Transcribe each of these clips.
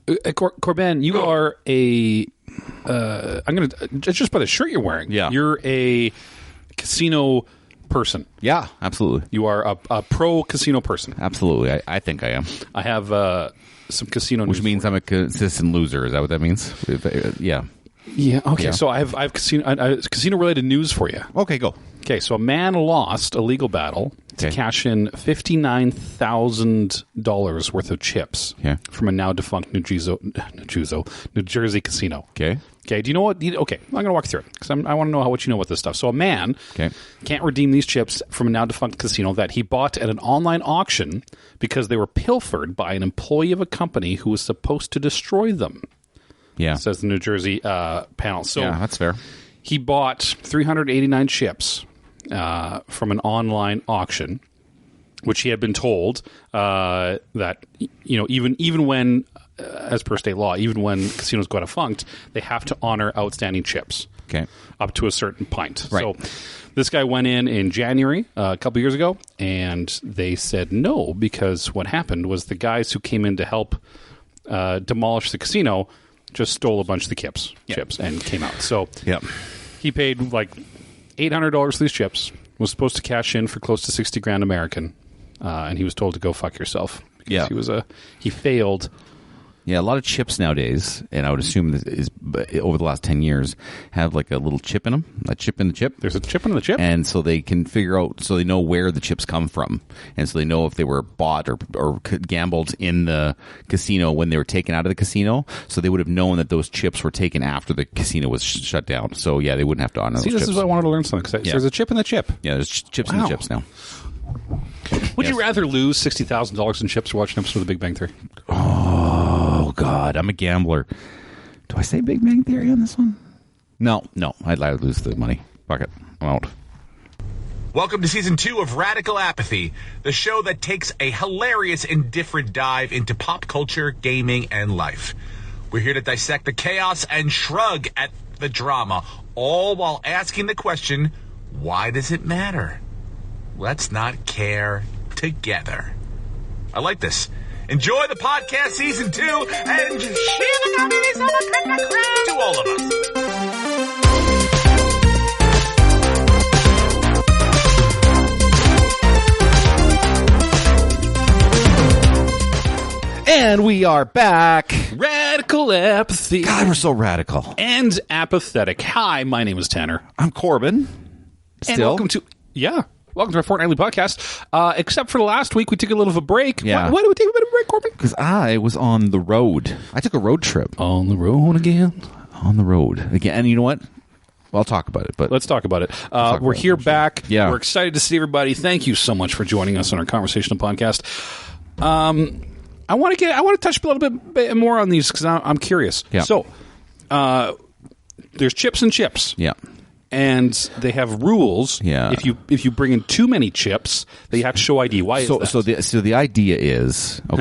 Corbyn, you are a. I'm going to just by the shirt you're wearing. Yeah. You're a casino person. Yeah, absolutely. You are a pro casino person. Absolutely. I think I am. I have some casino news. Which means I'm a consistent loser. Is that what that means? Yeah. Yeah. Okay. Yeah. So I have casino related news for you. Okay, go. Okay. So a man lost a legal battle to cash in $59,000 worth of chips from a now defunct New Jersey casino. Okay. Okay. Do you know what? Okay. I'm going to walk through it because I want to know what you know about this stuff. So a man can't redeem these chips from a now defunct casino that he bought at an online auction because they were pilfered by an employee of a company who was supposed to destroy them. Yeah. Says the New Jersey panel. So yeah, that's fair. He bought 389 chips from an online auction, which he had been told that even when, as per state law, even when casinos go defunct, they have to honor outstanding chips. Okay. Up to a certain point. Right. So this guy went in January a couple years ago, and they said no because what happened was the guys who came in to help demolish the casino just stole a bunch of the chips and came out. So he paid like $800 for these chips, was supposed to cash in for close to $60,000 American, and he was told to go fuck yourself. Because he failed. Yeah, a lot of chips nowadays, and I would assume this is over the last 10 years, have like a little chip in them, a chip in the chip. There's a chip in the chip? And so they can figure out, so they know where the chips come from. And so they know if they were bought or gambled in the casino when they were taken out of the casino. So they would have known that those chips were taken after the casino was shut down. So yeah, they wouldn't have to honor those chips. This is what I wanted to learn something, because there's a chip in the chip. Yeah, there's chips in the chips now. Would you rather lose $60,000 in chips or watch an episode of The Big Bang Theory? Oh, God. I'm a gambler. Do I say Big Bang Theory on this one? No. I'd rather lose the money. Fuck it. I'm out. Welcome to Season 2 of Radical Apathy, the show that takes a hilarious and different dive into pop culture, gaming, and life. We're here to dissect the chaos and shrug at the drama, all while asking the question, why does it matter? Let's not care together. I like this. Enjoy the podcast Season 2 and share the communities on the crap to all of us. And we are back. Radical Apathy. God, we're so radical. And apathetic. Hi, my name is Tanner. I'm Corbyn. And welcome to our fortnightly podcast. Except for the last week, we took a little of a break. Yeah. Why did we take a bit of a break, Corbyn? Because I was on the road. I took a road trip. On the road again? On the road again. And you know what? Well, I'll talk about it. But let's talk about it. We're here back. Yeah. We're excited to see everybody. Thank you so much for joining us on our conversational podcast. I want to touch a little bit more on these because I'm curious. Yeah. So, there's chips and chips. Yeah. And they have rules. Yeah. If you bring in too many chips, that you have to show ID. Why is that? So the idea is so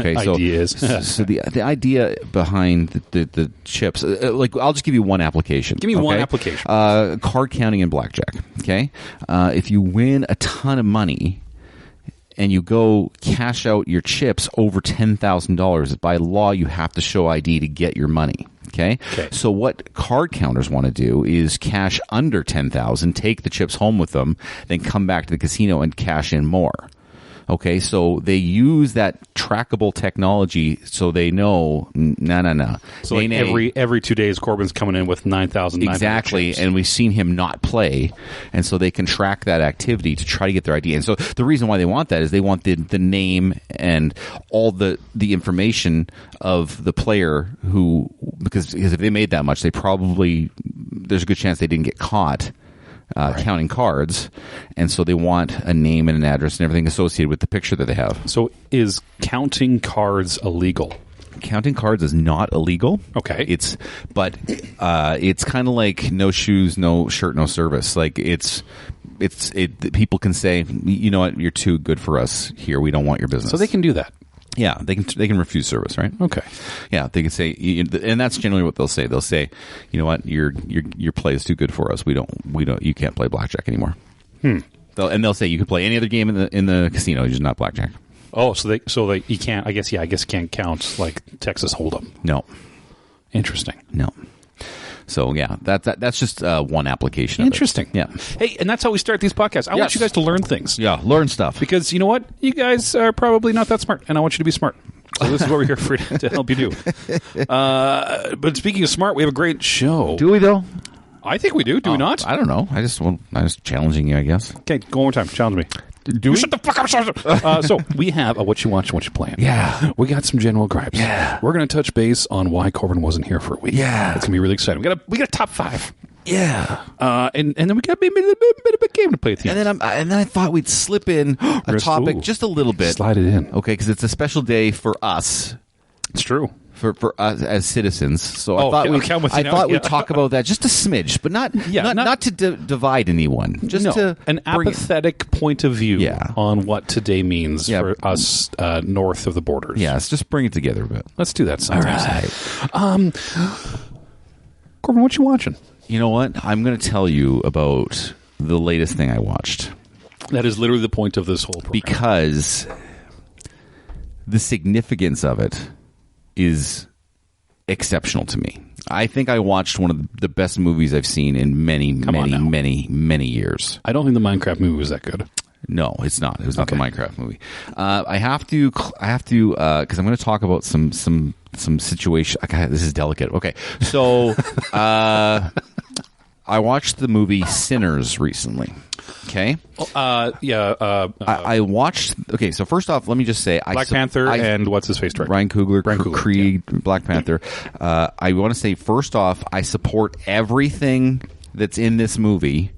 the idea behind the chips. Like I'll just give you one application. Give me one application. Card counting and blackjack. Okay. If you win a ton of money and you go cash out your chips over $10,000, by law you have to show ID to get your money. Okay. So what card counters want to do is cash under 10,000, take the chips home with them, then come back to the casino and cash in more. Okay, so they use that trackable technology so they know, no. So like every 2 days, Corbyn's coming in with 9,000. Exactly, chips. And we've seen him not play, and so they can track that activity to try to get their ID. And so the reason why they want that is they want the name and all the information of the player who, because if they made that much, there's a good chance they didn't get caught. Counting cards, and so they want a name and an address and everything associated with the picture that they have. So is counting cards illegal? Counting cards is not illegal. Okay. It's kind of like no shoes, no shirt, no service. Like people can say, you know what, you're too good for us here. We don't want your business. So they can do that. Yeah, they can refuse service, right? Okay. Yeah, they can say, and that's generally what they'll say. They'll say, you know what, your play is too good for us. We don't. You can't play blackjack anymore. They'll say you can play any other game in the casino, just not blackjack. Oh, so they you can't. I guess you can't count like Texas Hold'em. No. Interesting. No. So yeah, that's just one application. Interesting. Yeah. Hey, and that's how we start these podcasts. I want you guys to learn things. Yeah, learn stuff. Because you know what, you guys are probably not that smart, and I want you to be smart. So this is what we're here for to help you do. But speaking of smart, we have a great show. Do we though? I think we do. Do we not? I don't know. I was challenging you, I guess. Okay, go one more time. Challenge me. Do we? Shut the fuck up! So we have a what you watch and what you plan. Yeah. We got some general gripes. Yeah. We're going to touch base on why Corbyn wasn't here for a week. Yeah. It's going to be really exciting. We got a top 5. Yeah. And then we got maybe a bit of a game to play at the end. And then I thought we'd slip in a topic just a little bit. Slide it in. Okay, because it's a special day for us. It's true. For us as citizens, so Oh, I okay, thought yeah. we'd talk about that just a smidge, but not to divide anyone. Just to an bring apathetic point of view Yeah. on what today means Yeah. for us north of the borders. Yes, just bring it together a bit. Let's do that. Sounds All awesome. Corbin, what you watching? You know what? I'm going to tell you about the latest thing I watched That is literally the point of this whole program. because the significance of it is exceptional to me. I think I watched one of the best movies I've seen in many years. I don't think the Minecraft movie was that good. No, it's not. It was not the Minecraft movie. I have to, because I'm going to talk about some situation. Okay, this is delicate. Okay, so I watched the movie Sinners recently. Okay. I I watched. Okay, so first off, let me just say, Black Panther and what's his face director? Ryan Coogler, Coogler, Creed, Black Panther. I want to say first off, I support everything that's in this movie,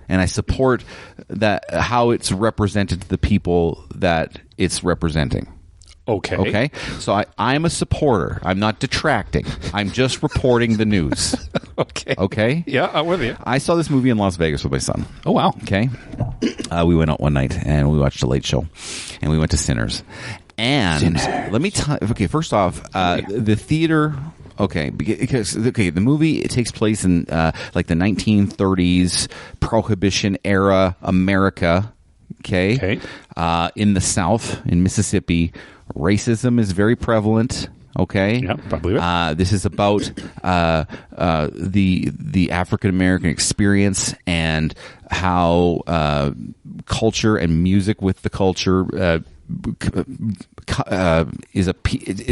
and I support that how it's represented to the people that it's representing. Okay. Okay, so I'm a supporter. I'm not detracting. I'm just reporting the news. Okay. Okay. Yeah, I'm with you. I saw this movie in Las Vegas with my son. Oh, wow. Okay. We went out one night and we watched a late show, and we went to Sinners. And let me tell. Okay, first off, the theater. Okay, because the movie, it takes place in like the 1930s Prohibition era America. Okay. In the South, in Mississippi, racism is very prevalent. Okay. Yeah, probably. This is about the African American experience and how culture and music with the culture is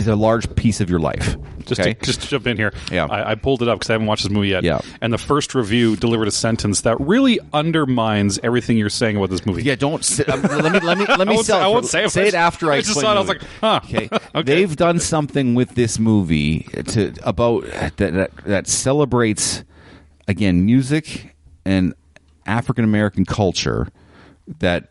a large piece of your life. Just to jump in here, Yeah. I pulled it up because I haven't watched this movie yet. Yeah. And the first review delivered a sentence that really undermines everything you're saying about this movie. Yeah, don't. Let me I won't say it. say it after I just explain saw it. I the was movie. like, huh. Okay. Okay. They've done something with this movie about that celebrates, again, music and African American culture that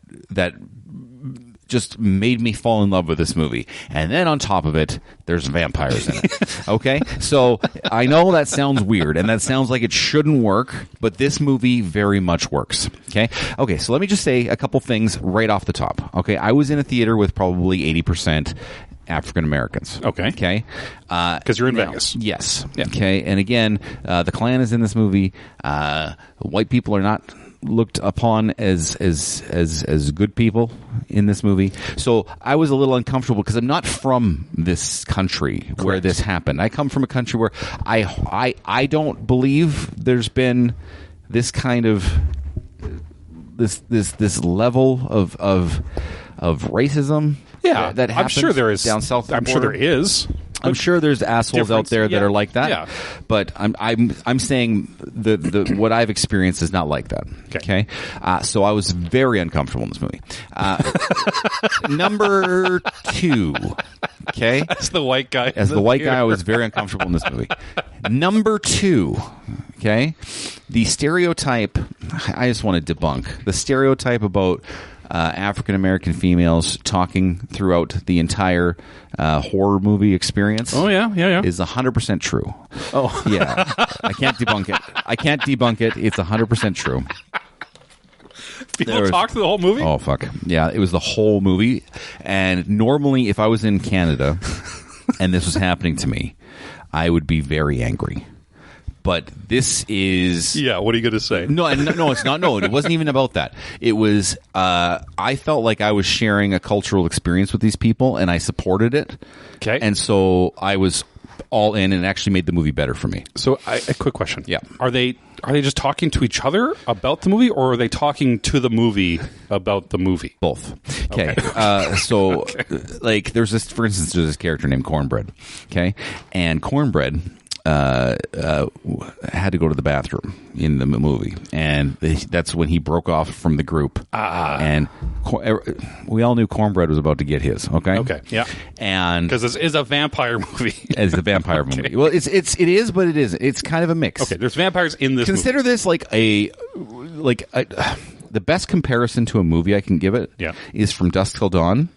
just made me fall in love with this movie. And then on top of it, there's vampires in it. Okay? So I know that sounds weird, and that sounds like it shouldn't work, but this movie very much works. Okay? Okay, so let me just say a couple things right off the top. Okay? I was in a theater with probably 80% African Americans. Okay. Okay? Because you're in Vegas. Yes. Yeah. Okay, and again, the Klan is in this movie. White people are not looked upon as good people in this movie. So I was a little uncomfortable because I'm not from this country where this happened. I come from a country where I don't believe there's been this kind of this level of racism. Yeah, that I'm happens sure there is down south of the I'm sure border. there is. I'm sure there's assholes out there that are like that. Yeah. But I'm saying the what I've experienced is not like that. Okay. So I was very uncomfortable in this movie. Number 2. Okay. As the white guy. I was very uncomfortable in this movie. Number 2. Okay. The stereotype. I just want to debunk the stereotype about African American females talking throughout the entire horror movie experience. Oh yeah. Is 100% true. Oh yeah, I can't debunk it. It's 100% true. People talk through the whole movie. Oh fuck yeah! It was the whole movie. And normally, if I was in Canada and this was happening to me, I would be very angry. But this is Yeah, what are you going to say? no, it's not. No, it wasn't even about that. It was I felt like I was sharing a cultural experience with these people, and I supported it. Okay. And so I was all in, and it actually made the movie better for me. So, a quick question. Yeah. Are they just talking to each other about the movie, or are they talking to the movie about the movie? Both. Okay. So, like, there's this, for instance, there's this character named Cornbread. Okay. And Cornbread had to go to the bathroom in the movie, and that's when he broke off from the group. And we all knew Cornbread was about to get his. Okay, yeah, and because this is a vampire movie. It's a vampire movie. Well, it is, but it isn't. It's kind of a mix. Okay, there's vampires in this. Consider movie. this like the best comparison to a movie I can give it. Is From Dusk Till Dawn.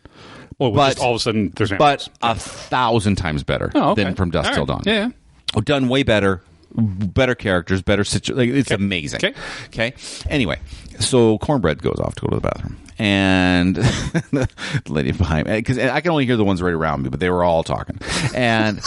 Well, but just all of a sudden there's vampires. But 1,000 times better than From Dusk Till Dawn. Yeah. Done way better characters, better situation. Like, it's amazing. Okay. Anyway, so Cornbread goes off to go to the bathroom, and the lady behind me, because I can only hear the ones right around me, but they were all talking, and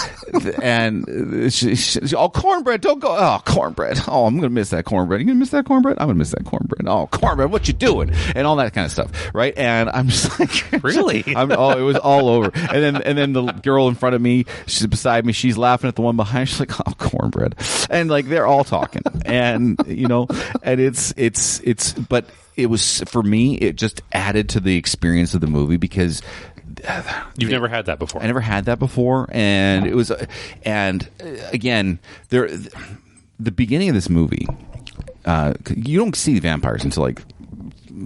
she, oh, Cornbread, don't go. Oh, Cornbread. Oh, I'm gonna miss that Cornbread. You gonna miss that Cornbread? I'm gonna miss that Cornbread. Oh, Cornbread, what you doing? And all that kind of stuff, right? And I'm just like, really? it was all over. And then the girl in front of me, she's beside me, she's laughing at the one behind. She's like, oh, Cornbread, and like they're all talking, and and it's but it was, for me, it just added to the experience of the movie, because you've never had that before. I never had that before, and it was, and again, the beginning of this movie, you don't see the vampires until like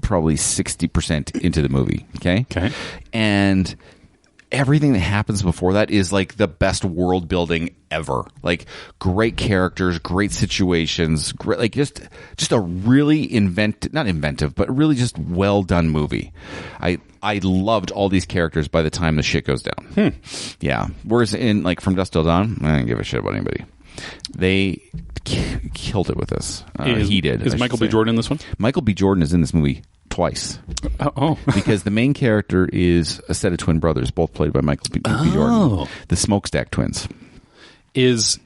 probably 60% into the movie. Okay, and everything that happens before that is like the best world building ever. Like, great characters, great situations, great, like just a really not inventive, but really just well done movie. I loved all these characters by the time the shit goes down. Yeah. Whereas in like From Dusk Till Dawn, I didn't give a shit about anybody. They killed it with this. He did. Is Michael B. Jordan in this one? Michael B. Jordan is in this movie twice. Oh. Because the main character is a set of twin brothers, both played by Michael B. Jordan. The Smokestack twins. Does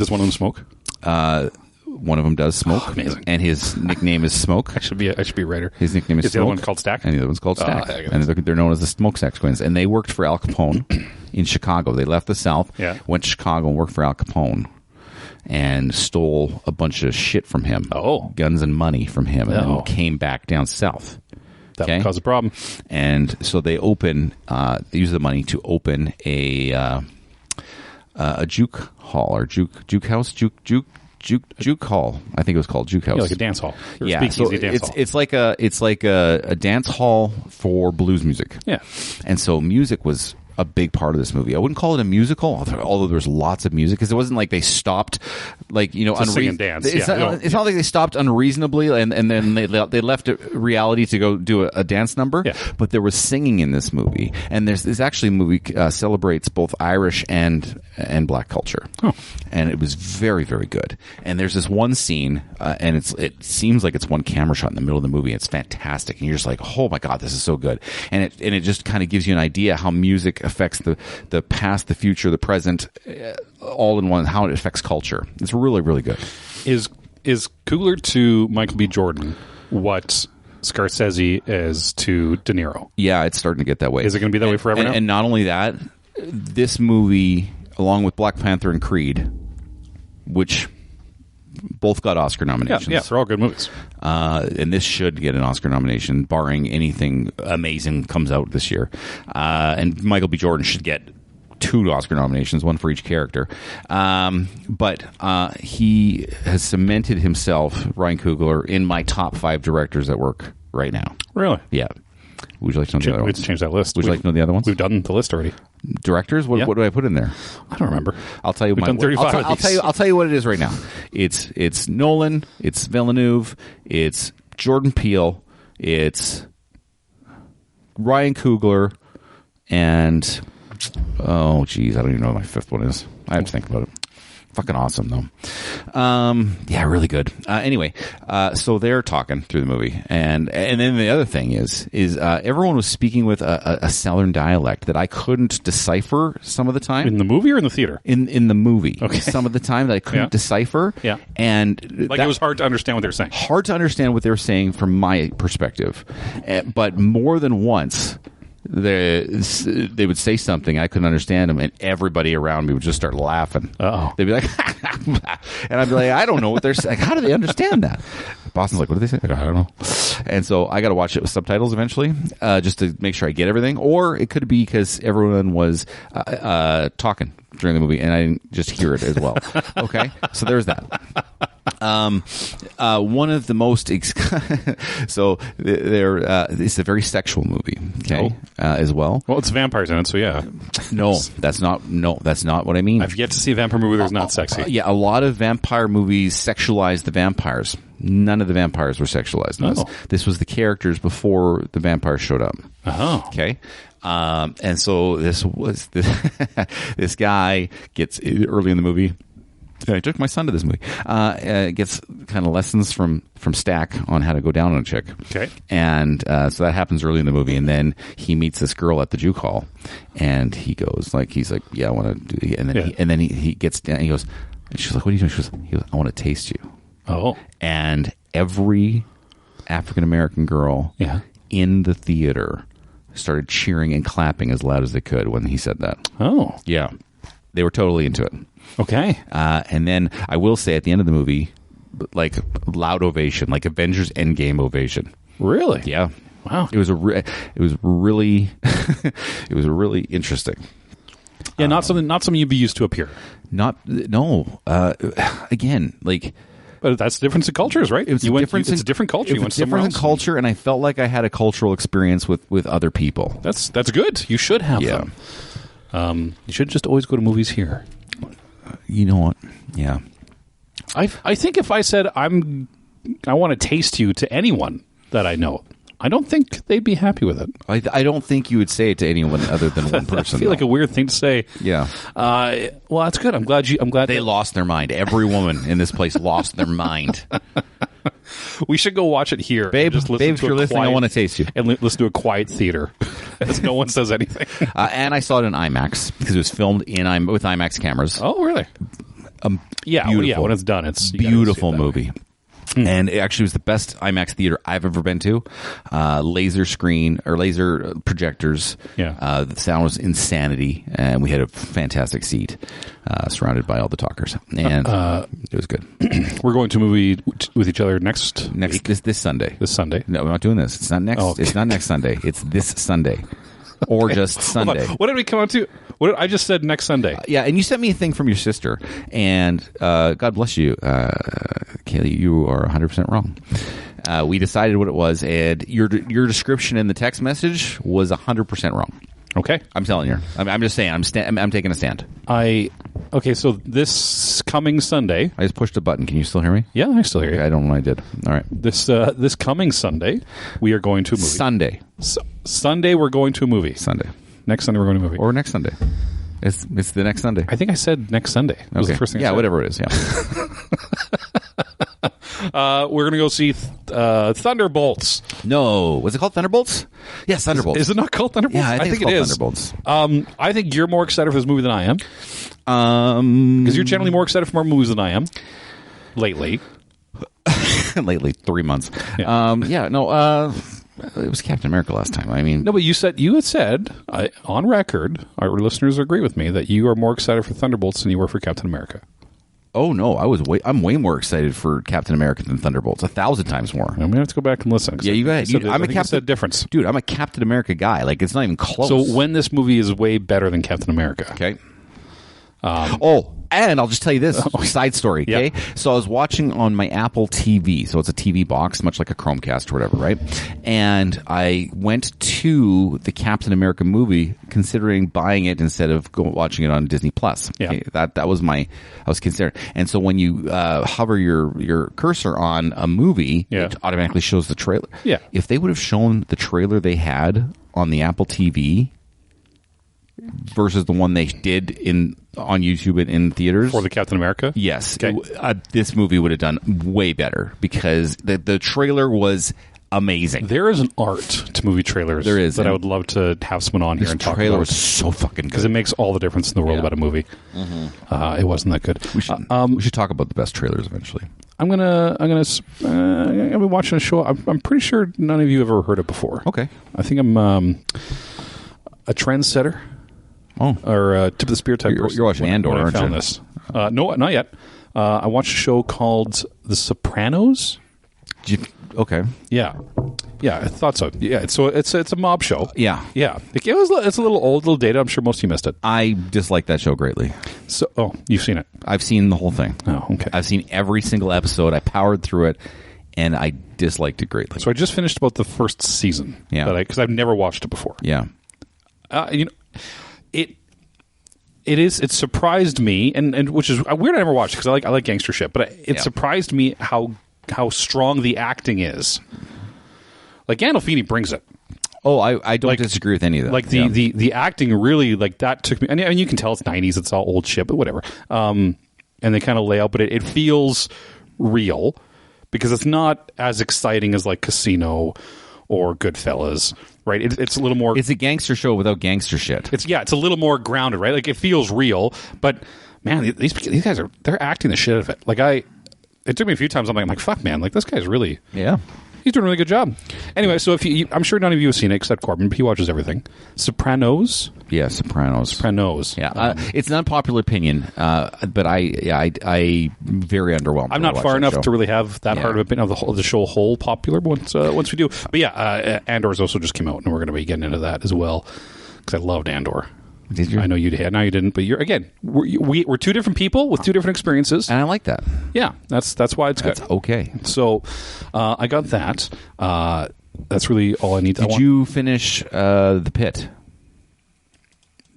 one of them smoke? One of them does smoke. Oh, amazing. And his nickname is Smoke. I should be a writer. His nickname is Smoke. The other one called Stack? And the other one's called Stack. And they're known as the Smokestack twins. And they worked for Al Capone in Chicago. They left the South, went to Chicago and worked for Al Capone, and stole a bunch of shit from him. Oh. Guns and money from him, and then came back down south. That would cause a problem. And so they they use the money to open a juke hall, or juke house, juke hall. I think it was called Juke House. Yeah, like a dance hall. So it's like a dance hall for blues music. Yeah. And so music was a big part of this movie. I wouldn't call it a musical, although there's lots of music, because it wasn't like they stopped, like, sing and dance. It's not like they stopped unreasonably and then they left reality to go do a dance number. Yeah. But there was singing in this movie, and there's actually a movie celebrates both Irish and black culture. Oh. And it was very, very good. And there's this one scene, and it seems like it's one camera shot in the middle of the movie. It's fantastic, and you're just like, oh my god, this is so good. And it just kind of gives you an idea how music affects the past, the future, the present, all in one, how it affects culture. It's really, really good. Is Coogler to Michael B. Jordan what Scorsese is to De Niro? Yeah, it's starting to get that way. Is it going to be that way forever now? And not only that, this movie, along with Black Panther and Creed, which both got Oscar nominations. Yeah, they're all good movies. And this should get an Oscar nomination, barring anything amazing comes out this year. And Michael B. Jordan should get 2 Oscar nominations, one for each character. But he has cemented himself, Ryan Coogler, in my top 5 directors at work right now. Really? Yeah. Would you like to know the other ones? We have to change that list. Would you like to know the other ones? We've done the list already. Directors? What do I put in there? I don't remember. I'll tell you. We've done 35 of these. I'll tell you what it is right now. It's Nolan. It's Villeneuve. It's Jordan Peele. It's Ryan Coogler. And oh geez, I don't even know what my 5th one is. I have to think about it. Fucking awesome though. Yeah, really good. Anyway, so they're talking through the movie, and then the other thing is everyone was speaking with a Southern dialect that I couldn't decipher some of the time. In the movie or in the theater? In the movie, okay. Some of the time that I couldn't decipher. Yeah, and it was hard to understand what they were saying. Hard to understand what they were saying from my perspective, but more than once. They would say something, I couldn't understand them, and everybody around me would just start laughing. Uh-oh. They'd be like, and I'd be like, I don't know what they're saying. Like, how do they understand that? Boston's like, what do they say? I don't know. And so I got to watch it with subtitles eventually, just to make sure I get everything. Or it could be because everyone was talking during the movie, and I didn't just hear it as well. Okay, so there's that. One of the most so it's a very sexual movie. Okay, as well. Well, it's vampires in it, so yeah. No, that's not what I mean. I've yet to see a vampire movie that's not sexy. Yeah, a lot of vampire movies sexualize the vampires. None of the vampires were sexualized in this. This was the characters before the vampires showed up. Oh, okay. And so this guy gets early in the movie. I took my son to this movie. Gets kind of lessons from Stack on how to go down on a chick. Okay. And so that happens early in the movie, and then he meets this girl at the juke hall, and he's like, yeah, I want to do. And then he gets down. And he goes, and she's like, what are you doing? He goes, I want to taste you. Oh. And every African American girl in the theater started cheering and clapping as loud as they could when he said that. Oh. Yeah. They were totally into it. Okay. And then I will say at the end of the movie, like loud ovation, like Avengers Endgame ovation. Really? Yeah. Wow. It was really it was really interesting. Yeah, not something you'd be used to up here. Again, like. But that's the difference in cultures, right? It's a different culture. You went somewhere else. Culture, and I felt like I had a cultural experience with other people. That's good. You should have them. You should just always go to movies here. You know what? Yeah. I think if I said I want to taste you to anyone that I know, I don't think they'd be happy with it. I don't think you would say it to anyone other than one person. I feel like a weird thing to say. Yeah. Well, that's good. I'm glad they lost their mind. Every woman in this place lost their mind. We should go watch it here. Babe, if you're listening, I want to taste you. And listen to a quiet theater as no one says anything. And I saw it in IMAX because it was filmed with IMAX cameras. Oh, really? Beautiful. When it's done, it's beautiful movie. And it actually was the best IMAX theater I've ever been to. Laser screen or laser projectors. Yeah. The sound was insanity, and we had a fantastic seat, surrounded by all the talkers, and it was good. We're going to a movie with each other next week? This Sunday. This Sunday? No, we're not doing this. It's not next. Oh, okay. It's not next Sunday. It's this Sunday. Or just Sunday. What did we come on to? I just said next Sunday. Yeah, and you sent me a thing from your sister, and God bless you, Kaylee, you are 100% wrong. We decided what it was, and your description in the text message was 100% wrong. Okay. I'm telling you. I'm just saying. I'm taking a stand. Okay, so this coming Sunday... I just pushed a button. Can you still hear me? Yeah, I still hear you. I don't know what I did. All right. This coming Sunday, we are going to a movie. Sunday. Sunday, we're going to a movie. Sunday. Next Sunday, we're going to a movie. Or next Sunday. It's the next Sunday. I think I said next Sunday. That was the first thing I said. Whatever it is, yeah. We're going to go see Thunderbolts. No. Was it called Thunderbolts? Yes, Thunderbolts. Is it not called Thunderbolts? Yeah, I think it is. Thunderbolts. I think you're more excited for this movie than I am. Because you're generally more excited for more movies than I am. Lately. 3 months. Yeah. It was Captain America last time. I mean, no, but you had said on record, our listeners agree with me that you are more excited for Thunderbolts than you were for Captain America. Oh no, I'm way more excited for Captain America than Thunderbolts, 1,000 times more. I'm gonna have to go back and listen. Yeah, you go ahead. I'm a Captain difference, dude. I'm a Captain America guy. Like it's not even close. So when this movie is way better than Captain America, okay. And I'll just tell you this side story, okay? Yep. So I was watching on my Apple TV, so it's a TV box, much like a Chromecast or whatever, right? And I went to the Captain America movie, considering buying it instead of watching it on Disney Plus. Yeah, okay? I was considering. And so when you hover your cursor on a movie, it automatically shows the trailer. Yeah. If they would have shown the trailer they had on the Apple TV, versus the one they did on YouTube and in theaters For the Captain America? yes, Okay. This movie would have done way better because the trailer was amazing. There is an art to movie trailers There is, that I and would love to have someone on here This and talk trailer about. was so fucking Because it good. makes all the difference in the world Yeah. about a movie. It wasn't that good. We should talk about the best trailers eventually. I'm gonna be watching a show. I'm pretty sure none of you have ever heard it before. Okay. I think I'm a trendsetter Oh, or tip of the spear type. You're person watching when Andor, I aren't found you? this. No, not yet. I watched a show called The Sopranos. okay. Yeah, I thought so. Yeah, it's a mob show. Yeah. It's a little old, little dated. I'm sure most of you missed it. I dislike that show greatly. So, you've seen it? I've seen the whole thing. Oh, okay. I've seen every single episode. I powered through it, and I disliked it greatly. So I just finished about the first season. Yeah. Because I've never watched it before. Yeah. It surprised me, and which is weird. I never watched because I like gangster shit, but it surprised me how strong the acting is. Like Gandolfini brings it. Oh, I don't disagree with any of that. Like the acting really that took me. And you can tell it's 90s. It's all old shit, but whatever. And they kind of lay out, but it feels real because it's not as exciting as like Casino or Goodfellas, right? It's a little more. It's a gangster show without gangster shit. It's a little more grounded, right? Like it feels real, but man, these guys they're acting the shit out of it. Like it took me a few times. I'm like, fuck, man, like this guy's really, he's doing a really good job. Anyway, so I'm sure none of you have seen it except Corbyn. But he watches everything. Sopranos. Yeah, Sopranos. Yeah, it's an unpopular opinion, but I very underwhelmed. I'm not far enough to really have that hard of opinion of the show whole popular once we do. But yeah, Andor's also just came out, and we're going to be getting into that as well because I loved Andor. Did you? I know you did. No, you didn't. But we're two different people with two different experiences, and I like that. Yeah, that's why it's good. That's okay. So I got that. That's really all I need. Did you finish The Pit?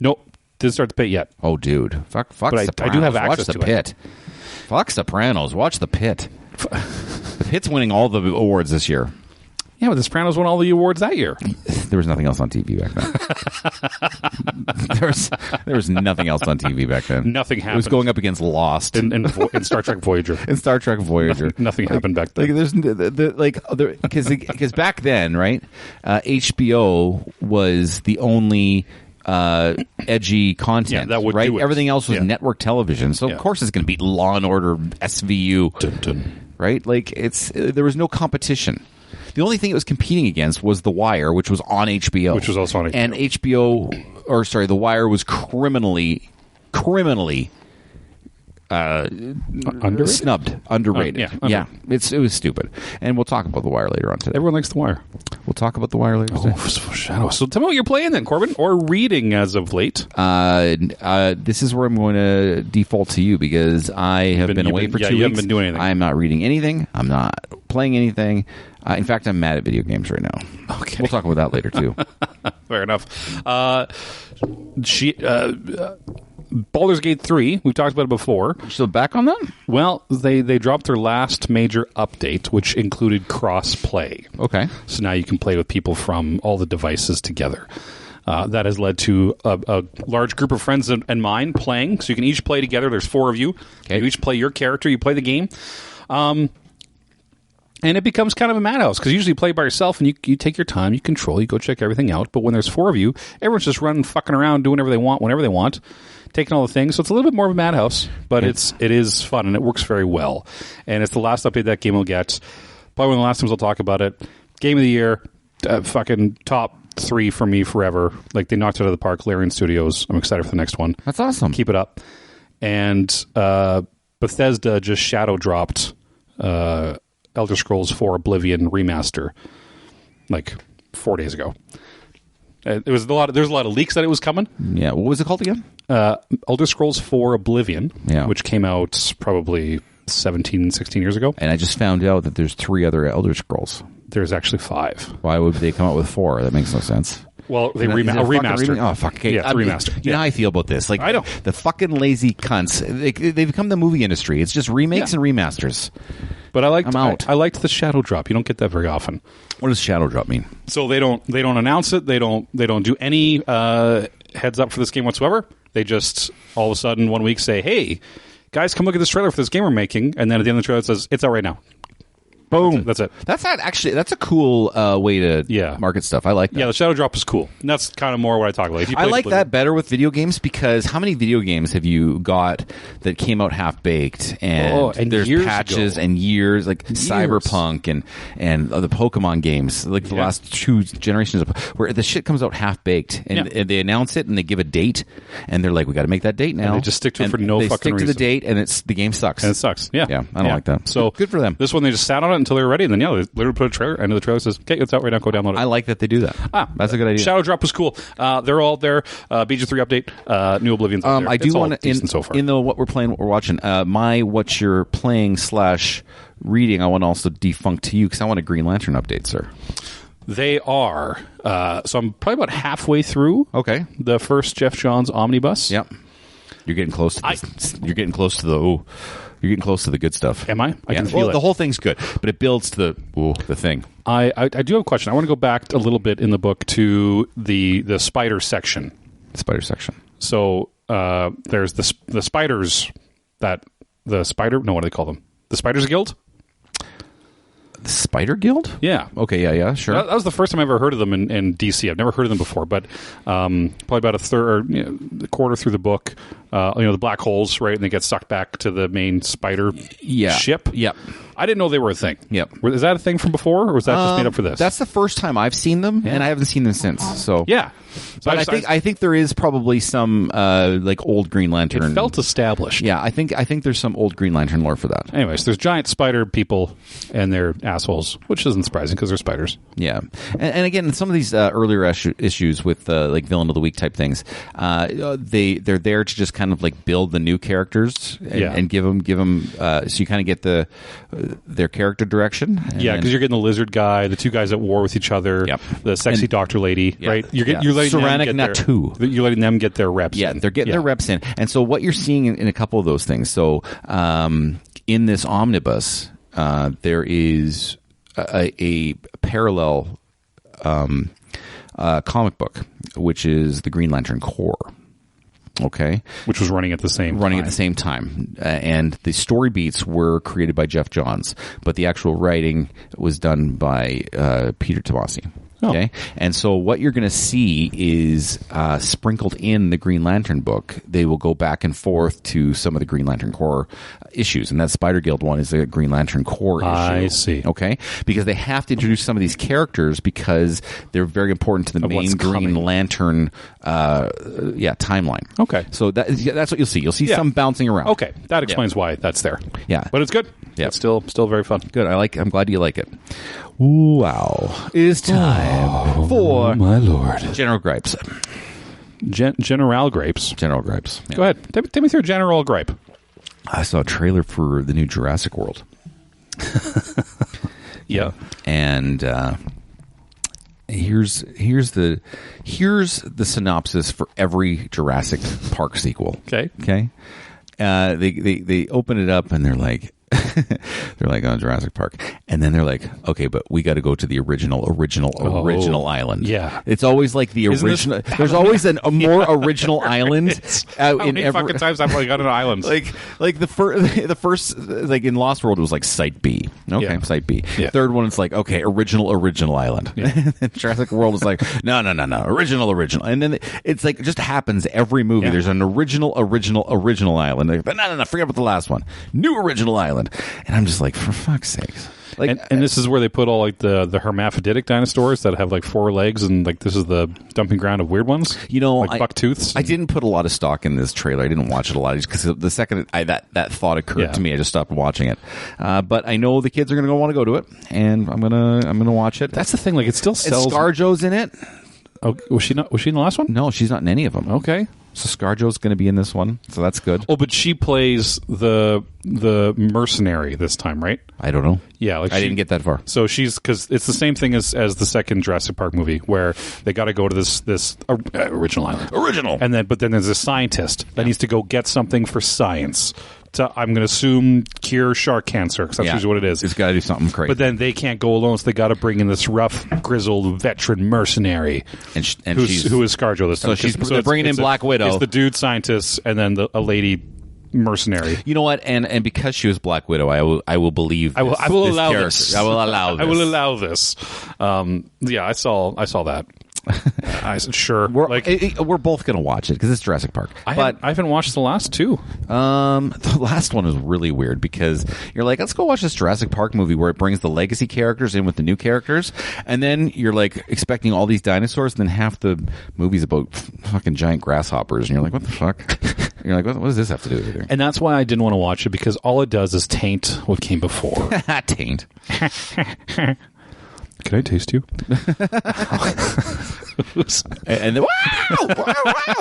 Nope, didn't start The Pit yet. Oh, dude, fuck! But I do have access Watch to The Pit. it. Fuck Sopranos. Watch The Pit. The Pit's winning all the awards this year. Yeah, but The Sopranos won all the awards that year. There was nothing else on TV back then. there was nothing else on TV back then. Nothing happened. It was going up against Lost in Star Trek Voyager. In Star Trek Voyager, nothing happened back then. Because back then, right? HBO was the only edgy content. That would right. do it. Everything else was network television, so of course it's going to beat Law and Order, SVU, dun, dun. Right? Like there was no competition. The only thing it was competing against was The Wire, which was on HBO. Which was also on HBO. And The Wire was criminally snubbed, underrated. It was stupid. And we'll talk about The Wire later on today. Everyone likes The Wire. We'll talk about The Wire later today. Shadow. So tell me what you're playing then, Corbyn, or reading as of late. This is where I'm going to default to you because I have been away for 2 weeks. You haven't been doing anything. I'm not reading anything. I'm not playing anything. In fact, I'm mad at video games right now. Okay. We'll talk about that later, too. Fair enough. Baldur's Gate 3, we've talked about it before. So back on that? Well, they dropped their last major update, which included cross-play. Okay. So now you can play with people from all the devices together. That has led to a large group of friends and mine playing. So you can each play together. There's 4 of you. Okay. You each play your character. You play the game. And it becomes kind of a madhouse because usually you play by yourself and you take your time, you control, you go check everything out. But when there's 4 of you, everyone's just running, fucking around, doing whatever they want, whenever they want, taking all the things. So it's a little bit more of a madhouse, but it is fun and it works very well. And it's the last update that game will get. Probably one of the last times I'll talk about it. Game of the year, fucking top 3 for me forever. Like they knocked it out of the park. Larian Studios. I'm excited for the next one. That's awesome. Keep it up. And Bethesda just shadow dropped Elder Scrolls 4 Oblivion remaster like 4 days ago. There's a lot of leaks that it was coming. Yeah, what was it called again? Elder Scrolls 4 Oblivion, yeah. Which came out probably 16 years ago. And I just found out that there's 3 other Elder Scrolls. There's actually 5. Why would they come out with 4? That makes no sense. Well, they remastered. Oh, fuck. Okay. Yeah, remastered. You know how I feel about this. Like, I know. The fucking lazy cunts. They become the movie industry. It's just remakes and remasters. But I'm out. I liked the shadow drop. You don't get that very often. What does shadow drop mean? So they don't announce it. They don't do any heads up for this game whatsoever. They just all of a sudden one week say, "Hey, guys, come look at this trailer for this game we're making," and then at the end of the trailer it says, "It's out right now." Boom. That's it. That's not actually. That's a cool way to market stuff. I like that. Yeah, the shadow drop is cool. And that's kind of more what I talk about. If you I played like Oblivion- that better with video games because how many video games have you got that came out half baked and there's years patches ago. and years like Cyberpunk and the Pokemon games like the last 2 generations of where the shit comes out half baked and they announce it and they give a date and they're like we got to make that date now. And they just stick to it for no they fucking stick to the reason. date and the game sucks. And it sucks. Yeah. Yeah, I don't like that. So good for them. This one they just sat on it until they were ready, and then they literally put a trailer. End of the trailer says, "Okay, it's out right now. Go download it." I like that they do that. That's a good idea. Shadow Drop was cool. They're all there. BG3 update. New Oblivion's out there. I do want to so far. in the what we're playing, what we're watching. What you're playing / reading. I want to also defunct to you because I want a Green Lantern update, sir. They are. So I'm probably about halfway through. Okay. The first Jeff Johns omnibus. Yep. You're getting close to this. You're getting close to the. Ooh, you're getting close to the good stuff. Am I? I can feel it. The whole thing's good, but it builds to the thing. I do have a question. I want to go back a little bit in the book to the spider section. Spider section. So there's the spiders that the spider. No, what do they call them? The Spiders Guild. The Spider Guild? Yeah. Okay, yeah, sure. That was the first time I ever heard of them in DC. I've never heard of them before, but probably about a quarter through the book, the black holes, right, and they get sucked back to the main spider ship. Yep. I didn't know they were a thing. Yep. Is that a thing from before, or was that just made up for this? That's the first time I've seen them, and I haven't seen them since. So yeah. So but I think there is probably some like old Green Lantern. It felt established. Yeah, I think there's some old Green Lantern lore for that. Anyways, there's giant spider people, and they're assholes, which isn't surprising because they're spiders. Yeah, and again, some of these earlier issues with like villain of the week type things, they're there to just kind of like build the new characters and give them so you kind of get their character direction. Yeah, because you're getting the lizard guy, the two guys at war with each other, the sexy doctor lady, right? You're letting Ceramic them get Natu. You're letting them get their reps. Yeah, in. they're getting their reps in, and so what you're seeing in a couple of those things. So in this omnibus, there is a parallel comic book, which is the Green Lantern Corps. Okay, which was running at the same time, and the story beats were created by Jeff Johns, but the actual writing was done by Peter Tomasi. Okay, and so what you're going to see is sprinkled in the Green Lantern book. They will go back and forth to some of the Green Lantern Corps issues, and that Spider Guild one is a Green Lantern Corps issue. I see. Okay, because they have to introduce some of these characters because they're very important to the main Green Lantern timeline. Okay, so that's what you'll see. You'll see some bouncing around. Okay, that explains why that's there. Yeah, but it's good. Yeah, it's still very fun. Good. I'm glad you like it. Wow. It is time for my lord. General Gripes. General Gripes. General Gripes. Yeah. Go ahead. Take me through General Gripe. I saw a trailer for the new Jurassic World. Yeah. And here's the synopsis for every Jurassic Park sequel. Okay. They open it up and they're like on Jurassic Park, and then they're like, okay, but we got to go to the original island. Yeah, it's always like the original. There's always a more original island. How many fucking times I've got an island? like the first like in Lost World it was like Site B. Okay, Site B. Yeah. Third one it's like okay, original island. Yeah. Jurassic World is like no, original, and then it's like it just happens every movie. Yeah. There's an original island. Like, but no, forget about the last one. New original island. And I'm just like, for fuck's sakes. Like, and this is where they put all like the hermaphroditic dinosaurs that have like 4 legs, and like this is the dumping ground of weird ones. Like bucktooths. I didn't put a lot of stock in this trailer. I didn't watch it a lot because the second that thought occurred to me, I just stopped watching it. But I know the kids are going to want to go to it, and I'm gonna watch it. That's the thing. Like it still sells. ScarJo's in it. Oh, was she not? Was she in the last one? No, she's not in any of them. Okay. So ScarJo's going to be in this one, so that's good. Oh, but she plays the mercenary this time, right? I don't know. Yeah, I didn't get that far. So because it's the same thing as the second Jurassic Park movie, where they got to go to this original island, original, but then there's a scientist that needs to go get something for science I'm going to assume cure shark cancer, because that's usually what it is. It's got to do something crazy. But then they can't go alone, so they got to bring in this rough, grizzled veteran mercenary, and who is ScarJo this time. So they're bringing in Black Widow. It's the dude scientist, and then a lady mercenary. You know what? And because she was Black Widow, I will believe. I will allow this. I will allow this. I will allow this. Yeah, I saw that. I said, sure. We're both going to watch it because it's Jurassic Park. I haven't watched the last two. The last one was really weird because you're like, let's go watch this Jurassic Park movie where it brings the legacy characters in with the new characters, and then you're like expecting all these dinosaurs, and then half the movie's about fucking giant grasshoppers, and you're like, what the fuck? You're like, what does this have to do with anything? And that's why I didn't want to watch it, because all it does is taint what came before. Taint. Can I taste you? and then, wow!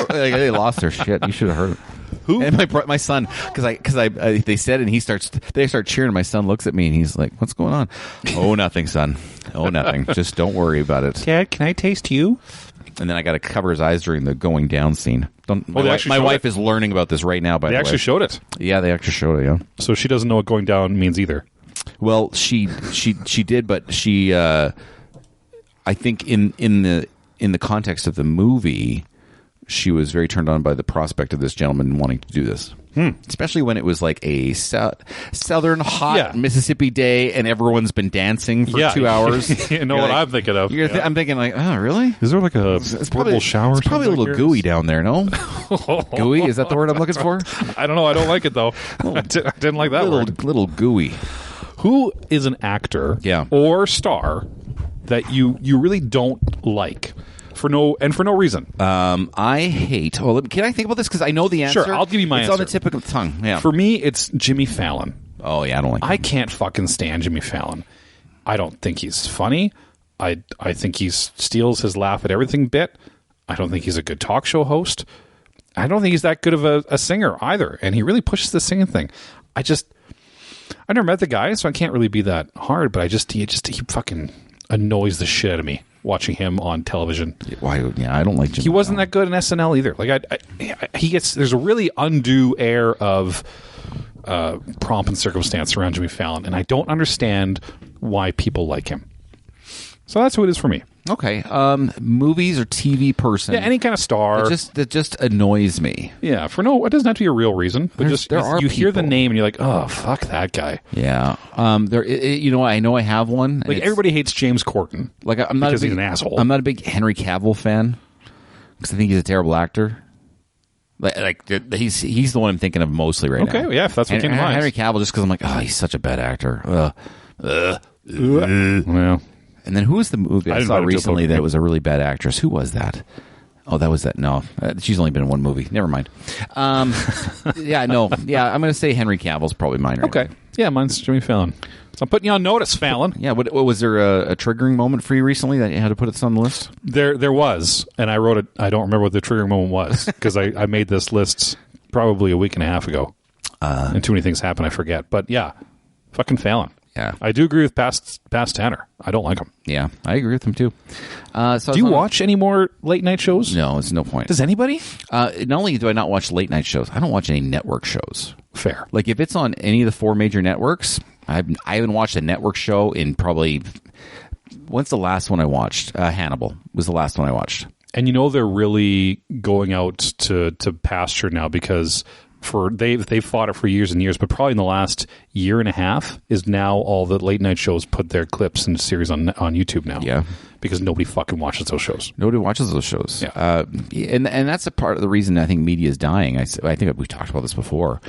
Like, they lost their shit. You should have heard it. Who? And my son, because they said it, and they start cheering. My son looks at me and he's like, "What's going on?" Oh, nothing, son. Oh, nothing. Just don't worry about it. Dad, can I taste you? And then I got to cover his eyes during the going down scene. My wife is learning about this right now. By the way, they actually showed it. Yeah, they actually showed it. Yeah. So she doesn't know what going down means either. Well, she did, but she, I think in the context of the movie, she was very turned on by the prospect of this gentleman wanting to do this. Especially when it was like a southern hot Mississippi day and everyone's been dancing for 2 hours. You know what I'm thinking of. I'm thinking like, oh, really? Is there like a portable shower? It's probably a little gooey down there, no? Gooey? Is that the word I'm looking for? I don't know. I don't like it, though. I didn't like that word. Little gooey. Who is an actor or star that you really don't like? For no reason. I hate. Well, can I think about this? Because I know the answer. Sure, I'll give you my answer. It's on the tip of the tongue. Yeah. For me, it's Jimmy Fallon. Oh yeah, I don't like him. I can't fucking stand Jimmy Fallon. I don't think he's funny. I think he steals his laugh at everything bit. I don't think he's a good talk show host. I don't think he's that good of a singer either. And he really pushes the singing thing. I never met the guy, so I can't really be that hard. But he fucking annoys the shit out of me watching him on television. Why? Yeah, I don't like Jimmy. He wasn't that good in SNL either. Like there's a really undue air of pomp and circumstance around Jimmy Fallon, and I don't understand why people like him. So that's who it is for me. Okay. Movies or TV person? Yeah, any kind of star. That just annoys me. Yeah, it doesn't have to be a real reason. But you hear the name and you're like, oh, fuck that guy. Yeah. I know I have one. Like everybody hates James Corden. Like because he's an asshole. I'm not a big Henry Cavill fan because I think he's a terrible actor. Like he's the one I'm thinking of mostly right now. Okay, yeah, if that's what came to mind. Henry Cavill, just because I'm like, oh, he's such a bad actor. Well. And then who was the movie I saw recently that was a really bad actress? Who was that? Oh, that was that. No, she's only been in one movie. Never mind. Yeah, no. Yeah, I'm going to say Henry Cavill's probably mine right now. Yeah, mine's Jimmy Fallon. So I'm putting you on notice, Fallon. Yeah, what was there a triggering moment for you recently that you had to put this on the list? There was, and I wrote it. I don't remember what the triggering moment was because I made this list probably a week and a half ago. And too many things happen, I forget. But yeah, fucking Fallon. Yeah, I do agree with past Tanner. I don't like him. Yeah, I agree with him too. Do you watch any more late night shows? No, it's no point. Does anybody? Not only do I not watch late night shows, I don't watch any network shows. Fair. Like if it's on any of the 4 major networks, I haven't watched a network show in probably. When's the last one I watched? Hannibal was the last one I watched. And they're really going out to pasture now because. They've fought it for years and years, but probably in the last year and a half is now all the late night shows put their clips in series on YouTube now. Yeah, because nobody fucking watches those shows. Nobody watches those shows. Yeah, and that's a part of the reason I think media is dying. I think we've talked about this before,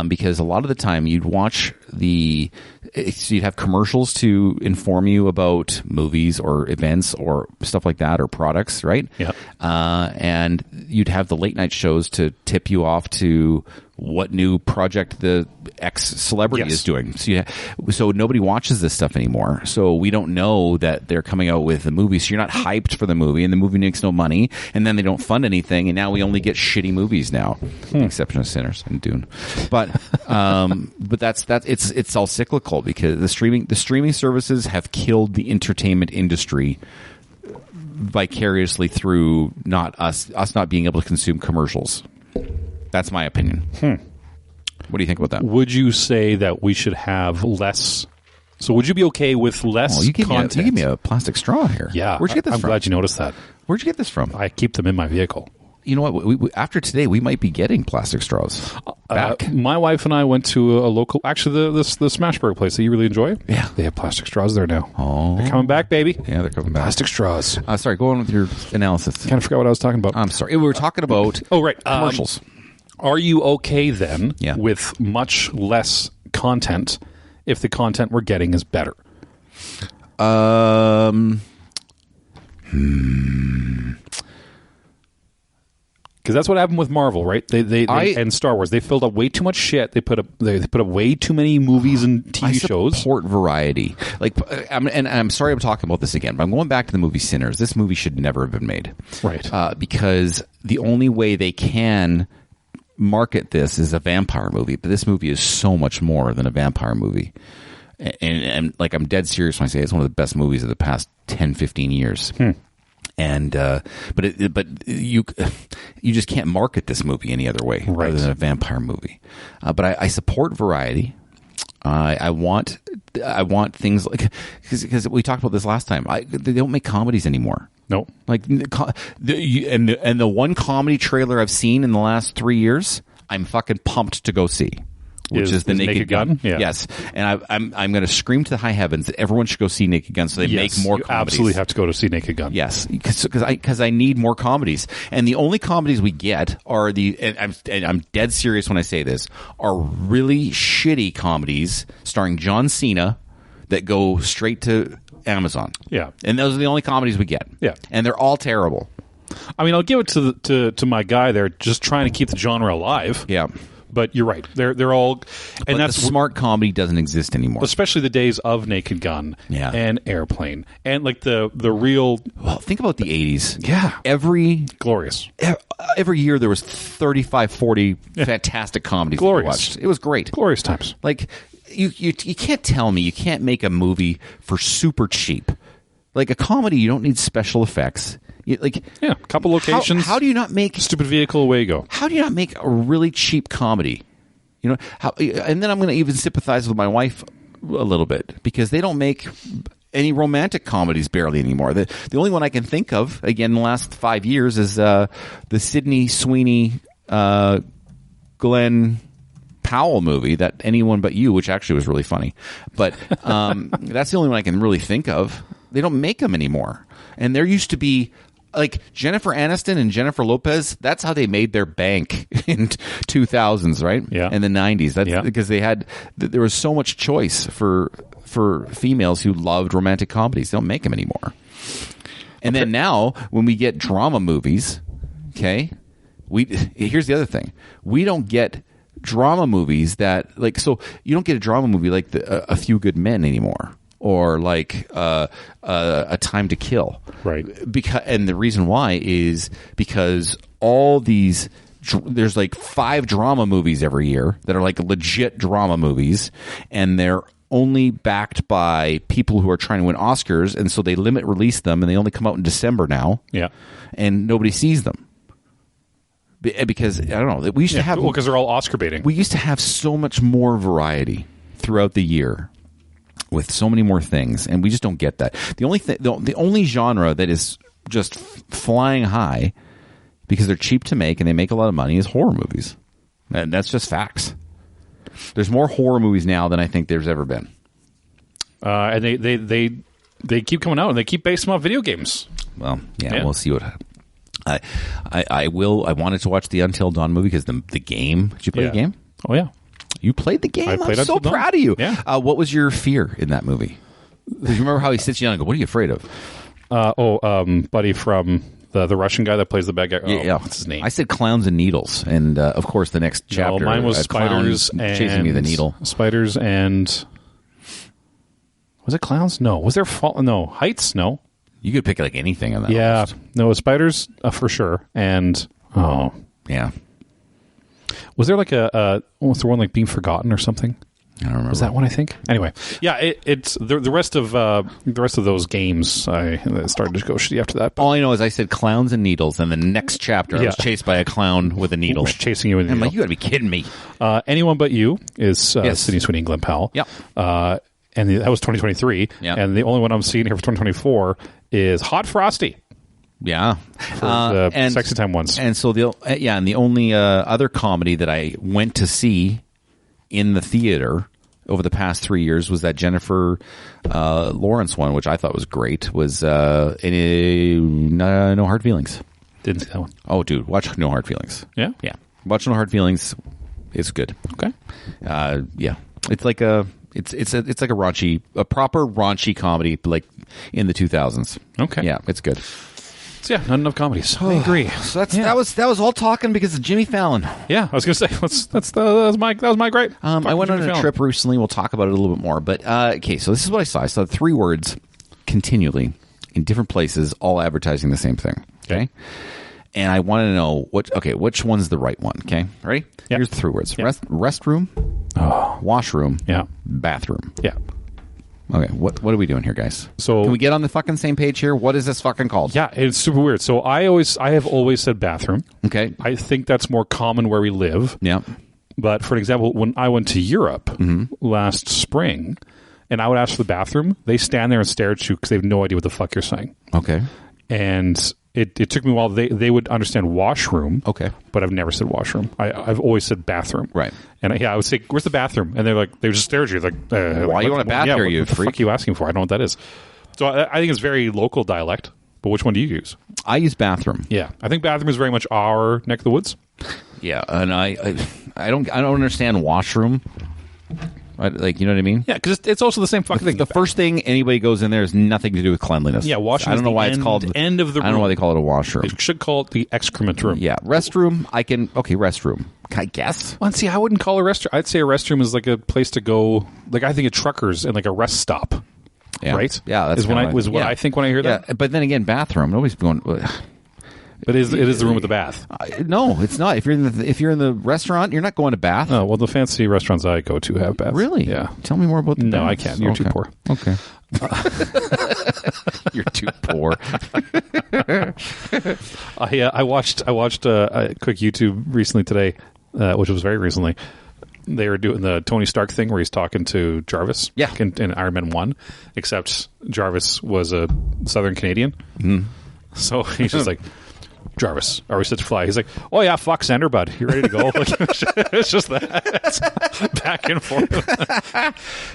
because a lot of the time you'd watch you'd have commercials to inform you about movies or events or stuff like that or products, right? Yeah. And you'd have the late night shows to tip you off to what new project the X celebrity is doing. So nobody watches this stuff anymore. So we don't know that they're coming out with a movie. So you're not hyped for the movie, and the movie makes no money, and then they don't fund anything, and now we only get shitty movies now, with the exception of Sinners and Dune. But that's it's all cyclical because the streaming services have killed the entertainment industry vicariously through not us not being able to consume commercials. That's my opinion. What do you think about that? Would you say that we should have less? So would you be okay with less You gave content? me a plastic straw here. Yeah. Where'd you get this I'm from? glad you noticed that. Where'd you get this from? I keep them in my vehicle. You know what? We, after today, we might be getting plastic straws back. My wife and I went to a local, actually the Smashburger place that you really enjoy. Yeah. They have plastic straws there now. Oh. They're coming back, baby. Yeah, they're coming back. Plastic straws. Sorry, go on with your analysis. Kind of forgot what I was talking about. I'm sorry. We were talking about commercials. Are you okay then Yeah. with much less content if the content we're getting is better? Because that's what happened with Marvel, right? They and Star Wars. They filled up way too much shit. They put up way too many movies and TV shows. I support variety. I'm sorry I'm talking about this again, but I'm going back to the movie Sinners. This movie should never have been made, right? Because the only way they can market this is a vampire movie, but this movie is so much more than a vampire movie. And like, I'm dead serious when I say it's one of the best movies of the past 10, 15 years. And but you just can't market this movie any other way right. other than a vampire movie. But I support variety. I want things like, because we talked about this last time. They don't make comedies anymore. No, like the one comedy trailer I've seen in the last 3 years, I'm fucking pumped to go see. Which is the Naked Gun. Yeah. Yes, and I'm going to scream to the high heavens that everyone should go see Naked Gun so they make more comedies. You absolutely have to go to see Naked Gun. Yes, because I need more comedies, and the only comedies we get are and I'm dead serious when I say this, are really shitty comedies starring John Cena that go straight to Amazon. Yeah, and those are the only comedies we get. Yeah, and they're all terrible. I mean, I'll give it to my guy there, just trying to keep the genre alive. Yeah. But you're right. They're all, and that's smart comedy doesn't exist anymore. Especially the days of Naked Gun, and Airplane, and like the real. Well, think about the 80s. Yeah, glorious. Every year there was 35, 40 fantastic comedies. Glorious. Watched. It was great. Glorious times. Like you can't tell me you can't make a movie for super cheap. Like a comedy, you don't need special effects. A couple locations. How do you not make stupid vehicle? Away you go. How do you not make a really cheap comedy? You know, and then I'm going to even sympathize with my wife a little bit because they don't make any romantic comedies barely anymore. The only one I can think of again in the last 5 years is the Sydney Sweeney Glenn Powell movie, that Anyone But You, which actually was really funny. But that's the only one I can really think of. They don't make them anymore, and there used to be. Like Jennifer Aniston and Jennifer Lopez, that's how they made their bank in 2000s, right? Yeah. In the 90s. Because there was so much choice for females who loved romantic comedies. They don't make them anymore. And then now, when we get drama movies, okay, here's the other thing. We don't get drama movies that, like, so you don't get a drama movie like A Few Good Men anymore. Or like A Time to Kill, right? And the reason why is because all these there's like 5 drama movies every year that are like legit drama movies, and they're only backed by people who are trying to win Oscars, and so they limit release them, and they only come out in December now. Yeah, and nobody sees them because I don't know. We used to have because they're all Oscar baiting. We used to have so much more variety throughout the year, with so many more things, and we just don't get that. The only genre that is just flying high because they're cheap to make and they make a lot of money is horror movies. And that's just facts. There's more horror movies now than I think there's ever been. And they keep coming out and they keep basing them off video games. Well, yeah. We'll see what. I wanted to watch the Until Dawn movie because the game. Did you play the game? Oh yeah. You played the game. I'm so proud of you. Yeah. What was your fear in that movie? Do you remember how he sits you down and go, "What are you afraid of?" Buddy from the Russian guy that plays the bad guy. What's his name? I said clowns and needles, and of course the next chapter. No, mine was spiders and chasing me with a needle. Spiders and was it clowns? No. Was there no heights? No. You could pick like anything on that. Yeah. Almost. No, it was spiders for sure. And yeah. Was there like was there one like Being Forgotten or something? I don't remember. Was that one? I think. Anyway, yeah. It's the rest of those games. I started to go shitty after that. But All I know is I said clowns and needles, and the next chapter I was chased by a clown with a needle. was chasing you with a I'm needle. like, you got to be kidding me. Anyone But You is Yes. Sydney Sweeney and Glenn Powell. Yep. And that was 2023. Yep. And the only one I'm seeing here for 2024 is Hot Frosty. Yeah, For the Sexy Time ones. And so the only other comedy that I went to see in the theater over the past 3 years was that Jennifer Lawrence one, which I thought was great. Was No Hard Feelings. Didn't see that one. Oh, dude, watch No Hard Feelings. Yeah? Yeah, watch No Hard Feelings. It's good. Okay. Yeah, it's like a a proper raunchy comedy, like in the 2000s. Okay. Yeah, it's good. So yeah, not enough comedies. I agree. So that was all talking because of Jimmy Fallon. Yeah, I was going to say that was my great. I went on Jimmy a Fallon. trip recently. We'll talk about it a little bit more. But okay, so this is what I saw. I saw 3 words continually in different places, all advertising the same thing. Okay, and I want to know which one's the right one. Okay, ready? Yep. Here's the 3 words: Yep. restroom, washroom, Yeah. bathroom. Yeah. Okay, what are we doing here, guys? So- can we get on the fucking same page here? What is this fucking called? Yeah, it's super weird. So I have always said bathroom. Okay. I think that's more common where we live. Yeah. But for example, when I went to Europe last spring, and I would ask for the bathroom, they stand there and stare at you because they have no idea what the fuck you're saying. Okay. And it took me a while. They would understand washroom. Okay. But I've never said washroom. I've always said bathroom. Right. And I would say, "Where's the bathroom?" And they would just stare at you like, Why you want a bath here, you what the freak? fuck are you asking for? I don't know what that is. So I think it's very local dialect. But which one do you use? I use bathroom. Yeah, I think bathroom is very much our neck of the woods. Yeah, and I don't understand washroom. Like, you know what I mean? Yeah, because it's also the same fucking thing. The first thing anybody goes in there is nothing to do with cleanliness. Yeah, washroom. I don't is know the why it's called end of the room. I don't know why they call it a washroom. They should call it the excrement room. Yeah, restroom. Restroom. I guess. Well, see, I wouldn't call it a restroom. I'd say a restroom is like a place to go. Like I think of truckers and like a rest stop. Yeah. Right? Yeah, that's what I think when I hear that. Yeah, but then again, bathroom. Nobody's going. But it is the room with the bath. No, it's not. If you're in the restaurant, you're not going to bath. Oh, well, the fancy restaurants I go to have baths. Really? Yeah. Tell me more about the No, baths. I can't. You're too poor. Okay. You're too poor. I watched a quick YouTube recently today, which was very recently. They were doing the Tony Stark thing where he's talking to Jarvis. Yeah. In Iron Man 1, except Jarvis was a Southern Canadian. Mm. So he's just like, Jarvis, are we set to fly? He's like, oh yeah, fuck, send her, bud. You ready to go? Like, it's just that. It's back and forth.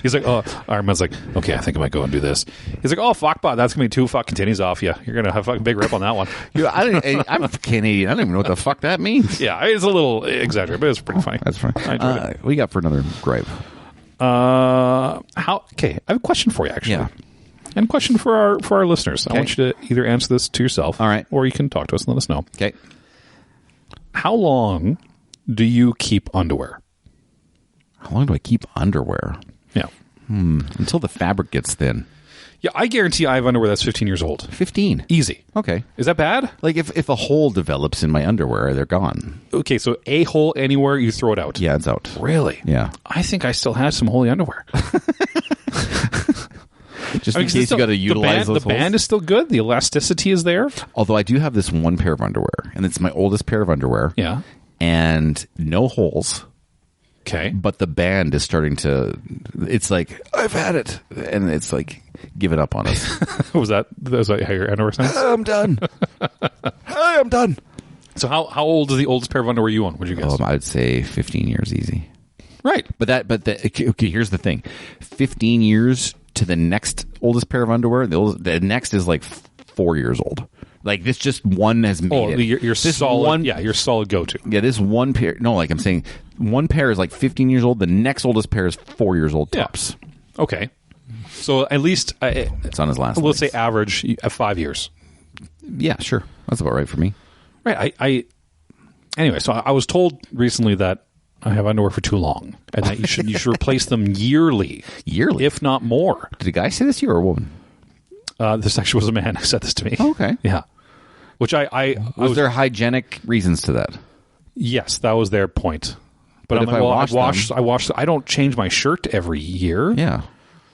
He's like, oh, Iron Man's like, okay, I think I might go and do this. He's like, oh, fuck, bud, that's going to be 2 fucking tinnies off you. You're going to have a fucking big rip on that one. I'm Canadian. I don't even know what the fuck that means. Yeah, it's a little exaggerated, but it's pretty funny. That's fine. I enjoyed it. What do you got for another gripe? Okay, I have a question for you, actually. Yeah. And a question for our listeners. I Okay. want you to either answer this to yourself, All right, or you can talk to us and let us know. Okay. How long do you keep underwear? How long do I keep underwear? Yeah. Until the fabric gets thin. Yeah, I guarantee I have underwear that's 15 years old. 15. Easy. Okay. Is that bad? Like if a hole develops in my underwear, they're gone. Okay, so a hole anywhere, you throw it out. Yeah, it's out. Really? Yeah. I think I still have some holy underwear. Just in case you got to utilize those The band holes. is still good. The elasticity is there. Although I do have this one pair of underwear, and it's my oldest pair of underwear. Yeah. And no holes. Okay. But the band is starting to. It's like, I've had it, and it's like, give it up on us. was that how your underwear sounds? I'm done. I'm done. So how old is the oldest pair of underwear you own? Would you guess? I'd say 15 years easy. Right. Okay, here's the thing. 15 years to the next oldest pair of underwear. The next is like 4 years old. Like this, just one has made it. Your This solid, one- your solid go-to. Yeah, this one pair. No, like I'm saying, one pair is like 15 years old. The next oldest pair is 4 years old Yeah. tops. Okay. So at least, It's on his last. let's say legs. average 5 years. Yeah, sure. That's about right for me. Right. Anyway, so I was told recently that I have underwear for too long, and that you should replace them yearly, Yearly? if not more. Did a guy say this to you or a woman? This actually was a man who said this to me. Okay. Yeah. Which I Was there hygienic reasons to that? yes, that was their point. But I'm if like, I well, wash I wash. I don't change my shirt every year. Yeah.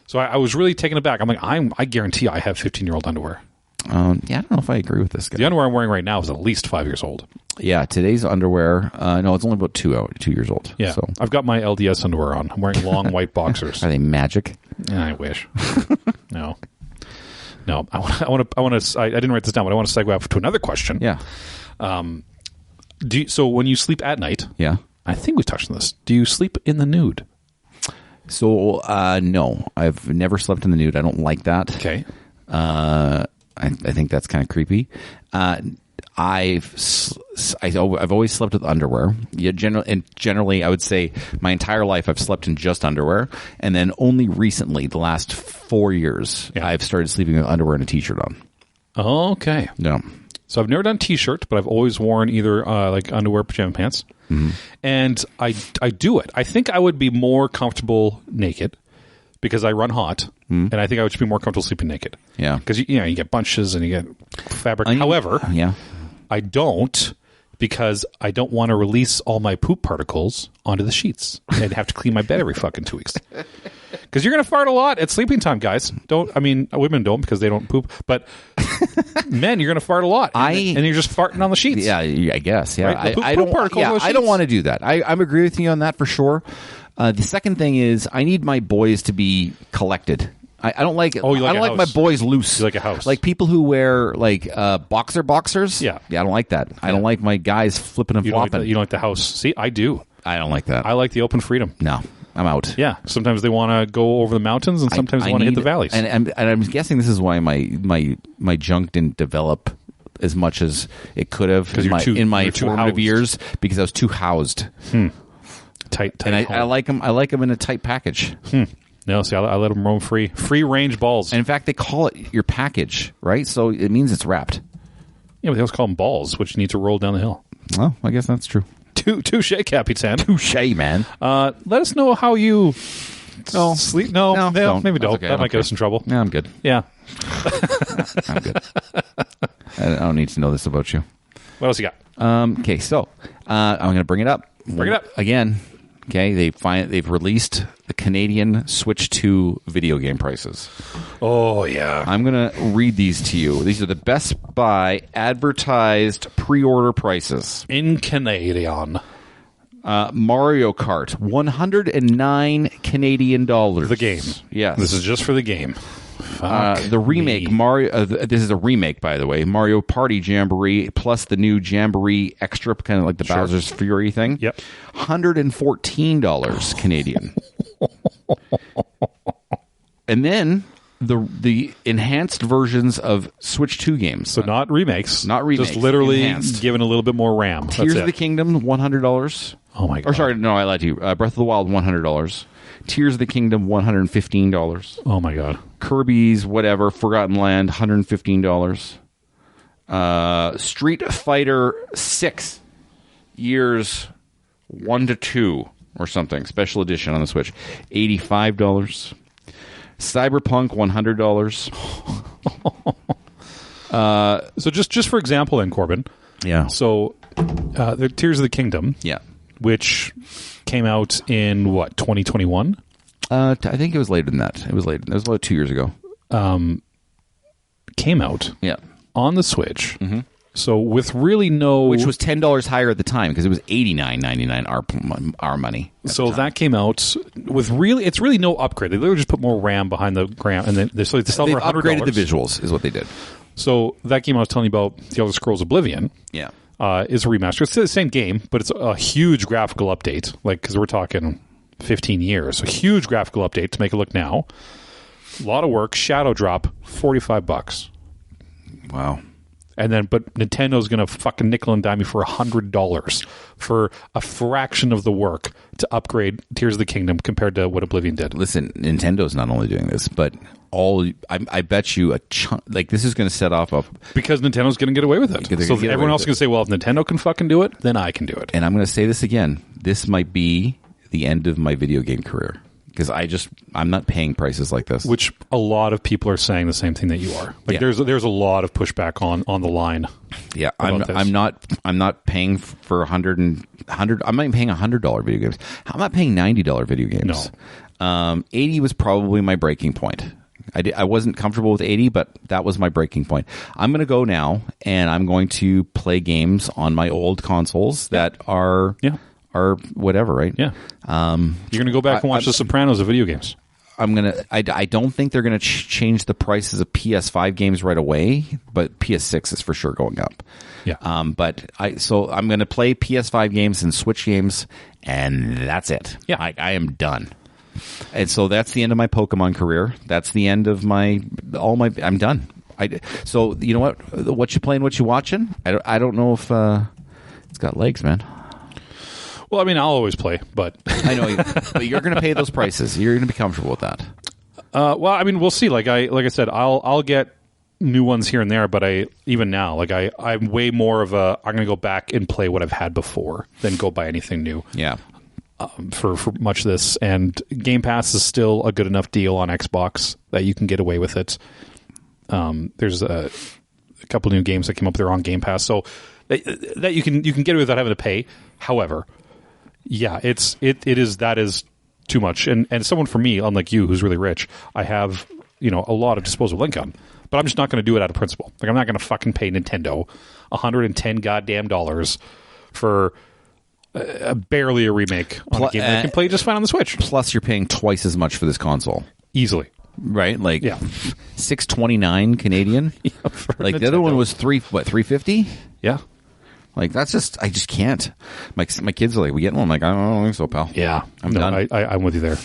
So I was really taken aback. I'm like, I guarantee I have 15-year-old underwear. Yeah, I don't know if I agree with this guy. The underwear I'm wearing right now is at least 5 years old. Yeah, today's underwear. No, it's only about 2 years old. Yeah, so. I've got my LDS underwear on. I'm wearing long white boxers. Are they magic? I wish. No. I want to. I didn't write this down, but I want to segue up to another question. Yeah. So when you sleep at night, Yeah. I think we touched on this. Do you sleep in the nude? So no, I've never slept in the nude. I don't like that. Okay. I think that's kind of creepy. I've always slept with underwear. Yeah, generally, I would say my entire life I've slept in just underwear, and then only recently, the last 4 years, I've started sleeping with underwear and a t-shirt on. Okay. No. So I've never done t-shirt, but I've always worn either like underwear, pajama pants, and I do it. I think I would be more comfortable naked because I run hot, and I think I would just be more comfortable sleeping naked. Yeah, because you get bunches and you get fabric. However, I don't, because I don't want to release all my poop particles onto the sheets and have to clean my bed every fucking 2 weeks. Because you're going to fart a lot at sleeping time, guys. Women don't because they don't poop, but men, you're going to fart a lot, and you're just farting on the sheets. Yeah, I guess. Yeah, right? I don't want to do that. I agree with you on that for sure. The second thing is I need my boys to be collected. I don't like. Oh, you like I don't like my boys loose. You like a house, like people who wear like boxers. Yeah, I don't like that. I don't like my guys flipping and flopping. You don't like the house. See, I do. I don't like that. I like the open freedom. No, I'm out. Yeah, sometimes they want to go over the mountains, and sometimes they want to hit the valleys. And I'm guessing this is why my junk didn't develop as much as it could have in my formative years, because I was too housed. Tight. And I like them. I like them in a tight package. No, see, I let them roam free range balls. And in fact, they call it your package, right? So it means it's wrapped. Yeah, but they also call them balls, which you need to roll down the hill. Well, I guess that's true. Touche, Capitan. Touche, man. Let us know how you sleep. No, maybe don't. Okay, that might get us in trouble. No, I'm good. Yeah. I'm good. I don't need to know this about you. What else you got? Okay, so I'm going to bring it up. Bring it up. Again. Okay, they've released the Canadian Switch 2 video game prices. Oh, yeah. I'm going to read these to you. These are the Best Buy advertised pre-order prices. In Canadian. Mario Kart, 109 Canadian dollars. The game. Yes. This is just for the game. The remake, Mario. This is a remake, by the way. Mario Party Jamboree plus the new Jamboree Extra, kind of like the Bowser's Fury thing. Yep. $114 Canadian. And then the enhanced versions of Switch 2 games. So not remakes. Just literally enhanced. given a little bit more RAM. Tears of the Kingdom, $100. Oh my God. Or sorry, no, I lied to you. Breath of the Wild, $100. Tears of the Kingdom, $115. Oh my God. Kirby's whatever, Forgotten Land, $115. Street Fighter 6 years 1 to 2 or something, special edition on the Switch, $85. Cyberpunk, $100. So just for example, then, Corbyn. Yeah. So the Tears of the Kingdom. Yeah. Which came out in what, 2021? I think it was later than that. It was about 2 years ago. Came out. Yeah. On the Switch. Mm-hmm. So with really no, which was $10 higher at the time because it was $89.99 our money. So that came out with it's really no upgrade. They literally just put more RAM behind the RAM, and then they sell for $100. Upgraded the visuals is what they did. So that game I was telling you about, The Elder Scrolls Oblivion. Yeah. Is a remaster. It's the same game, but it's a huge graphical update. Like, because we're talking 15 years, a huge graphical update to make it look now. A lot of work. Shadow drop, $45. Wow. And then, but Nintendo's going to fucking nickel and dime you for $100 for a fraction of the work to upgrade Tears of the Kingdom compared to what Oblivion did. Listen, Nintendo's not only doing this, but I bet you a chunk, like this is going to set off a... Because Nintendo's going to get away with it. So everyone else is going to say, well, if Nintendo can fucking do it, then I can do it. And I'm going to say this again. This might be the end of my video game career. because I'm not paying prices like this. Which a lot of people are saying the same thing that you are. Like there's a lot of pushback on the line. Yeah, I'm not paying for I'm not paying $100 video games. I'm not paying $90 video games. No. 80 was probably my breaking point. I wasn't comfortable with 80, but that was my breaking point. I'm going to go now, and I'm going to play games on my old consoles that are whatever, right? Yeah. You're going to go back and watch The Sopranos of video games. I don't think they're going to change the prices of PS5 games right away, but PS6 is for sure going up. Yeah. I'm going to play PS5 games and Switch games, and that's it. Yeah. I am done. And so that's the end of my Pokemon career. That's the end of I'm done. So you know what you playing, what you watching? I don't know if it's got legs, man. Well, I mean, I'll always play, but I know, but you're going to pay those prices. You're going to be comfortable with that. Well, I mean, we'll see. Like I said, I'll get new ones here and there, but even now, like I'm way more of I'm going to go back and play what I've had before than go buy anything new. Yeah. For much of this, and Game Pass is still a good enough deal on Xbox that you can get away with it. There's a couple new games that came up there on Game Pass, so that you can get away without having to pay. However, yeah, that is too much. And someone for me, unlike you, who's really rich, I have a lot of disposable income, but I'm just not going to do it out of principle. Like I'm not going to fucking pay Nintendo $110 goddamn dollars for barely a remake on a game that I can play just fine on the Switch. Plus, you're paying twice as much for this console. Easily. Right? Like, yeah. $629 Canadian. Yeah, like, the other one was $350? Yeah. Like, I just can't. My kids are like, we get one? I'm like, I don't think so, pal. Yeah. I'm done. I'm with you there.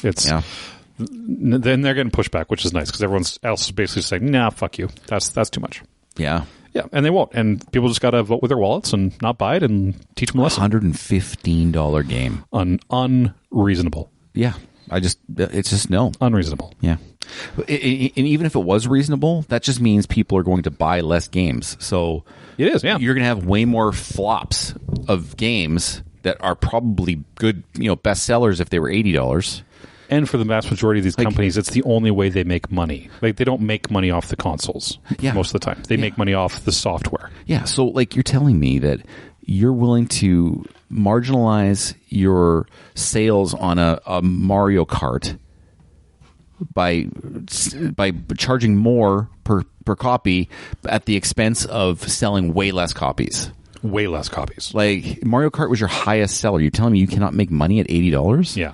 Then they're getting pushback, which is nice, because everyone else is basically saying, nah, fuck you. That's too much. Yeah. Yeah, and they won't. And people just got to vote with their wallets and not buy it and teach them a lesson. $115 game. Unreasonable. Yeah. It's just no. Unreasonable. Yeah. And even if it was reasonable, that just means people are going to buy less games. So it is, yeah. You're going to have way more flops of games that are probably good, bestsellers if they were $80. And for the vast majority of these companies, it's the only way they make money. Like, they don't make money off the consoles most of the time. They make money off the software. Yeah, so, like, you're telling me that you're willing to marginalize your sales on a Mario Kart by charging more per copy at the expense of selling way less copies. Way less copies. Like, Mario Kart was your highest seller. You're telling me you cannot make money at $80? Yeah.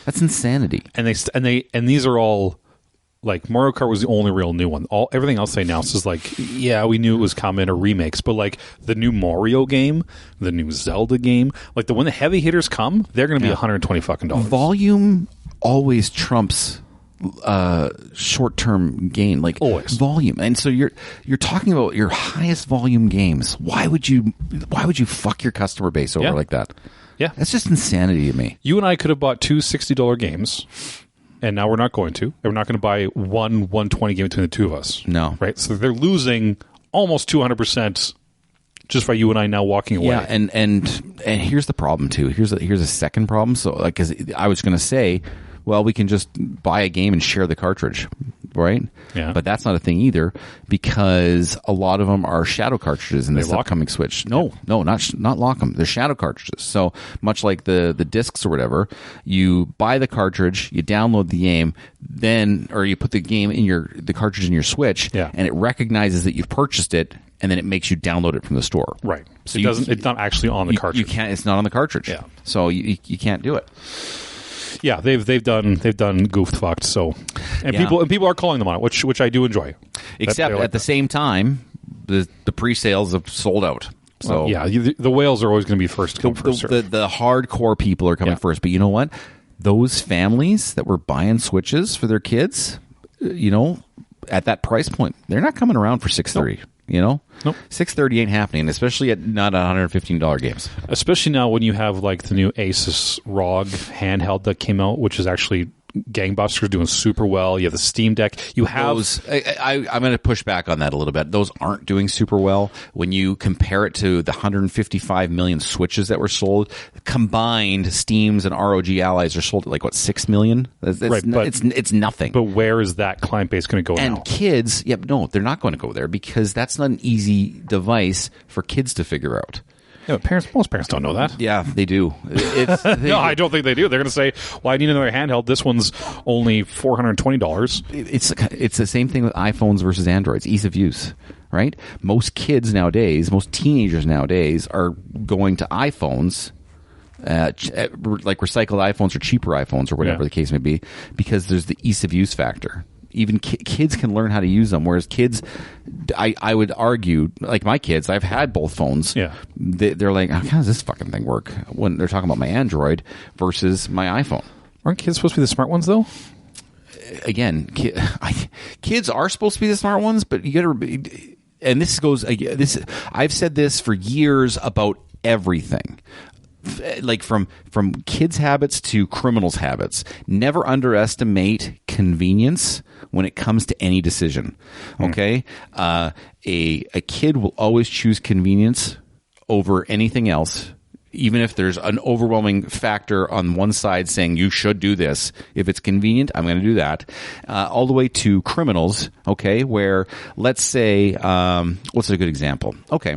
That's insanity. And these are all, like, Mario Kart was the only real new one. Everything else they announced is like, yeah, we knew it was coming, or remakes, but like the new Mario game, the new Zelda game, like when the heavy hitters come, they're going to be $120 fucking dollars. Volume always trumps short-term gain, like always. Volume. And so you're talking about your highest volume games. Why would you fuck your customer base over like that? Yeah. That's just insanity to me. You and I could have bought two $60 games, and now we're not going to. And we're not going to buy one $120 game between the two of us. No. Right? So they're losing almost 200% just by you and I now walking away. Yeah, and here's the problem, too. Here's a second problem. So, like, 'cause I was going to say, well, we can just buy a game and share the cartridge, right? Yeah. But that's not a thing either, because a lot of them are shadow cartridges in this upcoming Switch. No, not lock them. They're shadow cartridges. So much like the discs or whatever, you buy the cartridge, you download the game, or you put the game in the cartridge in your Switch, and it recognizes that you've purchased it, and then it makes you download it from the store. Right. So it's not actually on the cartridge. You can't. It's not on the cartridge. Yeah. So you can't do it. Yeah, they've done goofed fucked. So, and people are calling them on it, which I do enjoy. Except at the same time, the pre-sales have sold out. So the whales are always going to be first to come first. The hardcore people are coming first. But you know what? Those families that were buying Switches for their kids, at that price point, they're not coming around for $630. Nope. $630 ain't happening, especially at not $115 games. Especially now when you have like the new Asus ROG handheld that came out, which is actually gangbusters, doing super well. You have the Steam Deck. You have those. I'm going to push back on that a little bit. Those aren't doing super well when you compare it to the 155 million Switches that were sold. Combined, Steams and ROG Allies are sold at like what 6 million. Right, but it's nothing. But where is that client base going to go now? And kids, no, they're not going to go there because that's not an easy device for kids to figure out. Yeah, but most parents don't know that. Yeah, they do. No, I don't think they do. They're going to say, well, I need another handheld. This one's only $420. It's the same thing with iPhones versus Androids. Ease of use, right? Most kids nowadays, most teenagers nowadays are going to iPhones, like recycled iPhones or cheaper iPhones or whatever the case may be, because there's the ease of use factor. Even kids can learn how to use them, whereas kids, I would argue, like my kids, I've had both phones. Yeah. They're like, how does this fucking thing work? When they're talking about my Android versus my iPhone. Aren't kids supposed to be the smart ones, though? Again, kids are supposed to be the smart ones, but you got to. And I've said this for years about everything. Like from kids' habits to criminals' habits. Never underestimate convenience when it comes to any decision. Okay, a kid will always choose convenience over anything else, even if there's an overwhelming factor on one side saying you should do this. If it's convenient, I'm going to do that. All the way to criminals. Okay, where let's say, what's a good example? Okay.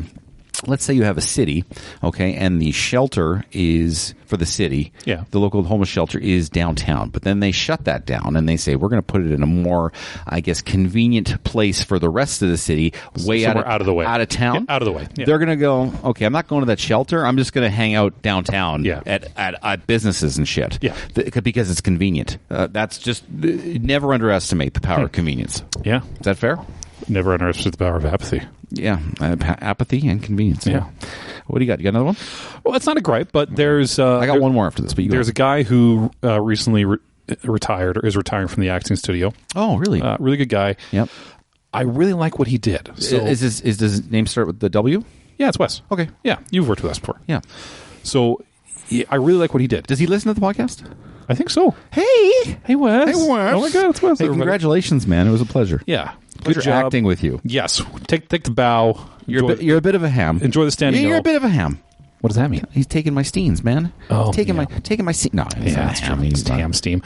Let's say you have a city, okay, and the shelter is for the city. Yeah. The local homeless shelter is downtown, but then they shut that down and they say we're going to put it in a more, I guess, convenient place for the rest of the city, way out of the way, out of town, out of the way. Yeah. They're going to go, okay, I'm not going to that shelter. I'm just going to hang out downtown at businesses and shit. Yeah, because it's convenient. That's just never underestimate the power of convenience. Yeah, is that fair? Never underestimate the power of apathy. Yeah, apathy and convenience. Yeah. What do you got? You got another one? Well, it's not a gripe, but there's... I got one more after this, but there's a guy who recently retired or is retiring from the acting studio. Oh, really? Really good guy. Yep. I really like what he did. So, does his name start with the W? Yeah, it's Wes. Okay. Yeah, you've worked with us before. Yeah. So I really like what he did. Does he listen to the podcast? I think so. Hey, Wes. Hey, Wes. Oh, my God, it's Wes. Hey, congratulations, man. It was a pleasure. Yeah. Pleasure Good job. acting with you. Yes. Take the bow. You're a bit of a ham. Enjoy the standing. You're a bit of a ham. What does that mean? He's taking my steams, man. Oh, he's taking my no, yeah, that's true. He's ham steam.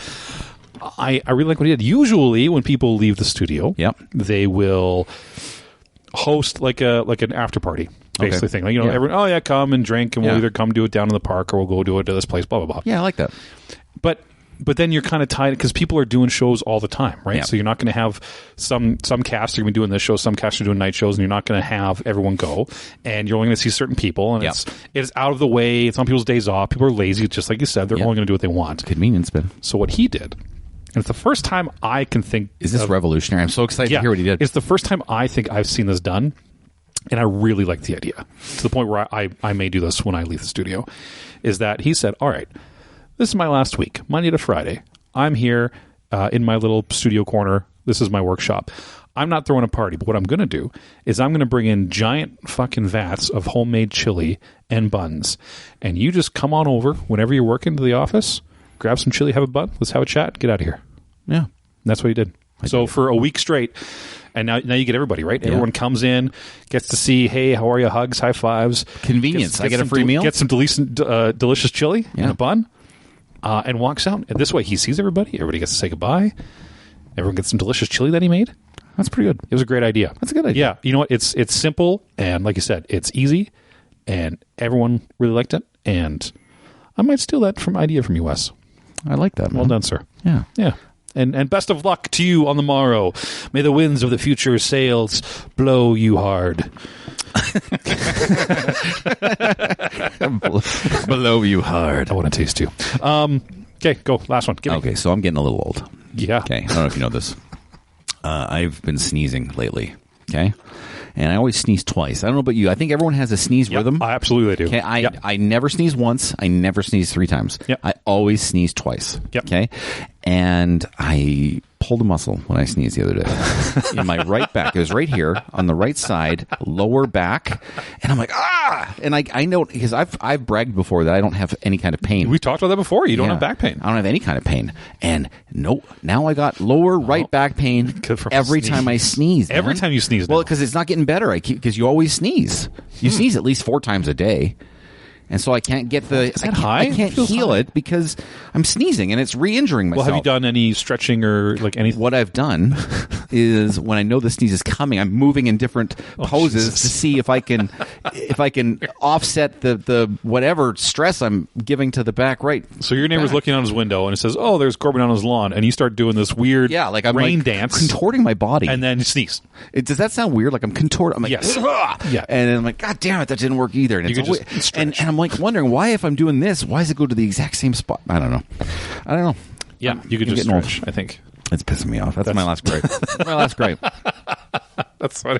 I really like what he did. Usually, when people leave the studio, they will host like an after party, basically thing. Like, everyone, come and drink, and we'll either come do it down in the park or we'll go do it to this place. Blah blah blah. Yeah, I like that. But then you're kind of tied because people are doing shows all the time, right? Yeah. So you're not going to have some casts are going to be doing this show, some casts are doing night shows, and you're not going to have everyone go. And you're only going to see certain people, and it's out of the way. It's on people's days off. People are lazy, just like you said. They're only going to do what they want. Convenience, Ben. So what he did, and it's the first time I can think... Is this revolutionary? I'm so excited to hear what he did. It's the first time I think I've seen this done, and I really like the idea. To the point where I may do this when I leave the studio, is that he said, all right, this is my last week, Monday to Friday. I'm here in my little studio corner. This is my workshop. I'm not throwing a party, but what I'm going to do is I'm going to bring in giant fucking vats of homemade chili and buns. And you just come on over whenever you're working to the office, grab some chili, have a bun, let's have a chat, get out of here. Yeah. And that's what he did. So for a week straight, and now you get everybody, right? Yeah. Everyone comes in, gets to see, hey, how are you? Hugs, high fives. Convenience. I get a free meal. Get some delicious chili and a bun. And walks out. And this way, he sees everybody. Everybody gets to say goodbye. Everyone gets some delicious chili that he made. That's pretty good. It was a great idea. That's a good idea. Yeah. You know what? It's simple. And like you said, it's easy. And everyone really liked it. And I might steal that idea from you, Wes. I like that, man. Well done, sir. Yeah. Yeah. And best of luck to you on the morrow. May the winds of the future sails blow you hard. Below you hard. I want to taste you. Okay, go. Last one. Okay, so I'm getting a little old. Yeah. Okay, I don't know if you know this. I've been sneezing lately. Okay. And I always sneeze twice. I don't know about you. I think everyone has a sneeze rhythm. Absolutely they do. Okay, I never sneeze once. I never sneeze 3 times. Yep. I always sneeze twice. Yep. Okay. And I pulled a muscle when I sneezed the other day in my right back. It was right here on the right side, lower back, and I'm like, ah! And I know, because I've bragged before that I don't have any kind of pain. We talked about that before. You don't have back pain. I don't have any kind of pain. And no, now I got lower right back pain every time I sneeze. Every man. time you sneeze. Well, because it's not getting better. Because you always sneeze. You sneeze at least 4 times a day. And so I can't get the... Is that high? I can't heal it because I'm sneezing and it's re-injuring myself. Well, have you done any stretching or like anything? What I've done is when I know the sneeze is coming, I'm moving in different poses to see if I can offset the whatever stress I'm giving to the back right. So your neighbor's looking out his window and it says, "Oh, there's Corbyn on his lawn," and you start doing this weird like I'm rain like dance, contorting my body, and then you sneeze. Does that sound weird? Like I'm contorting. I'm like, yes, yeah, and then I'm like, God damn it, that didn't work either. And, and I'm like wondering why, if I'm doing this, why does it go to the exact same spot? I don't know. Yeah, you could just stretch. I think it's pissing me off. That's my last gripe. My last gripe. That's funny.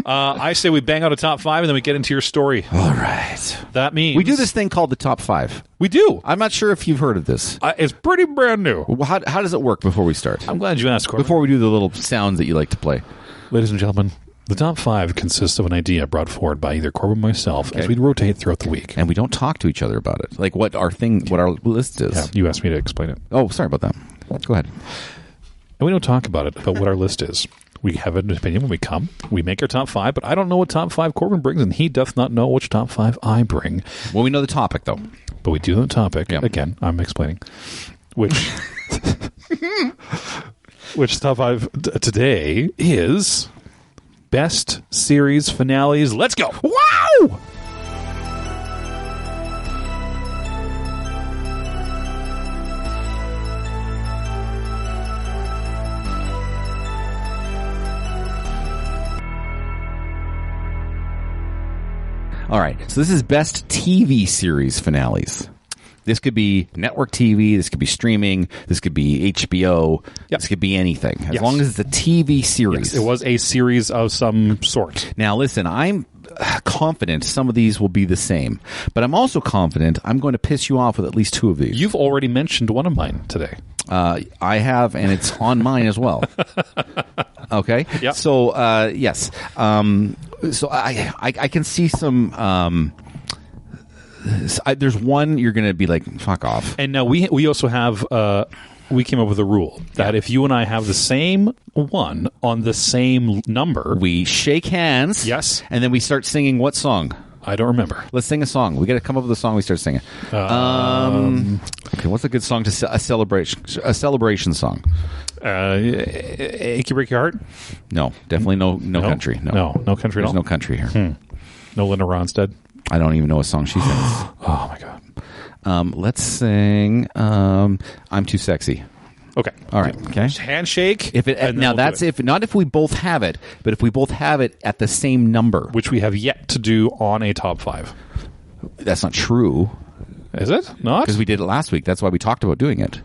I say we bang out a top 5 and then we get into your story. All right. That means we do this thing called the top 5. We do. I'm not sure if you've heard of this. It's pretty brand new. How does it work before we start? I'm glad you asked, Corbyn. Before we do the little sounds that you like to play. Ladies and gentlemen, the top 5 consists of an idea brought forward by either Corbyn or myself as we rotate throughout the week. And we don't talk to each other about it. Like what our list is. Yeah, you asked me to explain it. Oh, sorry about that. Go ahead. And we don't talk about it, about what our list is. We have an opinion when we come. We make our top 5, but I don't know what top 5 Corbyn brings, and he doth not know which top 5 I bring. Well, we know the topic, though. But we do know the topic. Yeah. Again, I'm explaining. Which top 5 today is best series finales. Let's go. Wow! All right, so this is best TV series finales. This could be network TV, this could be streaming, this could be HBO, this could be anything. As long as it's a TV series. Yes, it was a series of some sort. Now, listen, I'm confident some of these will be the same, but I'm also confident I'm going to piss you off with at least 2 of these. You've already mentioned one of mine today. I have, and it's on mine as well. Okay? Yep. So, yes. So I can see some... there's one you're going to be like, fuck off. And now we also have... we came up with a rule that if you and I have the same one on the same number... We shake hands. Yes. And then we start singing what song? I don't remember. Let's sing a song. We got to come up with a song we start singing. Okay, what's a good song to a celebration song? Achy Breaky Heart? No, definitely no country. No country at all. There's no country here. No Linda Ronstadt? I don't even know a song she sings. Oh my god. Let's sing I'm Too Sexy. Okay. All right. Okay. Handshake. If it now that's if not if we both have it, but if we both have it at the same number, which we have yet to do on a top 5. That's not true. Is it not? Because we did it last week. That's why we talked about doing it.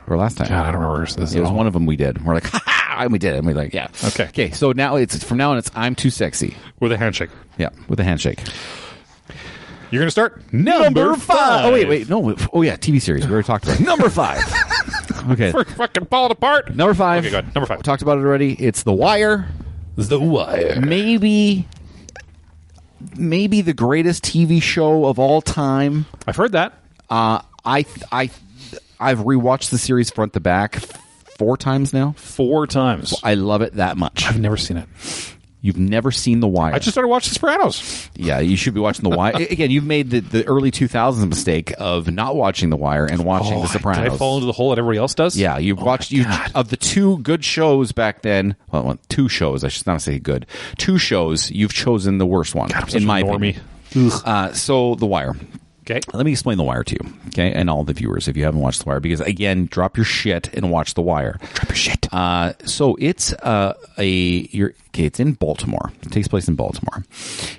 Or last time. God, I don't remember this. It was one of them we did. We're like, ha ha, and we did it. And we're like, yeah. Okay. Okay. So now from now on it's I'm Too Sexy with a handshake. Yeah, with a handshake. You're going to start number 5. Oh wait, no. Oh yeah, TV series. We already talked about it. Number 5. Okay. We're fucking falling apart. Number 5. Okay, good. Number 5. We talked about it already. It's The Wire. The Wire. Maybe the greatest TV show of all time. I've heard that. I've rewatched the series front to back 4 times now. 4 times. I love it that much. I've never seen it. You've never seen The Wire. I just started watching The Sopranos. Yeah, you should be watching The Wire. Again, you've made the early 2000s mistake of not watching The Wire and watching The Sopranos. Did I fall into the hole that everybody else does? Yeah, you've watched of the 2 good shows back then. Well, 2 shows. I should not say good. 2 shows. You've chosen the worst one, in my opinion. So The Wire. Okay. Let me explain The Wire to you, okay, and all the viewers if you haven't watched The Wire, because again, drop your shit and watch The Wire. Drop your shit. So it's it's in Baltimore. It takes place in Baltimore,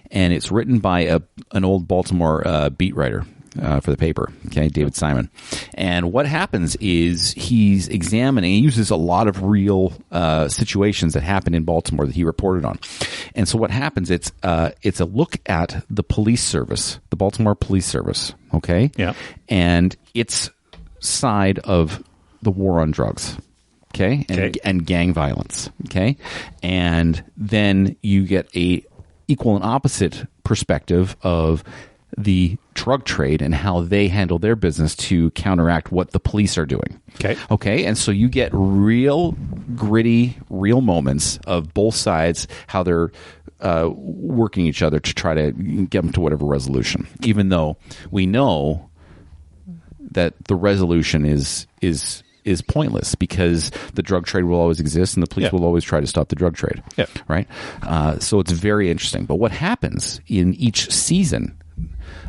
and it's written by an old Baltimore beat writer for the paper, okay, David Simon. And what happens is he's examining. He uses a lot of real situations that happened in Baltimore that he reported on. And so what happens? It's a look at the police service, the Baltimore Police Service, okay, yeah, and its side of the war on drugs. okay, and gang violence, okay, and then you get a equal and opposite perspective of the drug trade and how they handle their business to counteract what the police are doing. Okay, and so you get real gritty, real moments of both sides, how they're working each other to try to get them to whatever resolution, even though we know that the resolution is pointless because the drug trade will always exist and the police will always try to stop the drug trade. Yeah. Right? So it's very interesting. But what happens in each season,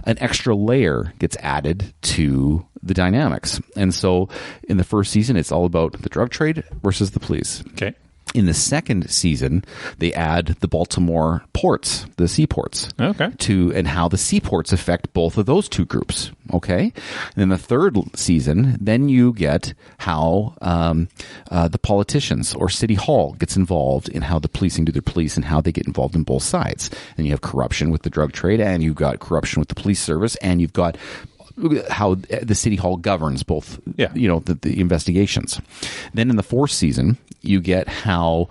an extra layer gets added to the dynamics. And so in the first season, it's all about the drug trade versus the police. Okay. In the second season, they add the Baltimore ports, the seaports, and how the seaports affect both of those two groups. Okay, and in the third season, then you get how the politicians or City Hall gets involved in how the policing do their police and how they get involved in both sides. And you have corruption with the drug trade, and you've got corruption with the police service, and you've got how the City Hall governs both, the investigations. Then in the fourth season, you get how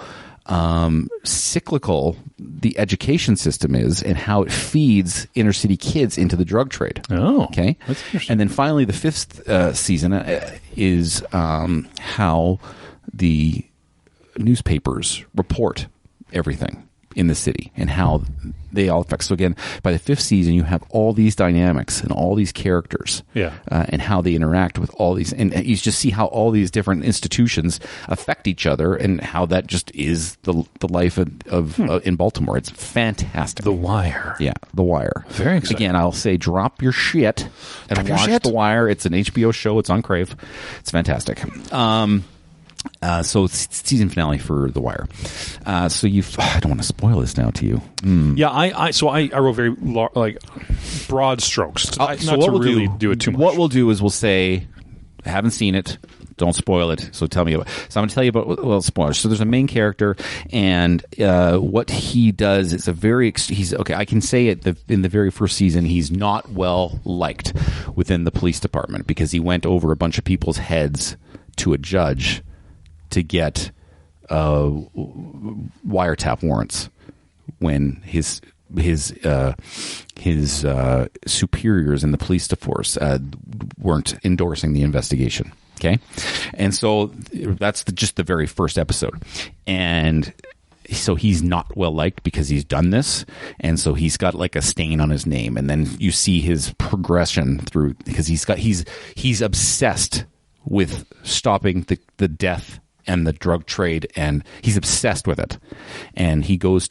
cyclical the education system is and how it feeds inner city kids into the drug trade. Oh, okay. That's interesting. And then finally, the fifth season is how the newspapers report everything in the city and how they all affect. So again, by the fifth season, you have all these dynamics and all these characters, and how they interact with all these, and you just see how all these different institutions affect each other, and how that just is the life of in Baltimore. It's fantastic. The Wire. Yeah, The Wire. Very exciting. Again, I'll say drop your shit and watch The Wire. It's an HBO show. It's on Crave. It's fantastic. So it's season finale for The Wire. So I don't want to spoil this now to you. Yeah, I wrote very broad strokes. Not so to really do it too much. What we'll do is we'll say, I haven't seen it. Don't spoil it. So tell me about. So I'm going to tell you about spoilers. So there's a main character, and what he does is he's okay. I can say it in the very first season, he's not well liked within the police department because he went over a bunch of people's heads to a judge to get wiretap warrants when his superiors in the police force weren't endorsing the investigation. Okay, and so that's just the very first episode, and so he's not well liked because he's done this, and so he's got like a stain on his name, and then you see his progression through because he's obsessed with stopping the death and the drug trade, and he's obsessed with it. And he goes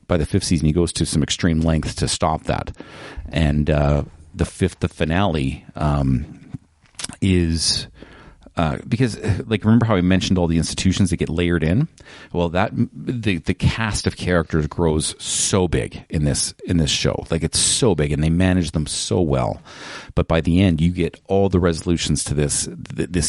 by the fifth season, he goes to some extreme lengths to stop that. And the finale is because remember how I mentioned all the institutions that get layered in? Well, that the cast of characters grows so big in this show. Like, it's so big, and they manage them so well. But by the end, you get all the resolutions to this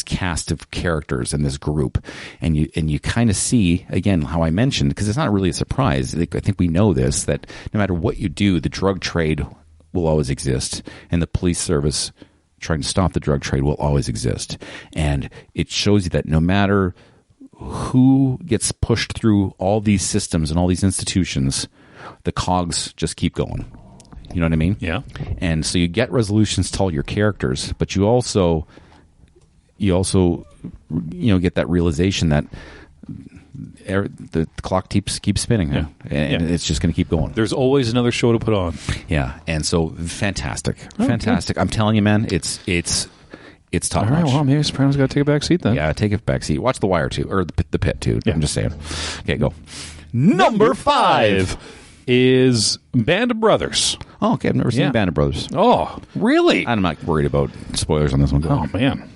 cast of characters and this group, and you kind of see again how I mentioned, because it's not really a surprise. I think we know this, that no matter what you do, the drug trade will always exist, and the police service trying to stop the drug trade will always exist. And it shows you that no matter who gets pushed through all these systems and all these institutions, the cogs just keep going. You know what I mean? Yeah. And so you get resolutions to all your characters, but you also get that realization that the clock keeps spinning, and it's just going to keep going. There's always another show to put on. Yeah, and so fantastic. I'm telling you, man, it's top All right, notch. well, maybe Sopranos got to take a back seat then. Yeah, take a back seat. Watch The Wire too, or the Pit too. Yeah. I'm just saying. Okay, go. Number 5 is Band of Brothers. Oh, okay. I've never seen Band of Brothers. Oh, really? I'm not worried about spoilers on this one. Go Oh ahead. man,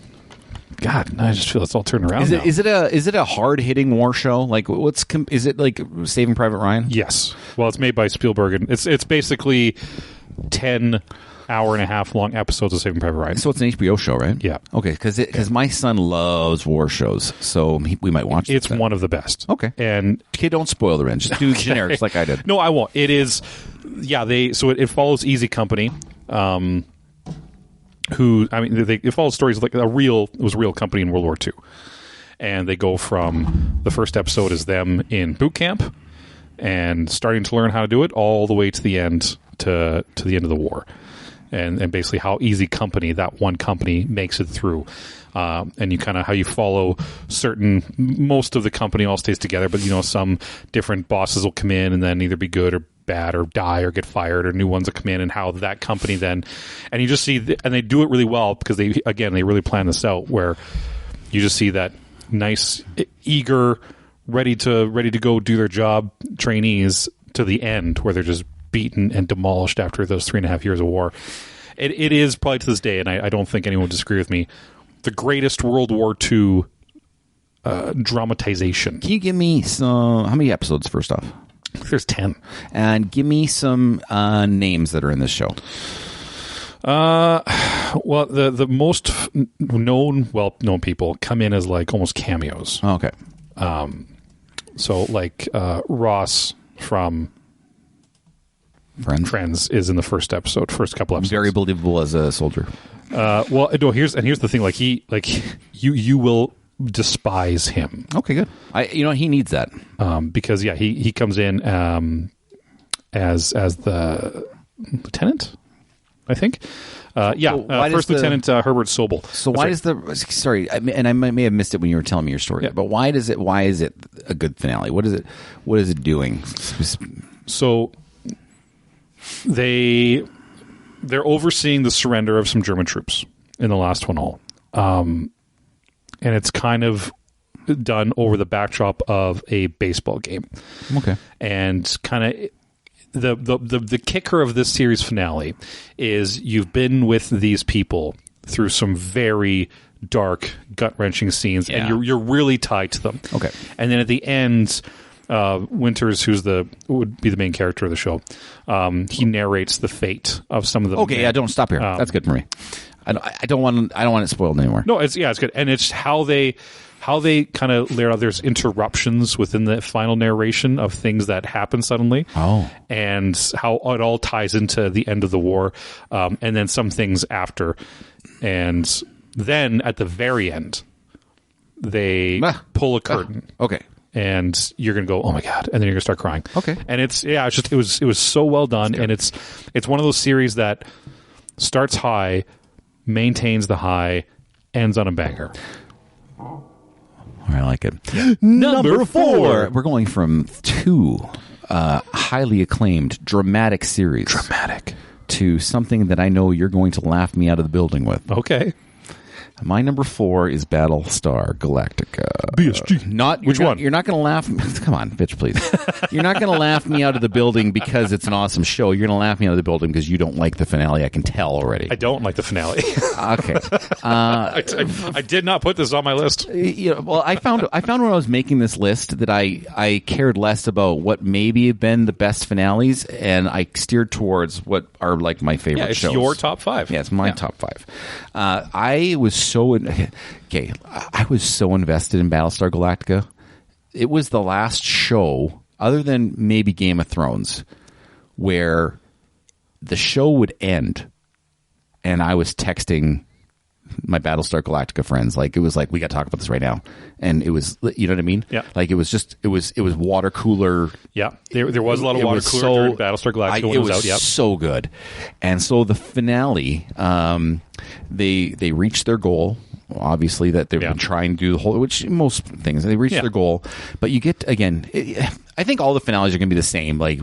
God, I just feel it's all turned around. Is it a hard hitting war show? Like, is it like Saving Private Ryan? Yes. Well, it's made by Spielberg, and it's basically 10 hour-and-a-half long episodes of Saving Private Ryan. So it's an HBO show, right? Yeah. Okay, because my son loves war shows, so we might watch it. It's one of the best. Okay. And okay, don't spoil the end. Just do generics like I did. No, I won't. It is, it follows Easy Company, it follows stories like it was a real company in World War II. and they go from the first episode is them in boot camp and starting to learn how to do it all the way to the end to the end of the war, and basically how easy company that one company makes it through. And you kind of how you follow most of the company all stays together, but some different bosses will come in and then either be good or bad or die or get fired, or new ones will come in, and how that company then, and you just see, and they do it really well because they really plan this out, where you just see that nice, eager, ready to go do their job trainees to the end, where they're just beaten and demolished after those 3.5 years of war. It is probably to this day, and I don't think anyone would disagree with me, the greatest World War II dramatization. Can you give me some? How many episodes? First off, there's 10, and give me some names that are in this show. Well, the most known people come in as like almost cameos. Oh, okay. So like Ross from Friends is in the first couple episodes. Very believable as a soldier. Well, no. Here's the thing. You will despise him. Okay, good. He needs that. Because he comes in as the lieutenant, I think. First Lieutenant Herbert Sobel. So why does sorry, and I may have missed it when you were telling me your story. Yeah. But why is it a good finale? What is it doing? So they're overseeing the surrender of some German troops in the last one all. And it's kind of done over the backdrop of a baseball game. Okay. And kind of the kicker of this series finale is you've been with these people through some very dark, gut-wrenching scenes, and you're really tied to them. Okay. And then at the end, Winters, would be the main character of the show, he narrates the fate of some of the. Okay, don't stop here. That's good for me. I don't want it spoiled anymore. No, it's good, and it's how they kind of layer out. There's interruptions within the final narration of things that happen suddenly. Oh, and how it all ties into the end of the war, and then some things after, and then at the very end, they pull a curtain. Okay. And you're going to go, oh my God. And then you're going to start crying. Okay. And it was so well done. And it's one of those series that starts high, maintains the high, ends on a banger. I like it. Yeah. Number 4. We're going from 2 highly acclaimed dramatic series. To something that I know you're going to laugh me out of the building with. Okay. My number 4 is Battlestar Galactica. BSG. Which one? You're not going to laugh. Come on, bitch, please. You're not going to laugh me out of the building because it's an awesome show. You're going to laugh me out of the building because you don't like the finale. I can tell already. I don't like the finale. Okay. I did not put this on my list. Well, I found when I was making this list that I cared less about what maybe have been the best finales, and I steered towards what are like my favorite shows. It's your top 5. Yeah, it's my top 5. I was so invested in Battlestar Galactica. It was the last show, other than maybe Game of Thrones, where the show would end and I was texting my Battlestar Galactica friends. Like, it was like, we got to talk about this right now. And it was, you know what I mean? Yeah. Like, it was water cooler. Yeah. There was a lot of water cooler during Battlestar Galactica when it was out. Yep. So good. And so the finale, they reached their goal. Obviously, that they've been trying to do the whole, which most things, they reach their goal. But you get, again, I think all the finales are going to be the same. Like,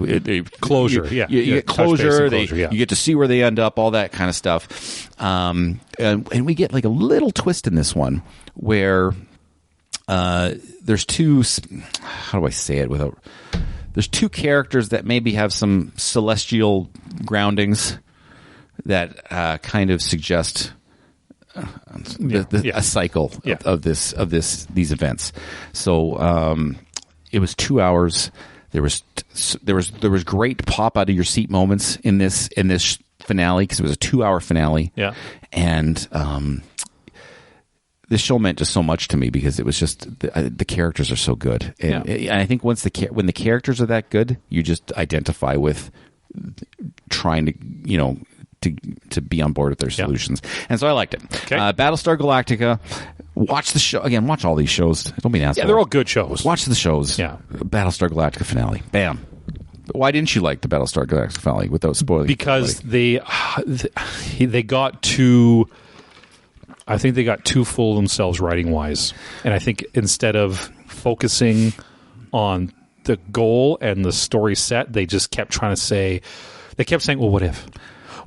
closure. You get closure. You get to see where they end up, all that kind of stuff. And we get like a little twist in this one where there's two, how do I say it without, there's two characters that maybe have some celestial groundings that kind of suggest a cycle of these events. So it was 2 hours. There was great pop out of your seat moments in this finale because it was a 2-hour finale. Yeah, and this show meant just so much to me because it was just the characters are so good, and I think when the characters are that good, you just identify with trying to be on board with their solutions. And so I liked it. Okay. Battlestar Galactica Watch the show again. Watch all these shows. Don't be an asshole. Yeah, they're all good shows. Watch the shows. Yeah. Battlestar Galactica finale. Bam. Why didn't you like the Battlestar Galactica finale without spoiling? Because they got too. I think they got too full of themselves writing wise, and I think instead of focusing on the goal and the story set, they just kept trying to say. They kept saying, "Well, what if?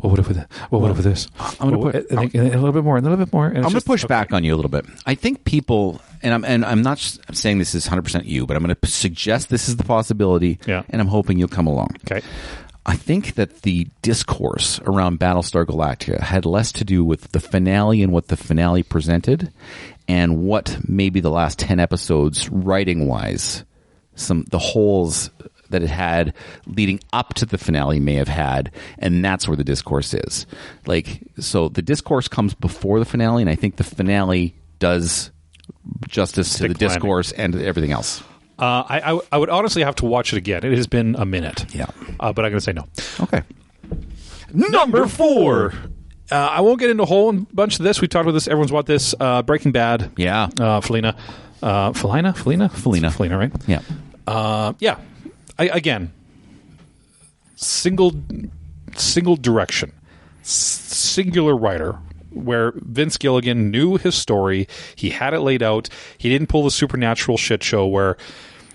Well, what if with it? Well, what if with this? I'm going to put a little bit more, and a little bit more." And I'm going to push back on you a little bit. I think people, and I'm not saying this is 100% you, but I'm going to suggest this is the possibility, Yeah. and I'm hoping you'll come along. Okay. I think that the discourse around Battlestar Galactica had less to do with the finale and what the finale presented, and what maybe the last 10 episodes, writing-wise, the holes that it had leading up to the finale may have had, and that's where the discourse is. So the discourse comes before the finale, and I think the finale does justice to the discourse and everything else. I would honestly have to watch it again. It has been a minute. Yeah. But I'm going to say no. Okay. Number 4. I won't get into a whole bunch of this. We talked about this. Everyone's about this. Breaking Bad. Yeah. Felina. Felina, right? Yeah. Yeah. Again, single direction, singular writer, where Vince Gilligan knew his story. He had it laid out. He didn't pull the supernatural shit show where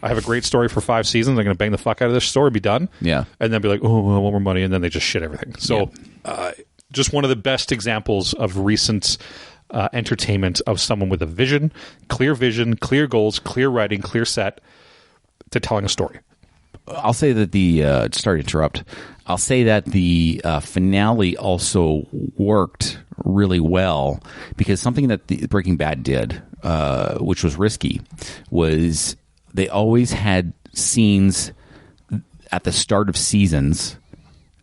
I have a great story for 5 seasons. I'm going to bang the fuck out of this story, be done. Yeah. And then be like, oh, I want more money. And then they just shit everything. So just one of the best examples of recent entertainment of someone with a vision, clear goals, clear writing, clear set to telling a story. I'll say that sorry to interrupt. I'll say that the finale also worked really well because something that the Breaking Bad did, which was risky, was they always had scenes at the start of seasons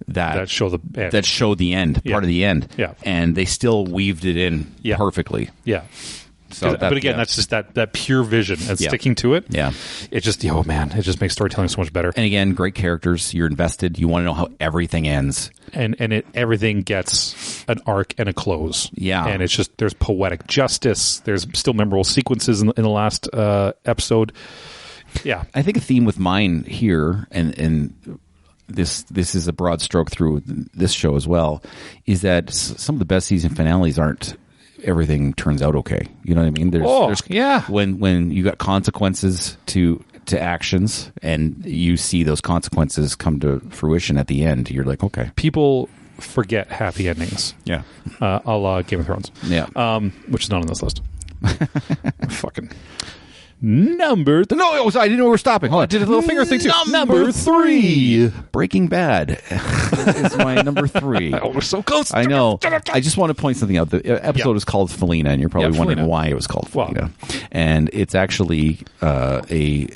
that show the end. That show the end, part of the end. Yeah. And they still weaved it in perfectly. Yeah. So but again, that's just that pure vision and sticking to it. Yeah. It just, it just makes storytelling so much better. And again, great characters. You're invested. You want to know how everything ends. And everything gets an arc and a close. Yeah. And it's just, there's poetic justice. There's still memorable sequences in the last episode. Yeah. I think a theme with mine here, and this is a broad stroke through this show as well, is that some of the best season finales aren't everything turns out okay. You know what I mean? There's when you got consequences to actions and you see those consequences come to fruition at the end, you're like, okay. People forget happy endings. Yeah. A la Game of Thrones. Yeah. Which is not on this list. Fucking number. No, I didn't know we were stopping. Hold on. I did a little finger thing too. Number 3. Breaking Bad is my number 3. Oh, we're so close. I know. I just want to point something out. The episode is called Felina, and you're probably wondering why it was called Felina. And it's actually a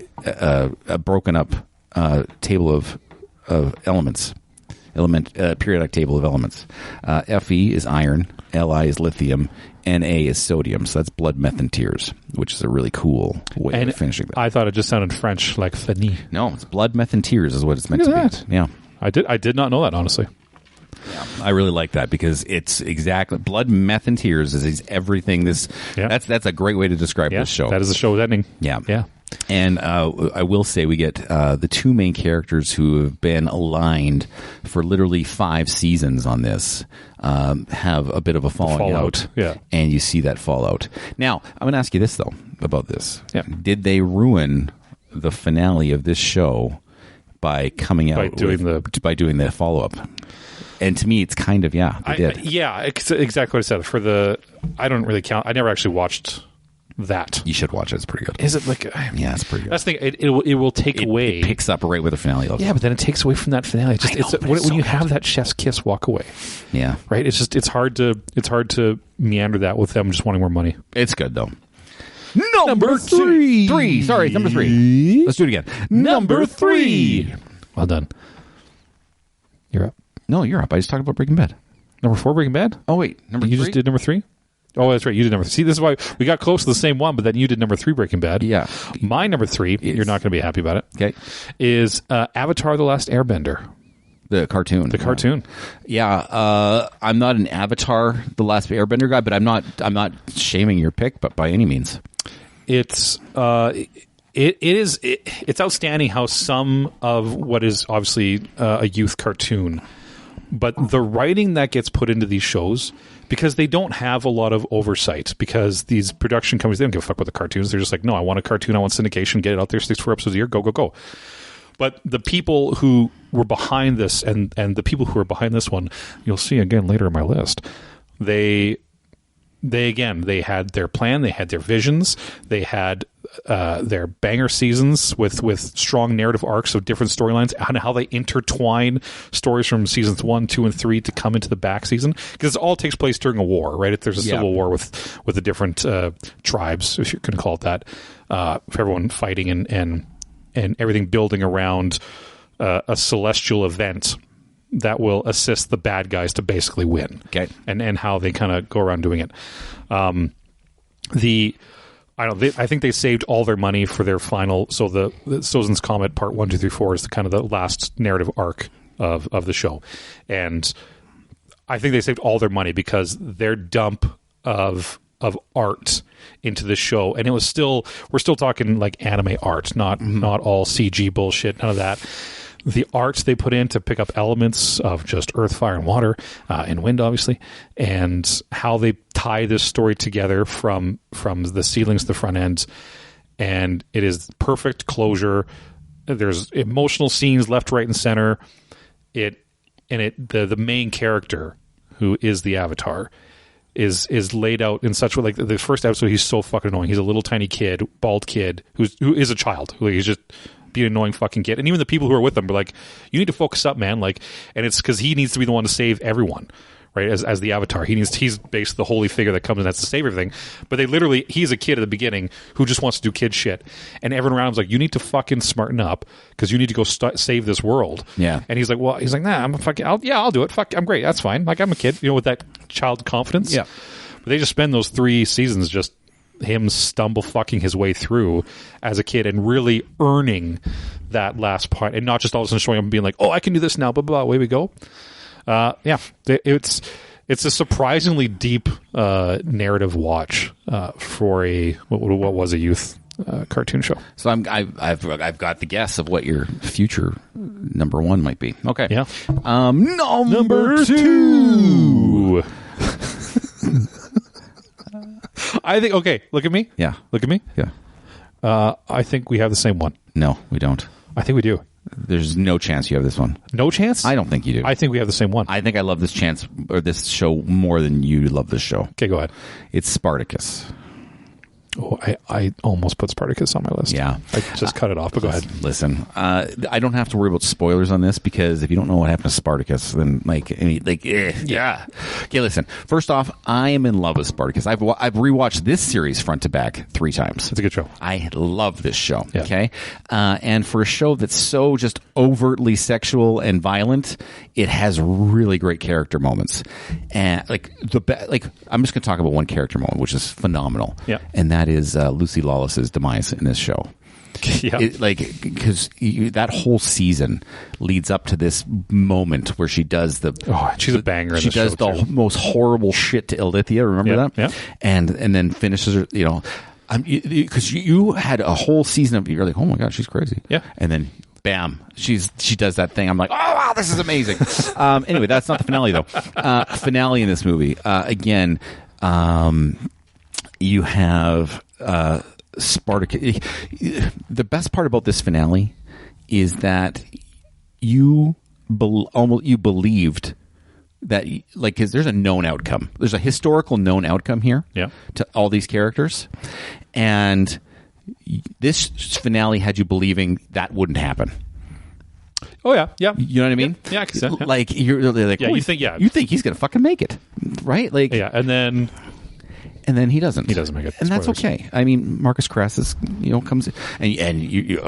broken up table of elements. Periodic table of elements. Fe is iron, Li is lithium, Na is sodium. So that's blood, meth, and tears, which is a really cool way of finishing that. I thought it just sounded French, like Feni. No, it's blood, meth, and tears is what it's meant to be. Yeah, I did not know that, honestly. Yeah, I really like that because it's exactly blood, meth, and tears is everything. That's a great way to describe this show. That is the show's ending. Yeah. And I will say we get the 2 main characters who have been aligned for literally 5 seasons on this have a bit of a falling out. Yeah. And you see that fallout. Now, I'm going to ask you this, though, about this. Yeah. Did they ruin the finale of this show by coming out by doing the follow-up? And to me, it's kind of, they did. It's exactly what I said. I don't really count. I never actually watched that. You should watch it. It's pretty good. Is it like... Yeah, it's pretty good. That's the thing. It will take away... It picks up right where the finale is. Yeah, but then it takes away from that finale. When you have that chef's kiss walk away. Yeah. Right? It's hard to meander that with them just wanting more money. It's good, though. Number 3. Sorry, it's number 3. Let's do it again. Number 3. Well done. You're up. No, you're up. I just talked about Breaking Bad. Number 4, Breaking Bad? Oh, wait. Number 3? You just did number 3? Oh, that's right. You did number 3. See, this is why we got close to the same one, but then you did number 3, Breaking Bad. Yeah. My number 3, you're not going to be happy about it, okay, is Avatar: The Last Airbender. The cartoon. The cartoon. Yeah, I'm not an Avatar, The Last Airbender guy, but I'm not shaming your pick, but by any means. It's it's outstanding how some of what is obviously a youth cartoon, but the writing that gets put into these shows, because they don't have a lot of oversight, because these production companies, they don't give a fuck about the cartoons. They're just like, no, I want a cartoon, I want syndication, get it out there, 64 episodes a year, go. But the people who were behind this, and the people who are behind this one, you'll see again later in my list, they had their plan, they had their visions, they had their banger seasons with strong narrative arcs of different storylines, and how they intertwine stories from seasons 1, 2, and 3 to come into the back season, because it all takes place during a war, right? There's a civil war with the different tribes, if you can call it that, for everyone fighting and everything building around a celestial event that will assist the bad guys to basically win. Okay. And how they kind of go around doing it. I think they saved all their money for their final. So the Sozin's Comet Part 1, 2, 3, 4 is the kind of the last narrative arc of the show, and I think they saved all their money because their dump of art into the show, and we're still talking like anime art, not all CG bullshit, none of that. The art they put in to pick up elements of just earth, fire, and water, and wind, obviously, and how they tie this story together from the ceilings to the front end, and it is perfect closure. There's emotional scenes left, right, and center. The main character, who is the Avatar, is laid out in such a way. Like the first episode, he's so fucking annoying. He's a little tiny kid, bald kid, who is a child. He's just be an annoying fucking kid. And even the people who are with him are like, you need to focus up, man. Like, and it's because he needs to be the one to save everyone, right? As the Avatar, he's basically the holy figure that comes and has to save everything. But he's a kid at the beginning who just wants to do kid shit, and everyone around him's like, you need to fucking smarten up because you need to go save this world. Yeah. And he's like, nah, I'll do it. Fuck, I'm great. That's fine. Like, I'm a kid, with that child confidence. Yeah. But they just spend those 3 seasons just him stumble fucking his way through as a kid and really earning that last part, and not just all of a sudden showing up and being like, oh, I can do this now, blah, blah, away we go. It's a surprisingly deep narrative watch for what was a youth cartoon show. So I've got the guess of what your future number 1 might be. Okay. Yeah. Number 2. I think, okay, look at me. Yeah. Look at me. Yeah. I think we have the same one. No, we don't. I think we do. There's no chance you have this one. No chance? I don't think you do. I think we have the same one. I think I love this this show more than you love this show. Okay, go ahead. It's Spartacus. Oh, I almost put Spartacus on my list. Yeah. I just cut it off, but go ahead. Listen, I don't have to worry about spoilers on this, because if you don't know what happened to Spartacus, then yeah. Okay, listen. First off, I am in love with Spartacus. I've rewatched this series front to back 3 times. It's a good show. I love this show. Yeah. Okay, and for a show that's so just overtly sexual and violent, it has really great character moments. And I'm just going to talk about one character moment, which is phenomenal. Yeah. And that is Lucy Lawless's demise in this show. Yeah. Because that whole season leads up to this moment where she does she's a banger in she this does show, the too. most horrible shit to Ilithia. Remember that? Yeah. And then finishes her, because you had a whole season of, you're like, oh my god, she's crazy. Yeah. And then bam, she does that thing. I'm like, oh wow, this is amazing. Anyway, that's not the finale though. Finale in this movie, again, you have Spartacus. The best part about this finale is that you believed that, because there's a known outcome. There's a historical known outcome here. Yeah. To all these characters, and this finale had you believing that wouldn't happen. Oh yeah, yeah. You know what I mean? Yeah, I can see that, yeah. Like you're like, Yeah, oh, you think he's gonna fucking make it, right? Like, yeah, and then he doesn't. He doesn't make it. And that's Spoilers. okay. I mean, Marcus Crassus, comes and you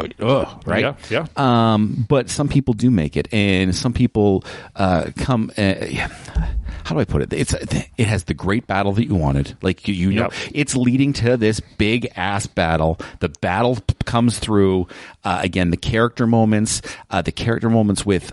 right? Yeah. But some people do make it, and some people come. How do I put it? It has the great battle that you wanted. Like, Yep. it's leading to this big ass battle. The battle comes through. Again, the character moments with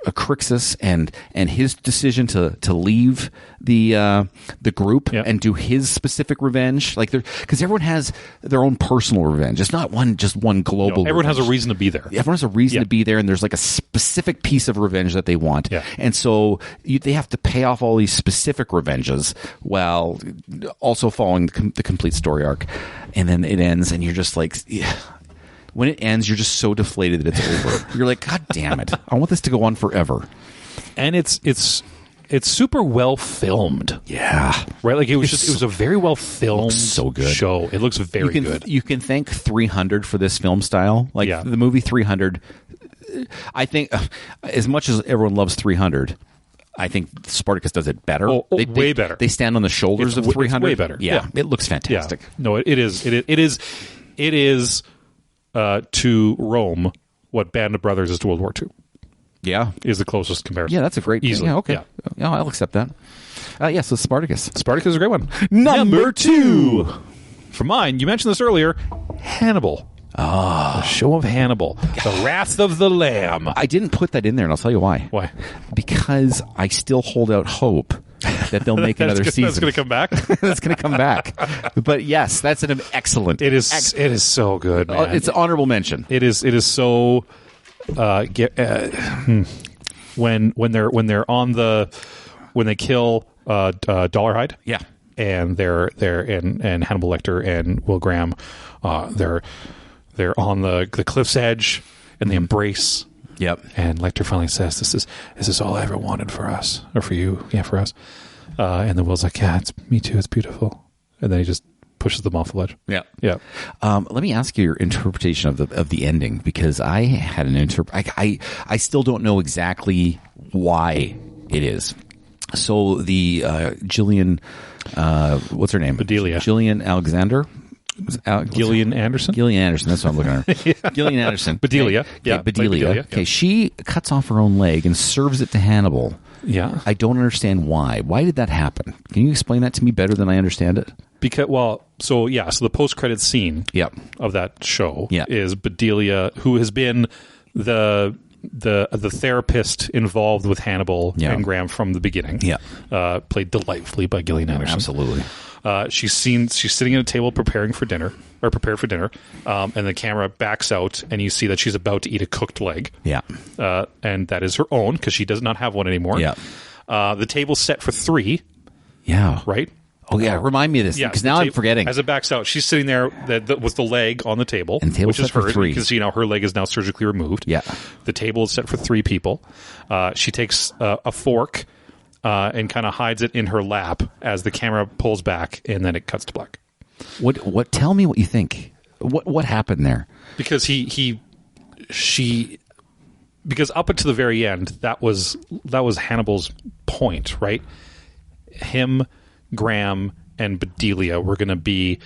Crixus and his decision to leave the group and do his specific revenge, like because everyone has their own personal revenge. It's not just one global. Everyone revenge. has a reason to be there. Everyone has a reason to be there, and there's like a specific piece of revenge that they want, and so they have to pay off all these specific revenges while also following the complete story arc. And then it ends, and you're just like, when it ends, you're just so deflated that it's over. You're like, God damn it! I want this to go on forever. And it's super well filmed. Yeah, right. Like it was a very well filmed, so good show. It looks very good. You can thank 300 for this film style. Like the movie 300. I think as much as everyone loves 300. I think Spartacus does it better. Way better. They stand on the shoulders of 300. Way better. Yeah, it looks fantastic. Yeah. No, it is to Rome what Band of Brothers is to World War II. Yeah, is the closest comparison. Yeah, that's a great. Easily. Yeah, okay. Yeah, I'll accept that. So Spartacus. Spartacus is a great one. Number 2 for mine. You mentioned this earlier. Hannibal. The show of Hannibal. The Wrath of the Lamb. I didn't put that in there, and I'll tell you why. Why? Because I still hold out hope that they'll make another season. That's going to come back? That's going to come back. But yes, that's an excellent. It is so good, man. It's an honorable mention. It is so when they kill Dollarhide. Yeah. And they're and Hannibal Lecter and Will Graham, they're on the cliff's edge and they embrace. Yep. And Lecter finally says, "This is all I ever wanted for us, or for you, for us." And then Will's like, "Yeah, it's me too. It's beautiful." And then he just pushes them off the ledge. Yeah, yeah. Let me ask you your interpretation of the ending, because I had an I still don't know exactly why it is. So the Gillian, what's her name? Bedelia. Gillian Alexander. Gillian Anderson? Gillian Anderson, that's what I'm looking at her. Yeah. Gillian Anderson. Bedelia. Okay. Yeah, Bedelia. Bedelia. Okay, she cuts off her own leg and serves it to Hannibal. Yeah. I don't understand why. Why did that happen? Can you explain that to me better than I understand it? Because, so the post-credits scene of that show is Bedelia, who has been the therapist involved with Hannibal and Graham from the beginning. Yeah. Played delightfully by Gillian Anderson. Absolutely. She's sitting at a table prepared for dinner, and the camera backs out, and you see that she's about to eat a cooked leg. Yeah. And that is her own, because she does not have one anymore. Yeah. The table's set for 3. Yeah. Right? Oh, yeah. Remind me of this, because now I'm forgetting. As it backs out, she's sitting there with the leg on the table, and the which is hers, 3. because her leg is now surgically removed. Yeah. The table is set for 3 people. She takes a fork and kind of hides it in her lap as the camera pulls back, and then it cuts to black. What? Tell me what you think. What happened there? Because because up until the very end, that was Hannibal's point, right? Him, Graham, and Bedelia were going to be.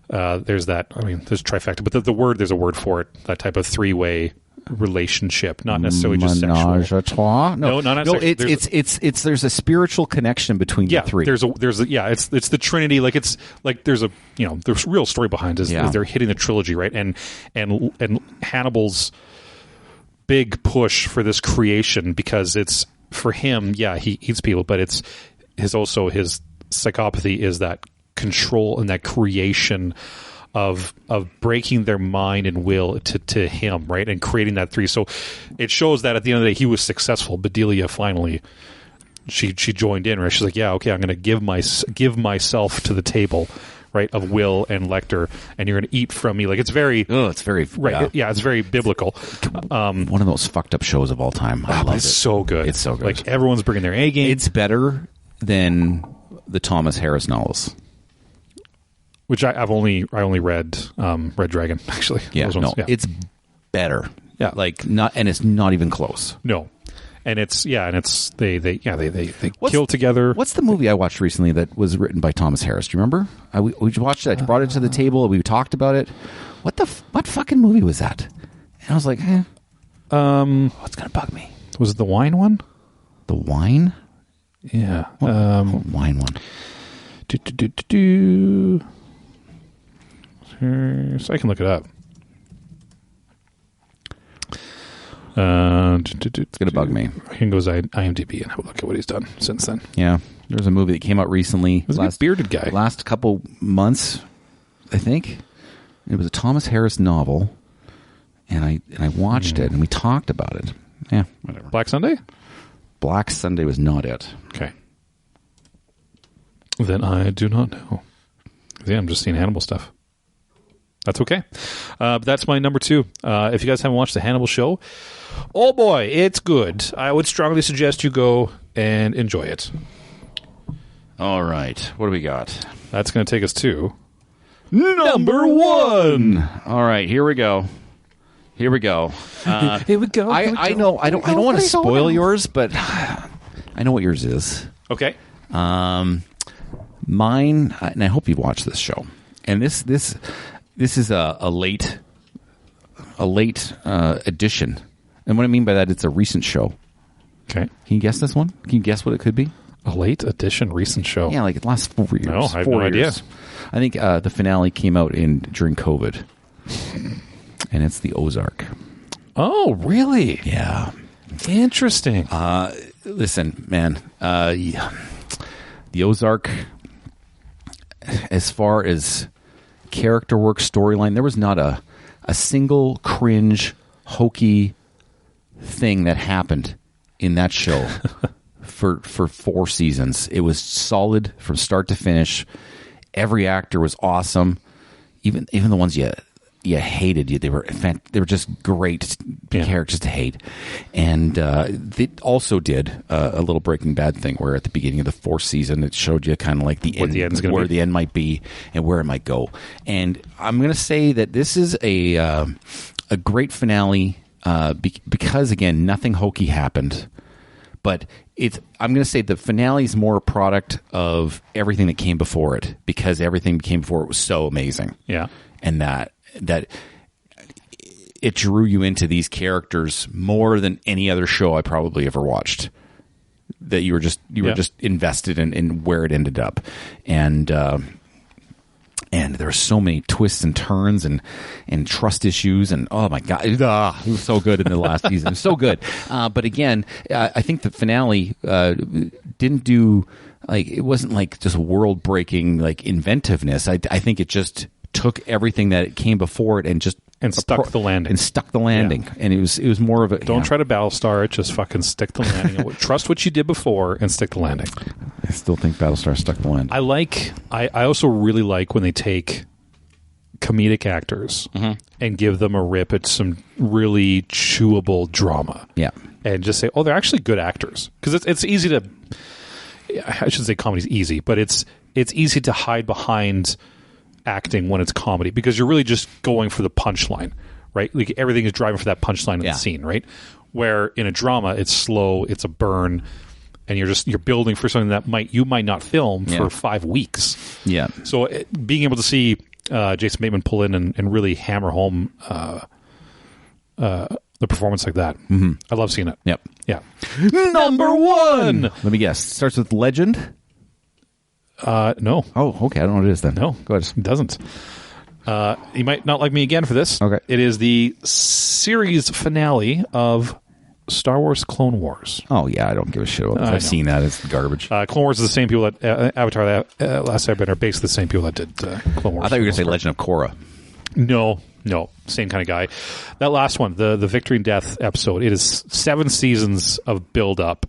There's trifecta, but there's a word for it. That type of 3-way relationship, not necessarily just sexual. No, not necessarily. It's there's a spiritual connection between the 3. It's the Trinity. Like it's like there's a there's real story behind it. Is they're hitting the trilogy, right? And Hannibal's big push for this creation, because it's for him. Yeah, he eats people, but it's his psychopathy is that control and that creation of breaking their mind and will to him, right, and creating that 3. So it shows that at the end of the day, he was successful. Bedelia finally, she joined in, right? She's like, yeah, okay, I'm going to give myself to the table, right, of Will and Lecter, and you're going to eat from me. Like it's very, it's very right, yeah, it's very biblical. One of those fucked up shows of all time. I love it. So good. It's so good. Like everyone's bringing their A game. It's better than the Thomas Harris novels. Which I only read Red Dragon, actually. Yeah, it's better. Yeah, it's not even close. No, and they kill together. What's the movie I watched recently that was written by Thomas Harris? Do you remember? We watched it. I brought it to the table. We talked about it. What fucking movie was that? And I was like, what's gonna bug me? Was it the wine one? The wine? Yeah, wine one. So I can look it up. It's going to bug me. I can go to IMDb and have a look at what he's done since then. Yeah. There's a movie that came out recently. It was a good bearded guy. Last couple months, I think. It was a Thomas Harris novel, and I watched it, and we talked about it. Yeah, whatever. Black Sunday? Black Sunday was not it. Okay. Then I do not know. Yeah, I'm just seeing Hannibal stuff. That's okay. But that's my number 2. If you guys haven't watched the Hannibal show, oh boy, it's good. I would strongly suggest you go and enjoy it. All right. What do we got? That's going to take us to Number 1. All right, here we go. Here we go. I know. I don't want to spoil yours, but I know what yours is. Okay. Mine, and I hope you've watched this show. And this is a late edition. And what I mean by that, it's a recent show. Okay. Can you guess this one? Can you guess what it could be? A late edition recent show. Yeah, like the last 4 years. No, I have no idea. I think the finale came out during COVID. And it's the Ozark. Oh, really? Yeah. Interesting. Listen, man. The Ozark, as far as character work, storyline, there was not a single cringe, hokey thing that happened in that show for 4 seasons. It was solid from start to finish. Every actor was awesome. Even the ones you hated, they were just great characters to hate. And they also did a little Breaking Bad thing where at the beginning of the 4th season it showed you kind of like the end might be and where it might go. And I'm going to say that this is a great finale because again nothing hokey happened, but I'm going to say the finale is more a product of everything that came before it, because everything came before it was so amazing. Yeah. And that it drew you into these characters more than any other show I probably ever watched. That you were just invested in where it ended up, and there are so many twists and turns and trust issues, and oh my god, it was so good in the last season, so good. But again, I think the finale didn't do it wasn't like just world breaking inventiveness. I think it just took everything that came before it and just stuck the landing. Yeah. And it was more of a don't try to Battlestar it, just fucking stick the landing. Trust what you did before and stick the landing. I still think Battlestar stuck the landing. I also really like when they take comedic actors and give them a rip at some really chewable drama. Yeah. And just say, oh, they're actually good actors. Because it's easy to, I shouldn't say comedy's easy, but it's easy to hide behind acting when it's comedy, because you're really just going for the punchline, right? Like everything is driving for that punchline in the scene, right? Where in a drama, it's slow, it's a burn, and you're building for something that you might not film for 5 weeks. Yeah. So being able to see Jason Bateman pull in and really hammer home the performance like that, I love seeing it. Yep. Yeah. Number 1. Let me guess. Starts with legend. No. Oh, okay. I don't know what it is then. No, go ahead. It doesn't. You might not like me again for this. Okay. It is the series finale of Star Wars Clone Wars. Oh, yeah. I don't give a shit about this. I've seen that. It's garbage. Clone Wars is the same people that Avatar, Last Airbender, are basically the same people that did Clone Wars. I thought you were going to say Legend of Korra. No. Same kind of guy. That last one, the Victory and Death episode, it is 7 seasons of build-up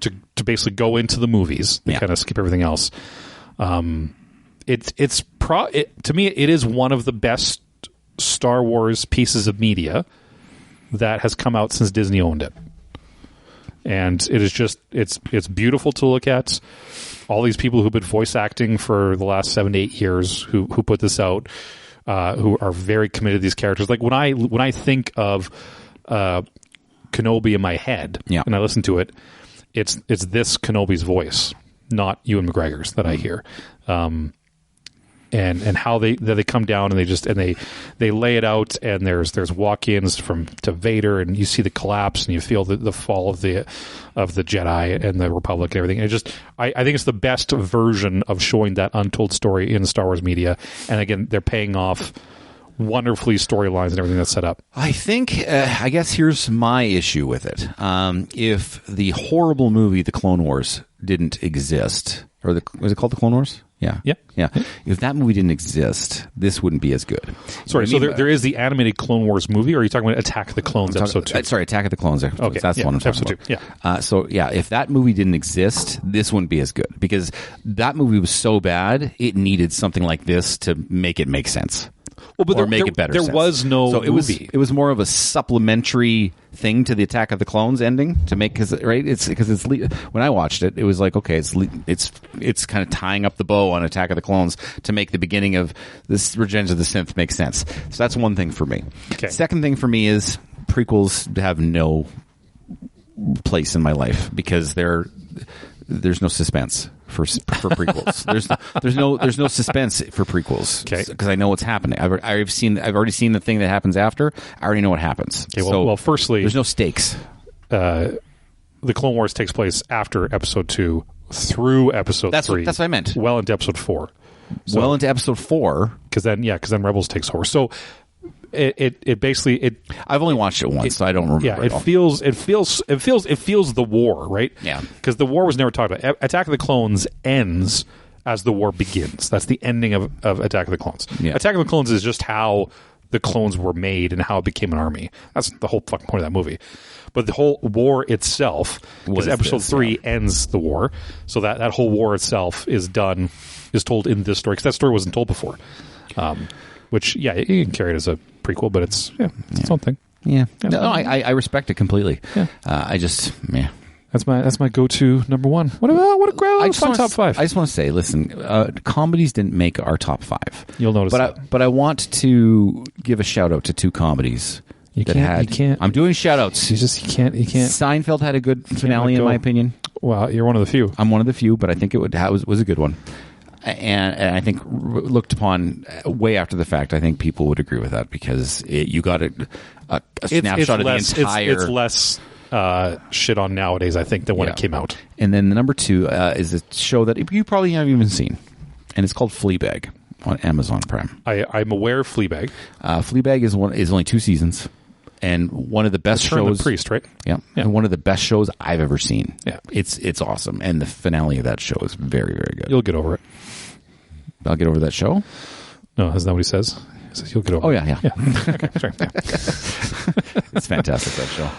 to basically go into the movies. They kind of skip everything else. To me, it is one of the best Star Wars pieces of media that has come out since Disney owned it. And it is just, it's beautiful to look at. All these people who've been voice acting for the last 7 to 8 years who put this out, who are very committed to these characters. Like when I think of Kenobi in my head and I listen to it, it's this Kenobi's voice, not Ewan McGregor's, that I hear, and how they come down and they lay it out, and there's walk-ins to Vader, and you see the collapse and you feel the fall of the Jedi and the Republic and everything. I think it's the best version of showing that untold story in Star Wars media, and again they're paying off wonderfully storylines and everything that's set up. I think, I guess here's my issue with it. If the horrible movie, The Clone Wars, didn't exist, or was it called The Clone Wars? Yeah. If that movie didn't exist, this wouldn't be as good. Sorry, so there is the animated Clone Wars movie, or are you talking about Attack of the Clones episode 2? Sorry, Attack of the Clones. Okay, that's the one I'm talking episode about. 2, if that movie didn't exist, this wouldn't be as good, because that movie was so bad, it needed something like this to make it make sense. Well, but or make it better. There was no movie. It was more of a supplementary thing to the Attack of the Clones ending to make, because when I watched it, it was like, okay, it's kind of tying up the bow on Attack of the Clones to make the beginning of this Revenge of the Sith make sense. So that's one thing for me. Okay. Second thing for me is prequels have no place in my life, because there's no suspense for prequels. There's no suspense for prequels. Okay, because I know what's happening. I've already seen the thing that happens after. I already know what happens. Okay, well, firstly, there's no stakes. The Clone Wars takes place after Episode 2 through Episode 3. That's what I meant. Well into Episode 4. So, well into Episode 4, because then Rebels takes over. So it basically I've only watched it once, so I don't remember. Yeah, it feels the war, right? Yeah, because the war was never talked about. Attack of the Clones ends as the war begins. That's the ending of Attack of the Clones. Yeah. Attack of the Clones is just how the clones were made and how it became an army. That's the whole fucking point of that movie. But the whole war itself, because Episode 3 ends the war, so that whole war itself is told in this story, because that story wasn't told before. Which, you can carry it as a prequel, but it's its own thing. Yeah. No, I respect it completely. Yeah. That's my go-to number one. What a great fun top 5. I just want to say, listen, comedies didn't make our top 5. You'll notice but I want to give a shout out to 2 comedies. You can't. I'm doing shout outs. You can't. Seinfeld had a good finale, in my opinion. Well, you're one of the few. I'm one of the few, but I think it was a good one. And I think looked upon way after the fact, I think people would agree with that, because you got a snapshot of the entire. It's less shit on nowadays, I think, than when it came out. And then the number 2 is a show that you probably haven't even seen, and it's called Fleabag on Amazon Prime. I'm aware of Fleabag. Fleabag is only 2 seasons. And one of the best shows. The Priest, right? Yeah. And one of the best shows I've ever seen. Yeah. It's awesome. And the finale of that show is very, very good. You'll get over it. I'll get over that show? No, that's not what he says. He says you'll get over it. Yeah. Okay, sorry. Yeah. It's fantastic, that show.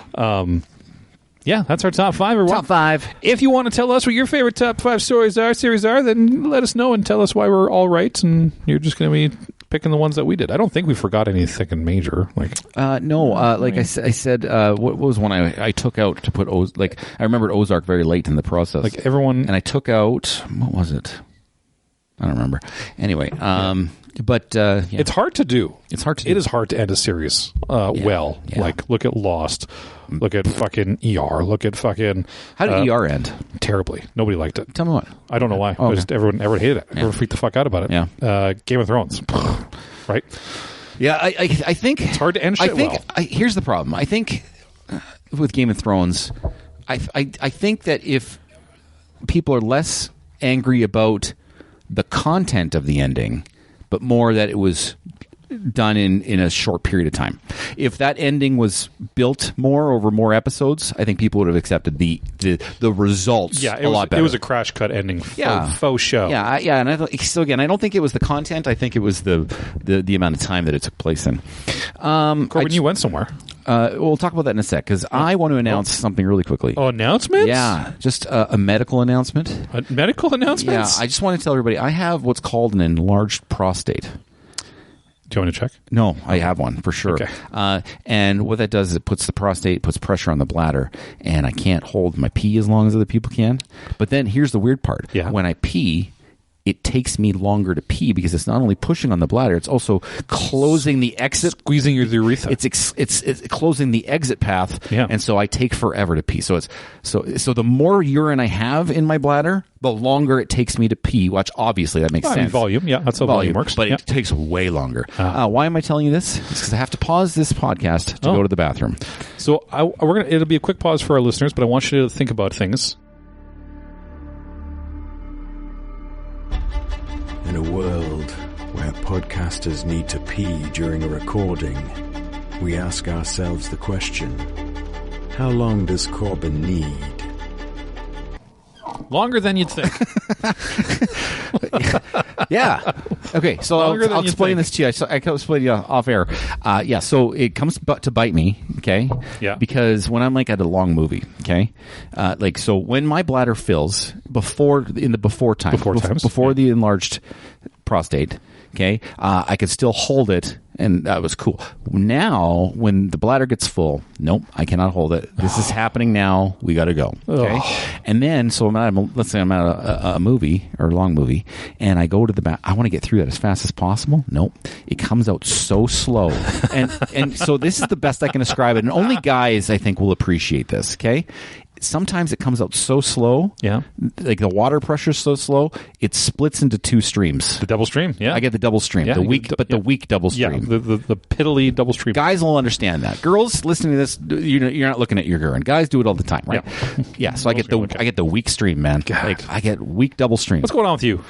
Yeah, that's our top 5. Top 5. If you want to tell us what your favorite top 5 series are, then let us know and tell us why we're all right, and you're just going to be picking the ones that we did. I don't think we forgot anything major. No. I said, what was one I took out to put I remembered Ozark very late in the process. Like everyone, and I took out, what was it? I don't remember. Anyway, but it's hard to do. It's hard to. It is hard to end a series well. Yeah. Like look at Lost. Look at fucking ER. Look at fucking. How did ER end? Terribly. Nobody liked it. Tell me what. I don't know why. Oh, okay. Just everyone hated it. Everyone freaked the fuck out about it. Yeah. Game of Thrones. Right. Yeah, I think it's hard to end shit well. Here's the problem. I think with Game of Thrones, I think that if people are less angry about the content of the ending, but more that it was done in a short period of time. If that ending was built more over more episodes, I think people would have accepted the results a lot better. It was a crash cut ending. Faux show. Yeah. And I don't think it was the content. I think it was the amount of time that it took place in. Corbyn, you went somewhere. We'll talk about that in a sec, because I want to announce something really quickly. Oh, announcements? Yeah, just a medical announcement. A medical announcement? Yeah, I just want to tell everybody, I have what's called an enlarged prostate. Do you want to check? No, I have one for sure. Okay. And what that does is it puts pressure on the bladder, and I can't hold my pee as long as other people can. But then here's the weird part. Yeah. When I pee, it takes me longer to pee, because it's not only pushing on the bladder, it's also closing the exit, squeezing your urethra. It's closing the exit path, yeah. And so I take forever to pee. So the more urine I have in my bladder, the longer it takes me to pee. Which obviously that makes sense. Volume, yeah, that's how volume works. But it takes way longer. Why am I telling you this? It's because I have to pause this podcast to go to the bathroom. So it'll be a quick pause for our listeners, but I want you to think about things. In a world where that podcasters need to pee during a recording, we ask ourselves the question, how long does Corbyn need? Longer than you'd think. Yeah. Okay, so I'll explain this to you. I can explain you off air. So it comes to bite me, okay? Yeah. Because when I'm like at a long movie, okay? So when my bladder fills, before the enlarged prostate, okay, I could still hold it, and that was cool. Now, when the bladder gets full, nope, I cannot hold it. This is happening now. We got to go. Okay, and then let's say I'm at a movie or a long movie, and I go to the back. I want to get through that as fast as possible. Nope, it comes out so slow, and so this is the best I can describe it. And only guys, I think, will appreciate this. Okay. Sometimes it comes out so slow. Yeah. Like the water pressure is so slow, it splits into two streams. The double stream, yeah. I get the double stream. Yeah, the weak double stream. Yeah, the piddly double stream. Guys will understand that. Girls listening to this, you're not looking at your urine. Guys do it all the time, right? Yeah. So I get the weak stream, man. God. Like I get weak double stream. What's going on with you?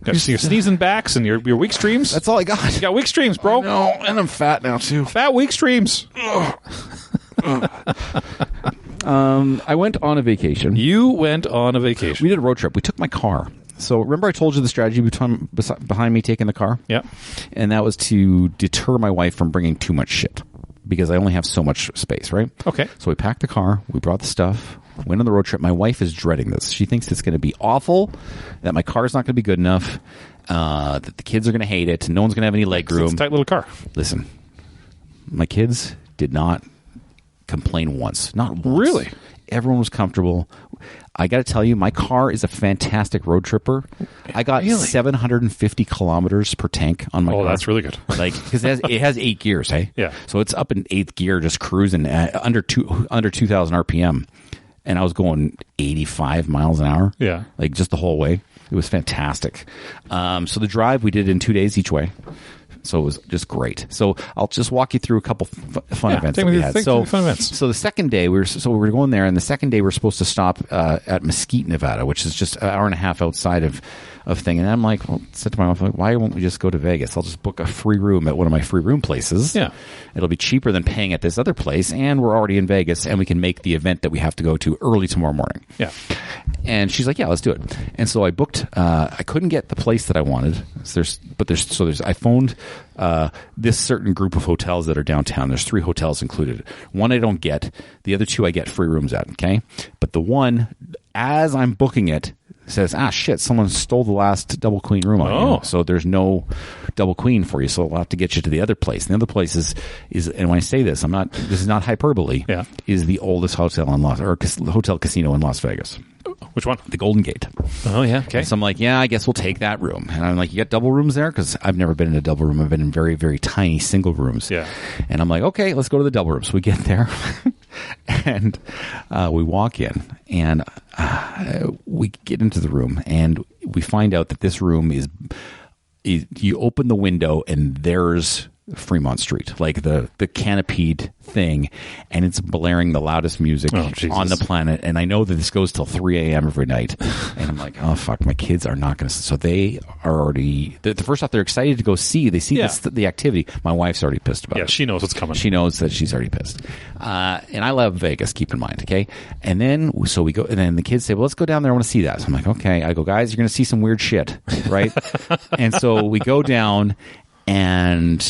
Your sneezing backs and your weak streams? That's all I got. You got weak streams, bro. No, and I'm fat now too. Fat weak streams. I went on a vacation. You went on a vacation. We did a road trip. We took my car. So remember I told you the strategy behind me taking the car? Yeah. And that was to deter my wife from bringing too much shit because I only have so much space, right? Okay. So we packed the car. We brought the stuff. Went on the road trip. My wife is dreading this. She thinks it's going to be awful, that my car's not going to be good enough, that the kids are going to hate it, no one's going to have any leg room. It's a tight little car. Listen, my kids did not complain once. Not once. Really? Everyone was comfortable. I got to tell you, my car is a fantastic road tripper. I got 750 kilometers per tank on my car. Oh, that's really good. Like, because it has 8 gears, hey? Yeah. So it's up in 8th gear, just cruising at under 2,000 RPM. And I was going 85 miles an hour. Yeah. Like, just the whole way. It was fantastic. So the drive, we did in 2 days each way. So it was just great. So I'll just walk you through a couple fun events that we had. Fun events. So the second day we were going there, and the second day we were supposed to stop at Mesquite, Nevada, which is just an hour and a half outside of thing. And I'm like, said to my wife, why won't we just go to Vegas? I'll just book a free room at one of my free room places. Yeah, it'll be cheaper than paying at this other place, and we're already in Vegas, and we can make the event that we have to go to early tomorrow morning. Yeah. And she's like, yeah, let's do it. And so I booked. I couldn't get the place that I wanted. I phoned this certain group of hotels that are downtown. There's 3 hotels included. One I don't get. The other 2 I get free rooms at. Okay, but the one, as I'm booking it, says, shit, someone stole the last double queen room on you. So there's no double queen for you. So we'll have to get you to the other place. And the other place is, and when I say this, this is not hyperbole. Yeah. Is the oldest hotel hotel casino in Las Vegas. Which one? The Golden Gate. Oh, yeah. Okay. So I'm like, yeah, I guess we'll take that room. And I'm like, you got double rooms there? Because I've never been in a double room. I've been in very, very tiny single rooms. Yeah. And I'm like, okay, let's go to the double room. So we get there, and we walk in, and we get into the room, and we find out that this room is you open the window, and there's Fremont Street, like the canopied thing, and it's blaring the loudest music on the planet. And I know that this goes till 3 a.m. every night. And I'm like, oh fuck, my kids are not going to. So they are already. The first off, they're excited to go see. They see the activity. My wife's already pissed about it. Yeah, she knows what's coming. She knows that she's already pissed. And I love Vegas. Keep in mind, okay. And then we go, and then the kids say, well, let's go down there. I want to see that. So I'm like, okay. I go, guys, you're going to see some weird shit, right? And so we go down. And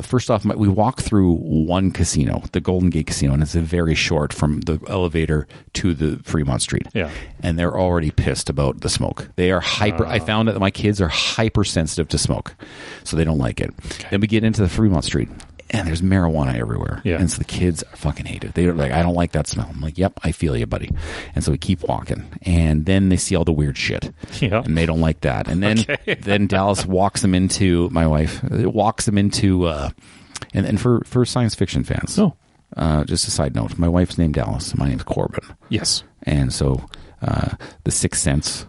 first off, we walk through one casino, the Golden Gate Casino, and it's very short from the elevator to the Fremont Street. Yeah. And they're already pissed about the smoke. They are hyper. I found that my kids are hypersensitive to smoke, so they don't like it. Okay. Then we get into the Fremont Street, and there's marijuana everywhere. Yeah. And so the kids fucking hate it. They're like, I don't like that smell. I'm like, yep, I feel you, buddy. And so we keep walking. And then they see all the weird shit. Yeah. And they don't like that. And then then Dallas walks them into, my wife, walks them into, and for science fiction fans. Oh. Just a side note, my wife's named Dallas. My name's Corbyn. Yes. And so The Sixth Sense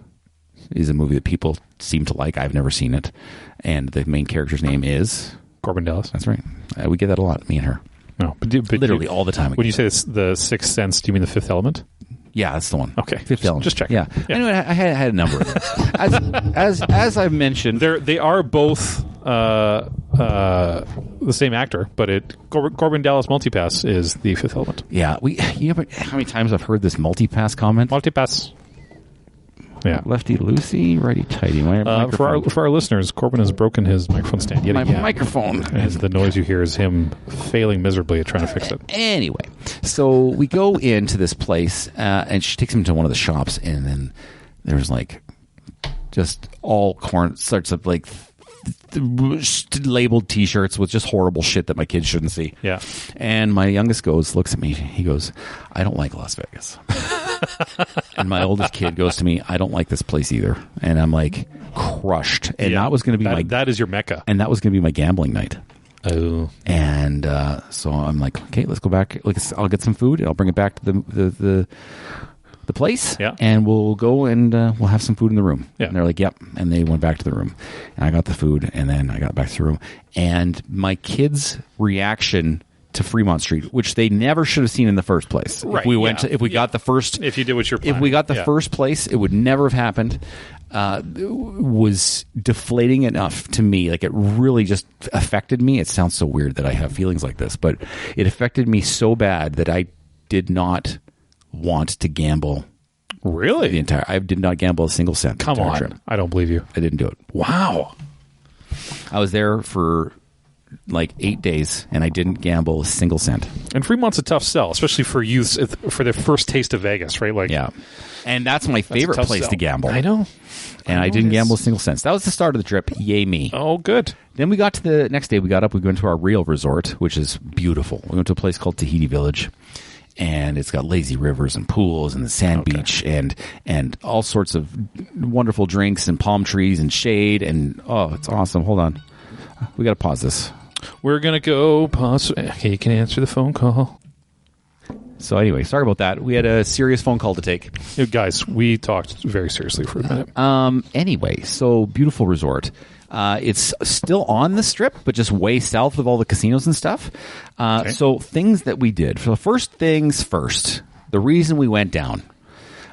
is a movie that people seem to like. I've never seen it. And the main character's name is... Corbyn Dallas. That's right. We get that a lot, me and her. No, but literally all the time. When you say this, the Sixth Sense, do you mean The Fifth Element? Yeah, that's the one. Okay. Fifth Element. Just checking. Yeah. Yeah. Anyway, I had a number of them. As I've mentioned, They are both the same actor, but Corbyn Dallas Multipass is the Fifth Element. yeah, you know how many times I've heard this multi-pass comment? Multipass. Yeah. Lefty loosey, righty tighty. For our listeners, Corbyn has broken his microphone stand yet My again. microphone. And the noise you hear is him failing miserably at trying to fix it. Anyway, so we go into this place, and she takes him to one of the shops, and then there's like just all sorts of like labeled T-shirts with just horrible shit that my kids shouldn't see. Yeah. And my youngest looks at me. He goes, "I don't like Las Vegas." And my oldest kid goes to me, "I don't like this place either." And I'm like crushed. And that was going to be that is your mecca. and that was going to be my gambling night. Oh. And so I'm like, okay, let's go back. I'll get some food. I'll bring it back to the place. Yeah. And we'll go and we'll have some food in the room. Yeah. And they're like, yep. And they went back to the room. And I got the food, and then I got back to the room. And my kids' reaction to Fremont Street, which they never should have seen in the first place. Right, If we got the first, If you did what you're planning. if we got the first place, it would never have happened. Was deflating enough to me. Like, it really just affected me. It sounds so weird that I have feelings like this, but it affected me so bad that I did not want to gamble. Really? I did not gamble a single cent. Come the entire on. trip. I don't believe you. I didn't do it. Wow. I was there for like 8 days, and I didn't gamble a single cent. And Fremont's a tough sell, especially for youths for their first taste of Vegas, right? Like, Yeah. And that's my favorite tough place sell. to gamble. I know. And I didn't gamble a single cent. So that was the start of the trip. Yay me. Oh, good. Then we got to the next day. We got up. We went to our real resort, which is beautiful. We went to a place called Tahiti Village, and it's got lazy rivers and pools and the sand beach and all sorts of wonderful drinks and palm trees and shade. And oh, it's awesome. Hold on. We got to pause this. We're going to go pause. Okay, you can answer the phone call. So anyway, sorry about that. We had a serious phone call to take. Guys, we talked very seriously for a minute. Anyway, so beautiful resort. It's still on the strip, but just way south of all the casinos and stuff. So things that we did. So first things first, the reason we went down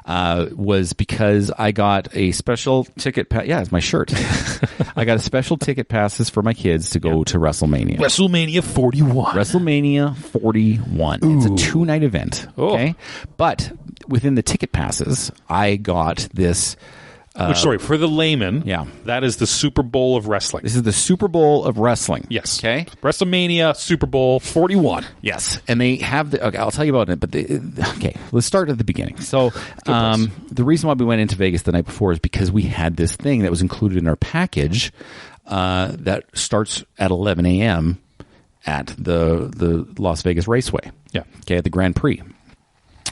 was because I got a special ticket. Yeah, it's my shirt. I got a special ticket passes for my kids to go to WrestleMania. WrestleMania 41. WrestleMania 41. It's a 2-night event. Okay, but within the ticket passes, I got this. Which, sorry, for the layman, Yeah. that is the Super Bowl of wrestling. This is the Super Bowl of wrestling. Yes. Okay. WrestleMania Super Bowl 41. Yes, and they have the. Okay, I'll tell you about it. But okay, let's start at the beginning. So, the reason why we went into Vegas the night before is because we had this thing that was included in our package that starts at 11 a.m. at the Las Vegas Raceway. Yeah. Okay, at the Grand Prix.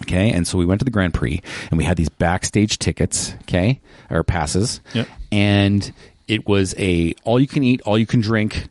Okay, and so we went to the Grand Prix, and we had these backstage tickets, okay, or passes, Yep. and it was a all-you-can-eat, all-you-can-drink,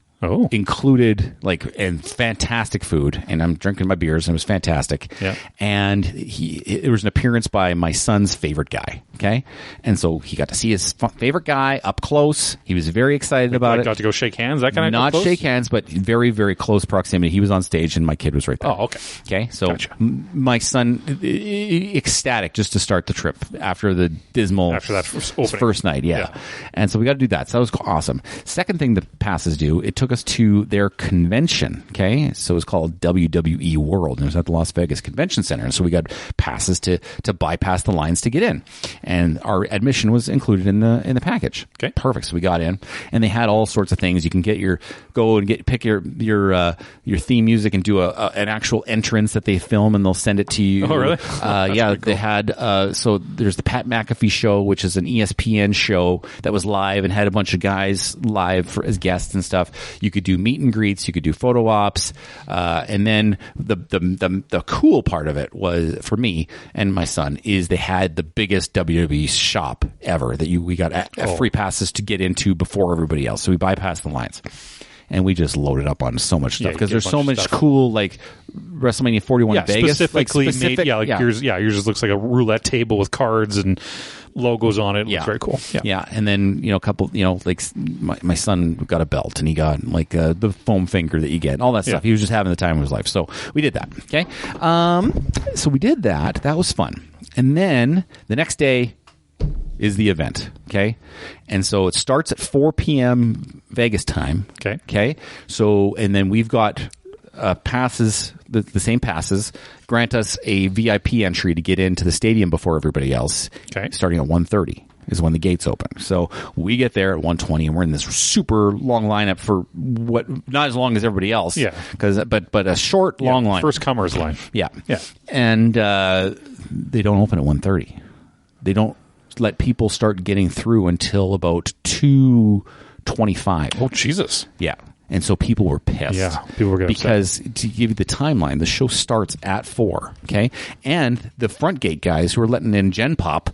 included, like, and fantastic food. And I'm drinking my beers, and it was fantastic. Yeah. And it was an appearance by my son's favorite guy, okay, and so he got to see his favorite guy up close. He was very excited about it. Got to go shake hands, that kind of Not close? shake hands, but very, very close proximity. He was on stage, and my kid was right there. Oh, okay. Okay, so Gotcha. my son, ecstatic just to start the trip after the dismal After that first night, yeah. And so we got to do that. So that was awesome. Second thing the passes do, it took us to their convention, okay? So it was called WWE World, and it was at the Las Vegas Convention Center. And so we got passes to bypass the lines to get in. And our admission was included in the package. Okay. Perfect. So we got in, and they had all sorts of things. You can pick your theme music and do an actual entrance that they film, and they'll send it to you. Oh, really? Yeah, they had so there's the Pat McAfee show, which is an ESPN show that was live and had a bunch of guys live as guests and stuff. You could do meet and greets, you could do photo ops, and then the cool part of it was, for me and my son, is they had the biggest WWE shop ever that we got free passes to get into before everybody else. So we bypassed the lines. And we just loaded up on so much stuff because there's so much cool, like WrestleMania 41 Vegas, specifically specific, made. Yours just looks like a roulette table with cards and logos on it. It looks very cool. Yeah. And then a couple, like my son got a belt, and he got like the foam finger that you get, and all that stuff. He was just having the time of his life. So we did that. Okay. So we did that. That was fun. And then the next day is the event, okay? And so it starts at 4 p.m. Vegas time. Okay. So, and then we've got passes, the same passes, grant us a VIP entry to get into the stadium before everybody else. Okay. Starting at 1:30 is when the gates open. So we get there at 1:20, and we're in this super long lineup for what, not as long as everybody else. Yeah. But a short, long line. First comers line. Yeah. Yeah. And they don't open at 1:30. They don't let people start getting through until about 2:25. Oh, Jesus. Yeah. And so people were pissed. Yeah, people were getting because to give you the timeline, the show starts at 4, okay? And the front gate guys who are letting in Gen Pop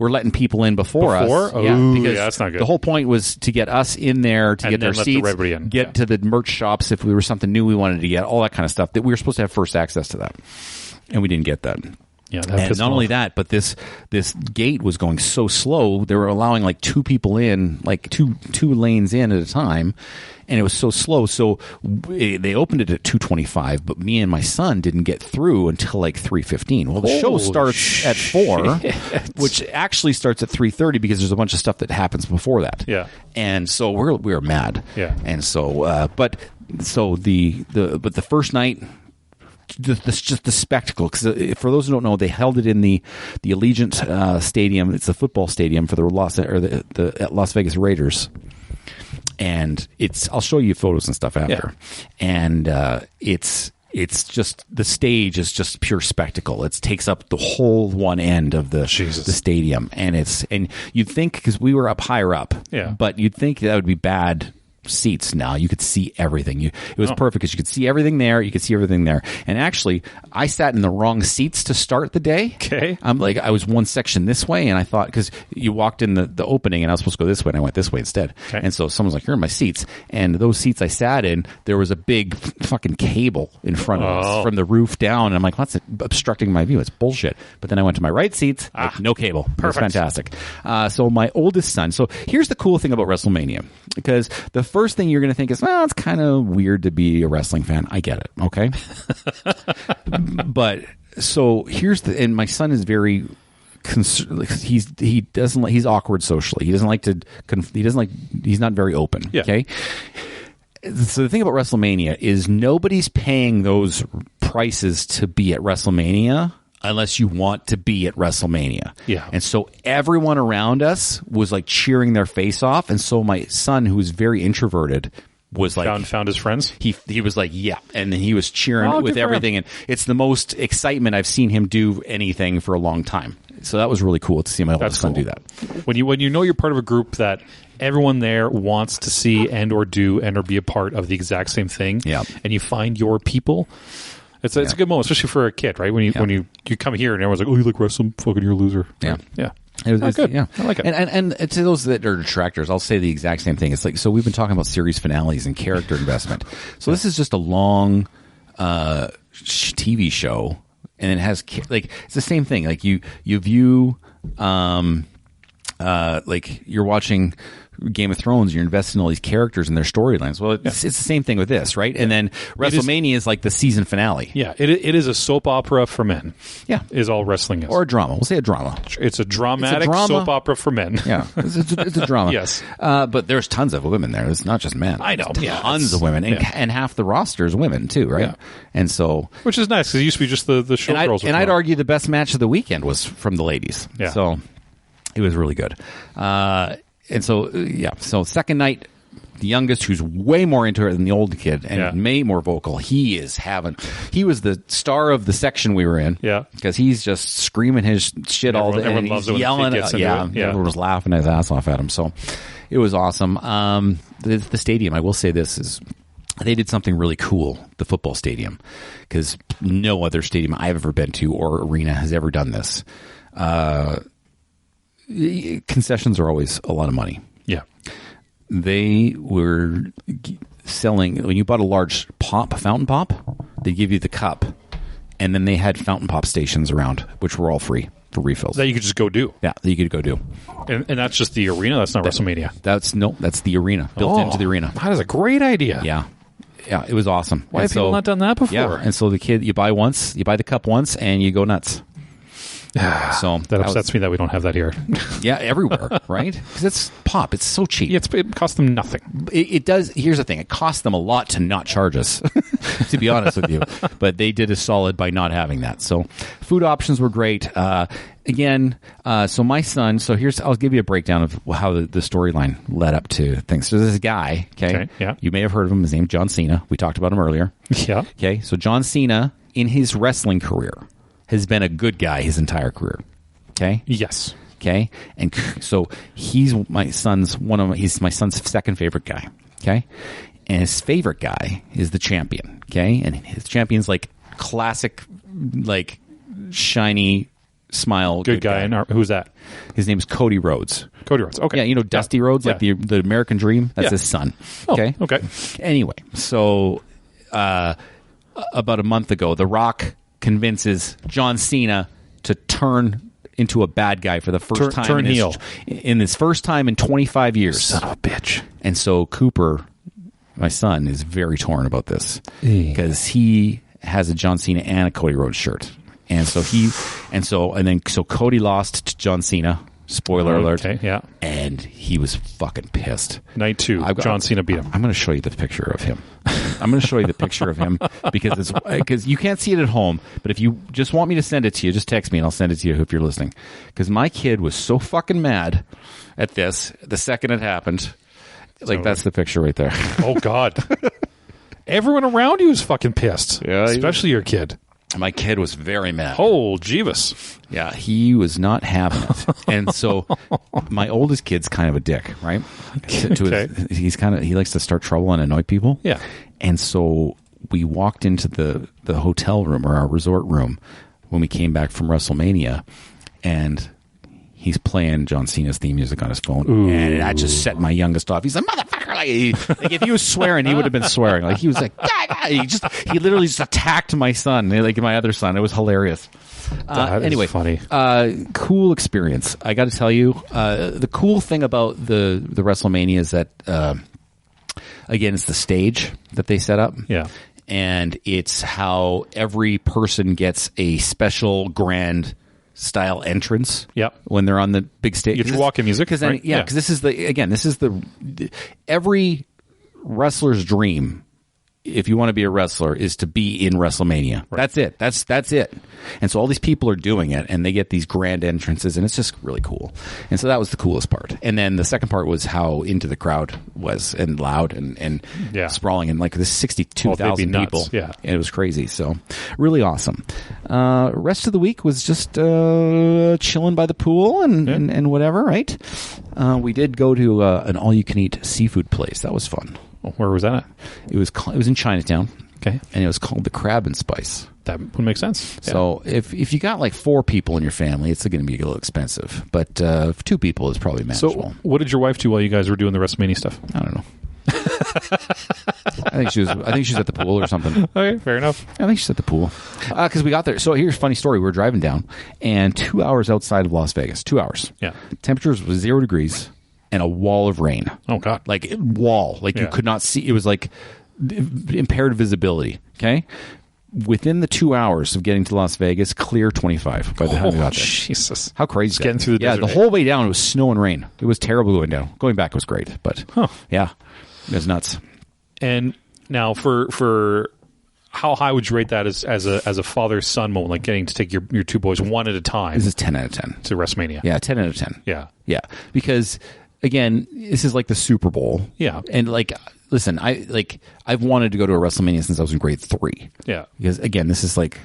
were letting people in before us. Oh, because yeah, that's not good. The whole point was to get us in there, to And get then our let seats, everybody in. get to the merch shops if there was something new we wanted to get, all that kind of stuff. That we were supposed to have first access to that. And we didn't get that. Yeah, that And pissed not me only off. that, but this gate was going so slow. They were allowing like 2 people in, like two lanes in at a time, and it was so slow. So they opened it at 2:25, but me and my son didn't get through until like 3:15. Well, the show starts at 4, which actually starts at 3:30 because there's a bunch of stuff that happens before that. Yeah. And so we were mad. Yeah. And so, but the first night. Just the spectacle, because for those who don't know, they held it in the Allegiant Stadium. It's a football stadium for the Las Vegas Raiders, and I'll show you photos and stuff after. Yeah. And it's just, the stage is just pure spectacle. It takes up the whole one end of the stadium, and you'd think, because we were up higher up, but you'd think that would be bad seats. Now you could see everything. It was perfect because you could see everything there. You could see everything there. And actually, I sat in the wrong seats to start the day. Okay. I was one section this way, and I thought, because you walked in the opening, and I was supposed to go this way, and I went this way instead. Okay. And so someone's like, "Here are my seats." And those seats I sat in, there was a big fucking cable in front of us from the roof down. And I'm like, "What's obstructing my view? It's bullshit." But then I went to my right seats, like, no cable. Perfect. It was fantastic. So my oldest son. So here's the cool thing about WrestleMania, because the first thing you're going to think is, well, it's kind of weird to be a wrestling fan. I get it. Okay. But so and my son is very, he's awkward socially. He's not very open. Yeah. Okay. So the thing about WrestleMania is nobody's paying those prices to be at WrestleMania unless you want to be at WrestleMania. Yeah. And so everyone around us was like cheering their face off. And so my son, who was very introverted, was like, found his friends. He was like, yeah. And then he was cheering good with for him. everything. And it's the most excitement I've seen him do anything for a long time. So that was really cool to see my oldest son do that. When you know you're part of a group that everyone there wants to see and or do and or be a part of the exact same thing, and you find your people, it's a good moment, especially for a kid, right? When you come here and everyone's like, "Oh, you like wrestling? Fucking, you're a loser." Yeah. Yeah. It was good. Yeah, I like it. And to those that are detractors, I'll say the exact same thing. It's like, so we've been talking about series finales and character investment. So this is just a long TV show, and it has it's the same thing. Like you view like you're watching Game of Thrones, you're invested in all these characters and their storylines. Well, it's the same thing with this, right? And then WrestleMania is like the season finale. Yeah, it is a soap opera for men. Yeah, is all wrestling is, or a drama. We'll say a drama. It's a dramatic soap opera for men. Yeah, it's a drama. Yes, but there's tons of women there. It's not just men. I know, tons of women, and half the roster is women too, right? Yeah. And so, which is nice because it used to be just the showgirls. And I'd argue the best match of the weekend was from the ladies. Yeah, so it was really good. And so, so second night, the youngest, who's way more into it than the old kid and way more vocal, he was the star of the section we were in. Yeah. Because he's just screaming his shit all day. Everyone loves it when yelling. the kid gets into it. Everyone was laughing his ass off at him. So it was awesome. The stadium, I will say this, is they did something really cool, the football stadium, because no other stadium I've ever been to or arena has ever done this. Concessions are always a lot of money. Yeah. They were selling, when you bought a large fountain pop, they give you the cup, and then they had fountain pop stations around, which were all free for refills. That you could just go do. Yeah, that you could go do. And that's just the arena? That's not WrestleMania? That's the arena, built into the arena. That is a great idea. Yeah. Yeah, it was awesome. Why have people not done that before? Yeah, and so the kid, you buy the cup once, and you go nuts. So That upsets me that we don't have that here. yeah, everywhere, right? Because it's pop. It's so cheap. Yeah, it costs them nothing. It does. Here's the thing. It costs them a lot to not charge us, to be honest with you. But they did a solid by not having that. So food options were great. Again, so my son, I'll give you a breakdown of how the storyline led up to things. So there's a guy, okay? Yeah. You may have heard of him. His name's John Cena. We talked about him earlier. Yeah. Okay, so John Cena, in his wrestling career, has been a good guy his entire career. Okay? Yes. Okay? And so he's my son's second favorite guy. Okay? And his favorite guy is the champion. Okay? And his champion's like classic, like shiny smile. Good guy. And who's that? His name's Cody Rhodes. Cody Rhodes. Okay. Yeah, you know Dusty Rhodes, like the American Dream? That's his son. Okay? Oh, okay. Anyway, so about a month ago, The Rock convinces John Cena to turn into a bad guy for the first time. Turn heel. In his first time in 25 years. Son of a bitch. And so Cooper, my son, is very torn about this because he has a John Cena and a Cody Rhodes shirt. And so so Cody lost to John Cena. Spoiler alert. Okay, yeah. And he was fucking pissed. Night 2, John Cena beat him. I'm going to show you the picture of him. because you can't see it at home. But if you just want me to send it to you, just text me and I'll send it to you if you're listening. Because my kid was so fucking mad at this the second it happened. Like, that's the picture right there. Oh, God. Everyone around you is fucking pissed. Yeah, especially your kid. My kid was very mad. Oh, Jeebus. Yeah, he was not having it. And so my oldest kid's kind of a dick, right? Okay. He likes to start trouble and annoy people. Yeah. And so we walked into the hotel room or our resort room when we came back from WrestleMania, and he's playing John Cena's theme music on his phone. Ooh. And that just set my youngest off. He's like, motherfucker. Like if he was swearing, he would have been swearing. Like he was like, he literally just attacked my son, like my other son. It was hilarious. Anyway, funny. Cool experience. I got to tell you, the cool thing about the WrestleMania is that, again, it's the stage that they set up. Yeah. And it's how every person gets a special grand style entrance. Yep. When they're on the big stage. You get your walk-in music. Because right? because this is every wrestler's dream, if you want to be a wrestler, is to be in WrestleMania. Right. That's it. That's it. And so all these people are doing it, and they get these grand entrances, and it's just really cool. And so that was the coolest part. And then the second part was how into the crowd was, and loud and sprawling, and like this 62,000 people. Yeah. And it was crazy. So really awesome. Rest of the week was just chilling by the pool and whatever, right? We did go to an all-you-can-eat seafood place. That was fun. Where was that at? It was in Chinatown. Okay. And it was called the Crab and Spice. That would make sense. So if you got like 4 people in your family, it's going to be a little expensive. But 2 people is probably manageable. So what did your wife do while you guys were doing the WrestleMania stuff? I don't know. I think she was at the pool or something. Okay, fair enough. I think she's at the pool. Because we got there. So here's a funny story. We were driving down, and 2 hours outside of Las Vegas. 2 hours. Yeah. Temperatures was 0 degrees and a wall of rain. Oh, God. Like wall. Like you could not see. It was like impaired visibility. Okay. Within the 2 hours of getting to Las Vegas, clear 25 by the time we got there. Jesus. How crazy is that? Getting through the desert. Yeah, the whole way down it was snow and rain. It was terrible going down. Going back was great, but yeah, it was nuts. And now for how high would you rate that as a father-son moment, like getting to take your 2 boys one at a time? This is 10 out of 10. To WrestleMania. Yeah, 10 out of 10. Yeah. Yeah, because again, this is like the Super Bowl. Yeah. And like, listen, I've wanted to go to a WrestleMania since I was in grade 3. Yeah. Because again, this is like,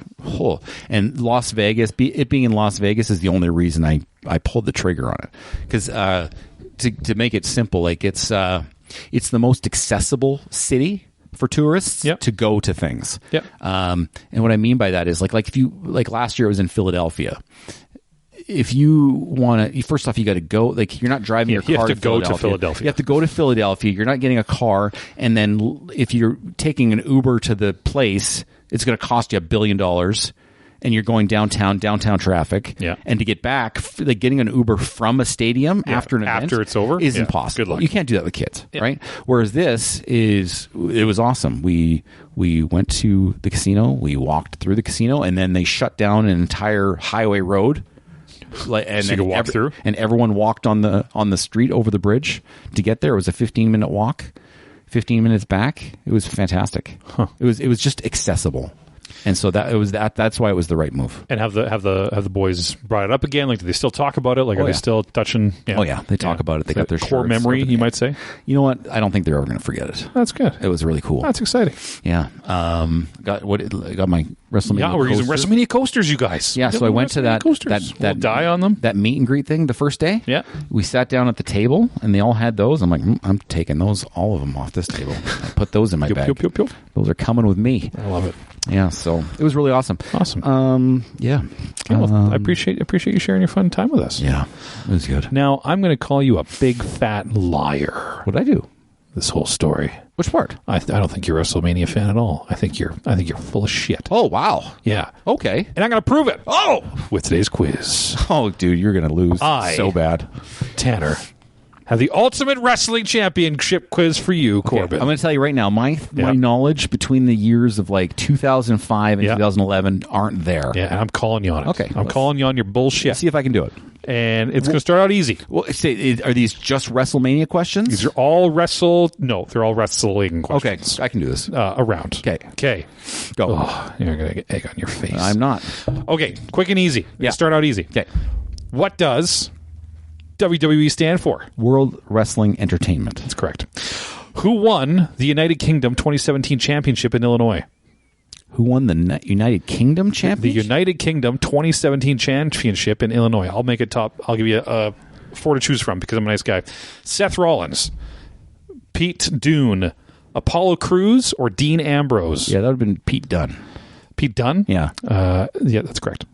and Las Vegas, it being in Las Vegas is the only reason I pulled the trigger on it. Because to make it simple, like it's the most accessible city for tourists to go to things. Yep. And what I mean by that is like if you last year I was in Philadelphia. If you want to, first off, you got to go. Like you're not driving your car. You have to go to Philadelphia. You have to go to Philadelphia. You're not getting a car, and then if you're taking an Uber to the place, it's going to cost you $1 billion. And you're going downtown traffic. Yeah. And to get back, like getting an Uber from a stadium after an event it's over is impossible. Good luck. You can't do that with kids, right? Whereas it was awesome. We went to the casino. We walked through the casino, and then they shut down an entire highway road And So you could walk through? and everyone walked on the street over the bridge to get there. It was a 15-minute walk, 15 minutes back. It was fantastic. It was just accessible. And so that's why it was the right move. And have the boys brought it up again? Like, do they still talk about it? Like, are they still touching? Yeah. Oh yeah, they talk about it. They got their core shirts, memory, everything. you might say. You know what? I don't think they're ever going to forget it. That's good. It was really cool. That's exciting. Yeah. Got my WrestleMania. Yeah, we're using coaster. WrestleMania coasters, you guys. Yeah, so I went to that coasters. We'll die on them. that meet and greet thing the first day. Yeah. We sat down at the table and they all had those. I'm like, I'm taking those, all of them off this table. I put those in my bag. Pew, pew, pew. Those are coming with me. I love it. Yeah, so it was really awesome. Awesome. Yeah. Okay, well, I appreciate you sharing your fun time with us. Yeah, it was good. Now I'm going to call you a big fat liar. What did I do? This whole story. Which part? I don't think you're a WrestleMania fan at all. I think you're full of shit. Oh, wow. Yeah. Okay. And I'm going to prove it. Oh, with today's quiz. Oh, dude, you're going to lose so bad. Tanner, have the Ultimate Wrestling Championship quiz for you, Corbyn. I'm going to tell you right now, my knowledge between the years of like 2005 and 2011 aren't there. Yeah, and I'm calling you on it. Okay. I'm calling you on your bullshit. See if I can do it. And it's going to start out easy. Well, are these just WrestleMania questions? These are all No, they're all wrestling questions. Okay, I can do this. Around. Okay. Go. Oh, you're going to get egg on your face. I'm not. Okay, quick and easy. Yeah. Start out easy. Okay. What does WWE stand for? World Wrestling Entertainment. That's correct. Who won the United Kingdom 2017 championship in Illinois? Who won the United Kingdom The championship? United Kingdom 2017 championship in Illinois. I'll make it top. I'll give you 4 to choose from because I'm a nice guy. Seth Rollins, Pete Dunne, Apollo Crews, or Dean Ambrose? Yeah, that would have been Pete Dunne. Pete Dunne? Yeah. Yeah, that's correct.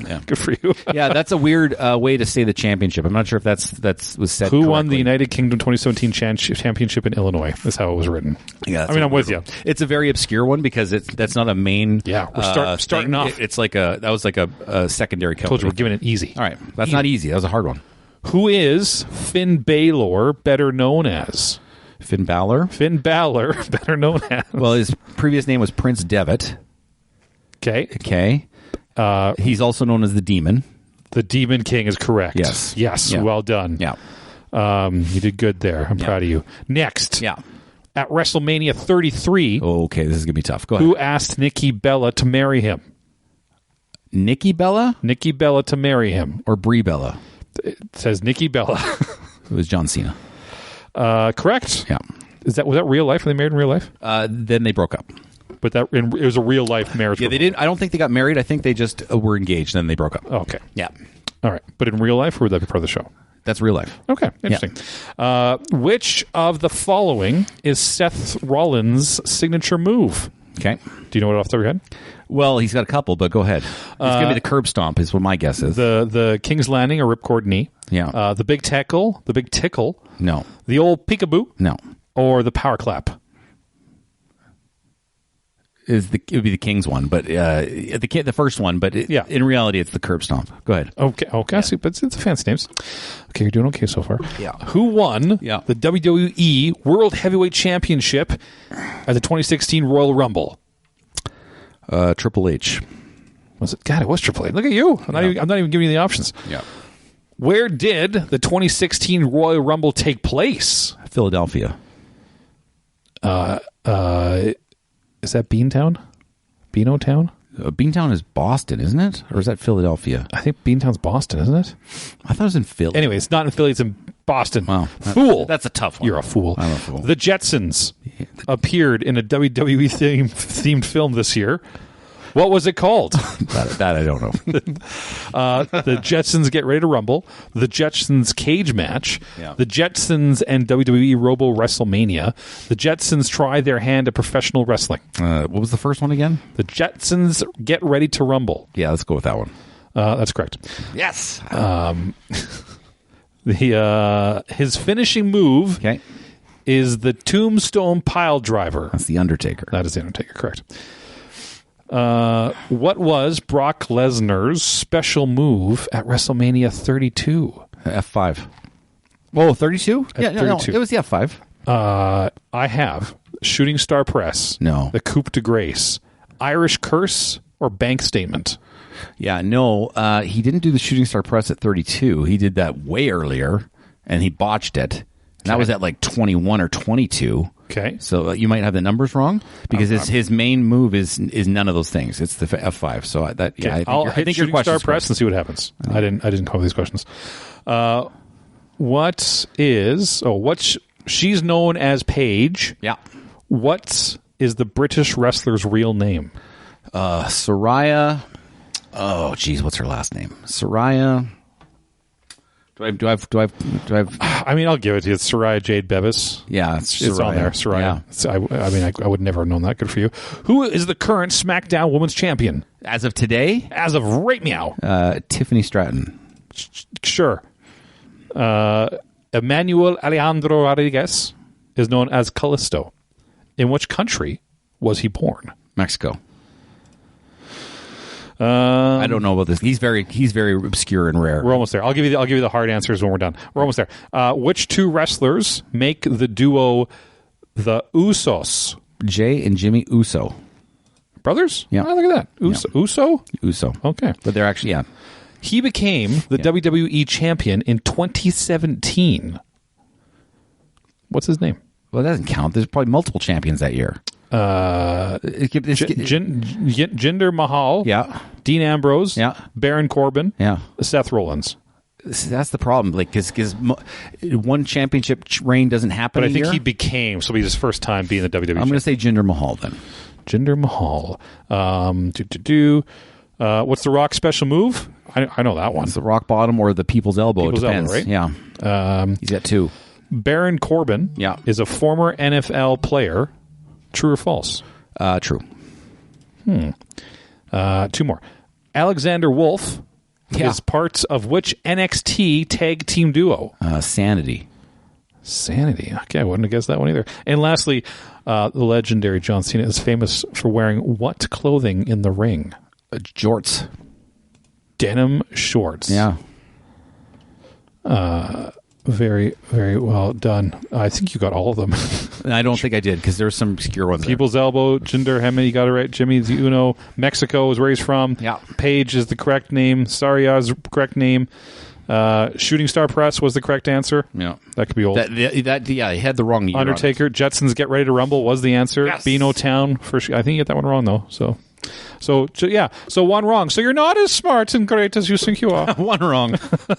Yeah. Good for you. Yeah, that's a weird way to say the championship. I'm not sure if that's was said Who won correctly. the United Kingdom 2017 championship in Illinois? That's how it was written. Yeah, I mean, I'm with you. It's a very obscure one because that's not a main. Yeah, we're starting thing. off. It's like that was like a secondary company. Told you we're giving it easy. All right, that's not easy. That was a hard one. Who is Finn Balor, better known as? Finn Balor. Finn Balor, better known as. Well, his previous name was Prince Devitt. Okay. Okay. He's also known as the Demon. The Demon King is correct. Yes. Yes. Yeah. Well done. Yeah. You did good there. I'm proud of you. Next. Yeah. At WrestleMania 33, Oh, okay, this is gonna be tough. Go ahead. who asked Nikki Bella to marry him? Nikki Bella Nikki Bella to marry him. or Brie Bella? It says Nikki Bella. It was John Cena. Correct. Yeah. Was that real life? Were they married in real life? Then they broke up. But it was a real life marriage. Yeah, they didn't. I don't think they got married. I think they just were engaged. Then they broke up. Oh, okay. Yeah, All right. But in real life, or would that be part of the show? that's real life. Okay. Interesting. Which of the following is Seth Rollins' signature move? Okay. Do you know it off the top of your head? Well, he's got a couple, but go ahead. It's gonna be the curb stomp. Is what my guess is. The King's Landing or Ripcord Knee? Yeah. The big tackle, the big tickle, No. the old peekaboo, No. or the power clap? It would be the King's one, but the first one. But in reality, it's the curb stomp. Go ahead. Okay. I see, but it's fancy names. Okay, you're doing okay so far. Yeah. Who won Yeah. the WWE World Heavyweight Championship at the 2016 Royal Rumble? Triple H. Was it? God, it was Triple H. Look at you. I'm not even giving you the options. Yeah. Where did the 2016 Royal Rumble take place? Philadelphia. Is that Beantown? Beano Town? Beantown is Boston, isn't it? Or is that Philadelphia? I think Beantown's Boston, isn't it? I thought it was in Philly. Anyway, it's not in Philly. It's in Boston. Wow. Fool. That's a tough one. You're a fool. I'm a fool. The Jetsons appeared in a WWE themed film this year. What was it called? that I don't know. The Jetsons Get Ready to Rumble, the Jetsons Cage Match, Yeah. the Jetsons and WWE Robo WrestleMania, the Jetsons Try Their Hand at Professional Wrestling. What was the first one again? The Jetsons Get Ready to Rumble. Yeah, let's go with that one. That's correct. Yes. His finishing move Okay. is the Tombstone Pile Driver. That's the Undertaker. That is the Undertaker, correct. What was Brock Lesnar's special move at WrestleMania 32? F5. Oh, 32? At Yeah, no, 32. it was the F5. I have Shooting Star Press. No. The Coupe de Grace. Irish Curse or bank statement? Yeah, no, he didn't do the shooting star press at 32. He did that way earlier, and he botched it. And that was at like 21 or 22. Okay. So you might have the numbers wrong because his main move is none of those things. It's the F5. So I think I'll I hit think your shooting star question's press correct. and see what happens. I didn't come up with these questions. She's known as Paige. Yeah. What is the British wrestler's real name? Soraya. Oh, geez, what's her last name? Soraya. Do I have? I mean, I'll give it to you. It's Soraya Jade Bevis. Yeah, It's on there. Soraya. Yeah. I would never have known that. Good for you. Who is the current SmackDown Women's Champion? As of today, As of right now. Tiffany Stratton. Sure. Emmanuel Alejandro Rodriguez is known as Callisto. In which country was he born? Mexico. I don't know about this. He's very obscure and rare. We're almost there. I'll give you the hard answers when we're done. We're almost there. Which two wrestlers make the duo the Usos? Jay and Jimmy Uso. Brothers? Yeah. Oh, look at that. Uso? Uso. Okay. But they're actually, yeah. He became the WWE champion in 2017. What's his name? Well, that doesn't count. There's probably multiple champions that year. Jinder Mahal. Yeah. Dean Ambrose. Yeah. Baron Corbin. Yeah. Seth Rollins. That's the problem. Like, because one championship reign doesn't happen But I a think year. he became, so it'll be his first time being the WWE I'm going to say Jinder Mahal then. Jinder Mahal. What's the Rock special move? I know that one. It's the rock bottom or the people's elbow. People's it depends. elbow, right? Yeah. He's got two. Baron Corbin Yeah. is a former NFL player. True or false? True. Two more. Alexander Wolf is part of which NXT tag team duo? Sanity. Sanity. Okay, I wouldn't have guessed that one either. And lastly, the legendary John Cena is famous for wearing what clothing in the ring? Jorts. Denim shorts. Yeah. Very, very well done. I think you got all of them. I don't think I did because there were some obscure ones. People's Elbow, Jinder, Hemi, you got it right. Jimmy's the Uno. Mexico is where he's from. Yeah. Paige is the correct name. Saria is the correct name. Shooting Star Press was the correct answer. Yeah. That could be old. He had the wrong year. Undertaker, Jetsons Get Ready to Rumble was the answer. Yes. Beano Town, I think you get that one wrong, though. So one wrong. So you're not as smart and great as you think you are. One wrong.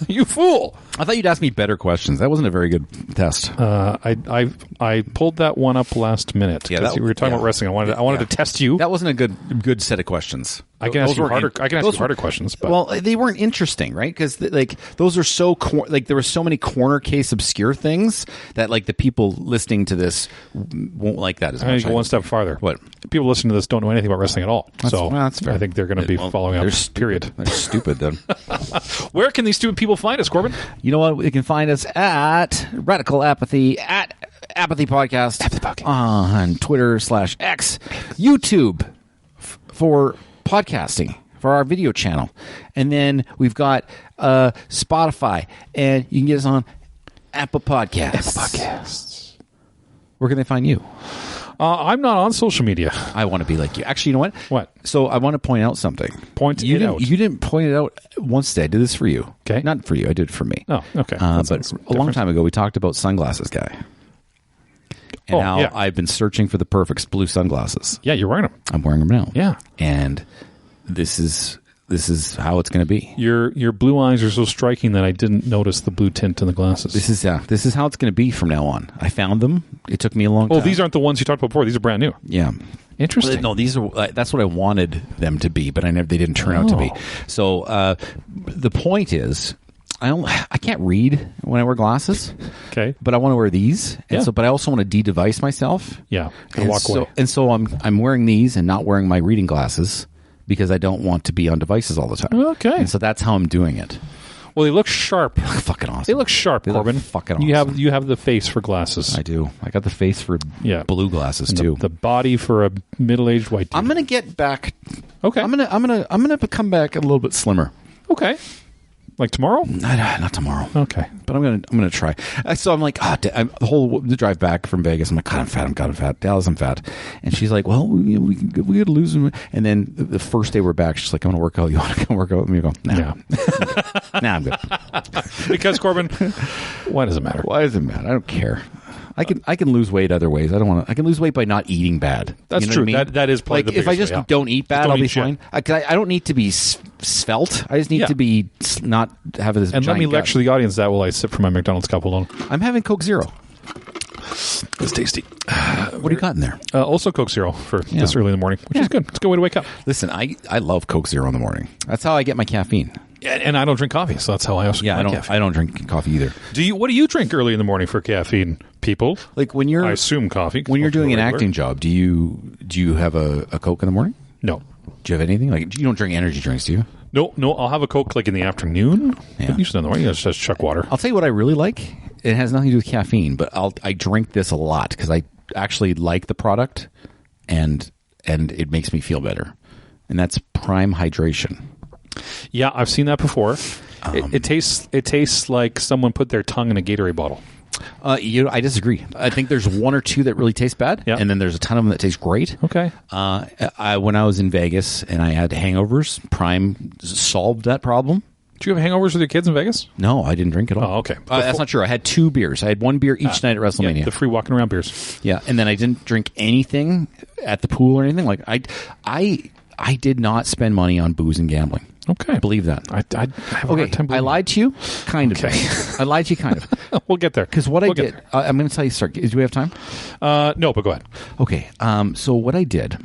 You fool. I thought you'd ask me better questions. That wasn't a very good test. I pulled that one up last minute because we were talking about wrestling. I wanted to test you. That wasn't a good set of questions. I can ask you harder questions. But. Well, they weren't interesting, right? Because those are so there were so many corner case obscure things that the people listening to this won't like that as much. I'm going to go one step farther. What? People listening to this don't know anything about wrestling at all. That's fair. I think they're going to be following up. Period. They're stupid then. Where can these stupid people find us, Corbin? You know what? You can find us at Radical Apathy, at Apathy Podcast, on Twitter /X, YouTube for podcasting, for our video channel. And then we've got Spotify, and you can get us on Apple Podcasts. Where can they find you? I'm not on social media. I want to be like you. Actually, you know what? What? So I want to point out something. You didn't point it out once today. I did this for you. Okay. Not for you. I did it for me. Oh, okay. But a long time ago, we talked about Sunglasses Guy. And how I've been searching for the perfect blue sunglasses. Yeah, you're wearing them. I'm wearing them now. Yeah. And this is how it's going to be. Your blue eyes are so striking that I didn't notice the blue tint in the glasses. This is how it's going to be from now on. I found them. It took me a long time. Oh, these aren't the ones you talked about before. These are brand new. Yeah. Interesting. No, these are. That's what I wanted them to be, but they didn't turn out to be. So the point is, I can't read when I wear glasses. Okay. But I want to wear these. And but I also want to de-device myself. Yeah. And walk away. And so I'm wearing these and not wearing my reading glasses because I don't want to be on devices all the time. Okay. And so that's how I'm doing it. Well, they look sharp. They look fucking awesome. They look sharp, Corbin. Fucking awesome. You have the face for glasses. I do. I got the face for blue glasses and too. The body for a middle-aged white dude. I'm gonna get back. Okay. I'm gonna come back a little bit slimmer. Okay. Like tomorrow? Not tomorrow. Okay. But I'm gonna try. So I'm like, the drive back from Vegas. I'm like, God, I'm fat. Dallas, I'm fat. And she's like, well, we got to lose them. And then the first day we're back, she's like, I'm gonna work out. You want to come work out with me? I go, nah. Yeah. Nah, I'm good. Because Corbyn, why does it matter? Why does it matter? I don't care. I can lose weight other ways. I don't want to. I can lose weight by not eating bad. That's true. What I mean? That is probably like the biggest if I just way, yeah. don't eat bad, Just don't I'll be eat shit. fine. I don't need to be svelte. I just need to be not have this. And let giant me gut. lecture the audience that while I sip from my McDonald's cup. Hold on. I'm having Coke Zero. It's tasty. What do you got in there? Also Coke Zero for this early in the morning, which is good. It's a good way to wake up. Listen, I love Coke Zero in the morning. That's how I get my caffeine. And I don't drink coffee, so that's how I also get my caffeine. I don't drink coffee either. What do you drink early in the morning for caffeine, people? Like when you're, I assume coffee. When you're doing an regular. acting job, do you have a Coke in the morning? No. Do you have anything? Like you don't drink energy drinks, do you? No. I'll have a Coke like in the afternoon. Yeah. But usually in the morning, it's just chuck water. I'll tell you what I really like. It has nothing to do with caffeine, but I drink this a lot because I actually like the product, and it makes me feel better. And that's Prime Hydration. Yeah, I've seen that before. It tastes like someone put their tongue in a Gatorade bottle. I disagree. I think there's one or two that really taste bad, and then there's a ton of them that taste great. Okay. When I was in Vegas and I had hangovers, Prime solved that problem. Do you have hangovers with your kids in Vegas? No, I didn't drink at all. Oh, okay. That's not true. I had 2 beers. I had 1 beer each night at WrestleMania. Yeah, the free walking around beers. Yeah, and then I didn't drink anything at the pool or anything. Like I did not spend money on booze and gambling. Okay. Believe that. I have a hard time I believing lied to you? Kind of. Okay. I lied to you kind of. We'll get there. Because what We'll I get did, I'm going to tell you, do we have time? No, but go ahead. Okay. So what I did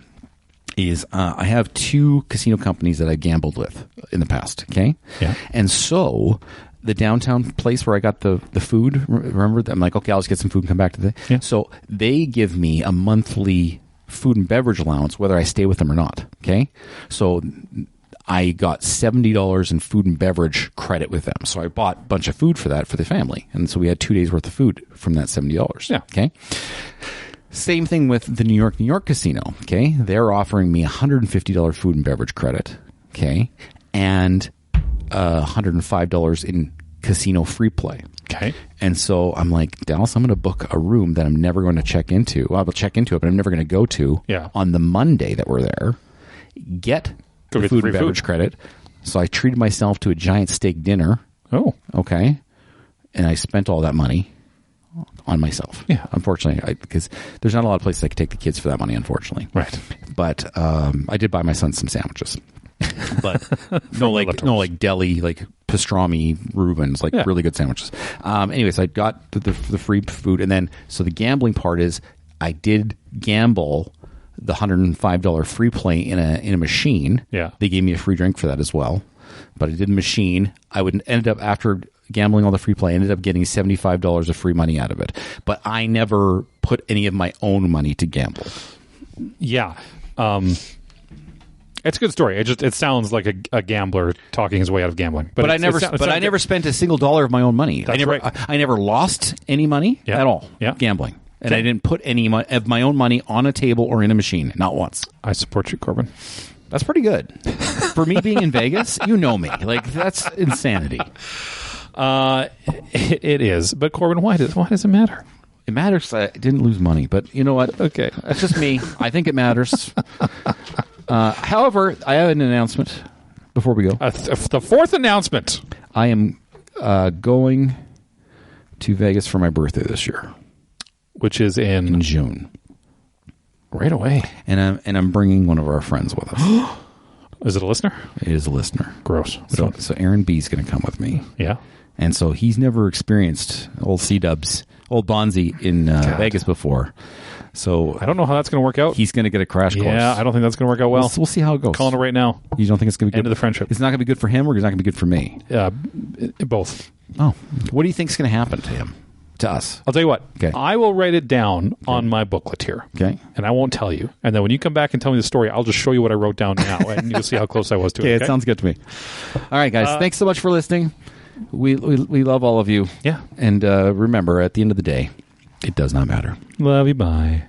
is I have 2 casino companies that I gambled with in the past, okay? Yeah. And so the downtown place where I got the food, remember? I'm like, okay, I'll just get some food and come back to the... Yeah. So they give me a monthly food and beverage allowance whether I stay with them or not, okay? So I got $70 in food and beverage credit with them. So I bought a bunch of food for that for the family. And so we had 2 days worth of food from that $70. Yeah. Okay. Same thing with the New York casino. Okay. They're offering me $150 food and beverage credit. Okay. And $105 in casino free play. Okay. And so I'm like, Dallas, I'm going to book a room that I'm never going to check into. Well, I'll check into it, but I'm never going to go to on the Monday that we're there. Get the food and beverage credit. So I treated myself to a giant steak dinner. Oh. Okay. And I spent all that money on myself. Yeah. Unfortunately, because there's not a lot of places I could take the kids for that money, unfortunately. Right. But I did buy my son some sandwiches. But no like deli, like pastrami Reubens, like really good sandwiches. Anyways, I got the free food, and then so the gambling part is I did gamble the $105 free play in a machine. Yeah, they gave me a free drink for that as well. But I did the machine. I would ended up after gambling all the free play, ended up getting $75 of free money out of it. But I never put any of my own money to gamble. Yeah. It's a good story. It sounds like a gambler talking his way out of gambling. But I never spent a single dollar of my own money. That's right. I never lost any money at all gambling. And I didn't put any of my own money on a table or in a machine. Not once. I support you, Corbyn. That's pretty good. For me being in Vegas, you know me. Like, that's insanity. It is. But Corbyn, why does it matter? It matters. I didn't lose money. But you know what? Okay. That's just me. I think it matters. However, I have an announcement before we go. The fourth announcement. I am going to Vegas for my birthday this year, which is in June. Right away. And I'm bringing one of our friends with us. Is it a listener? It is a listener. Gross. So Aaron B is going to come with me. Yeah. And so he's never experienced old C-Dubs, old Bonzi in Vegas before. So I don't know how that's going to work out. He's going to get a crash course. Yeah, I don't think that's going to work out well. We'll see how it goes. Calling it right now. You don't think it's going to be good? End of the friendship. It's not going to be good for him, or it's not going to be good for me? Both. Oh. What do you think is going to happen to him? To us? I'll tell you what. Okay. I will write it down on my booklet here. Okay. And I won't tell you. And then when you come back and tell me the story, I'll just show you what I wrote down now, and you'll see how close I was to it. Okay, it sounds good to me. All right, guys. Thanks so much for listening. We love all of you. Yeah. And remember, at the end of the day, it does not matter. Love you. Bye.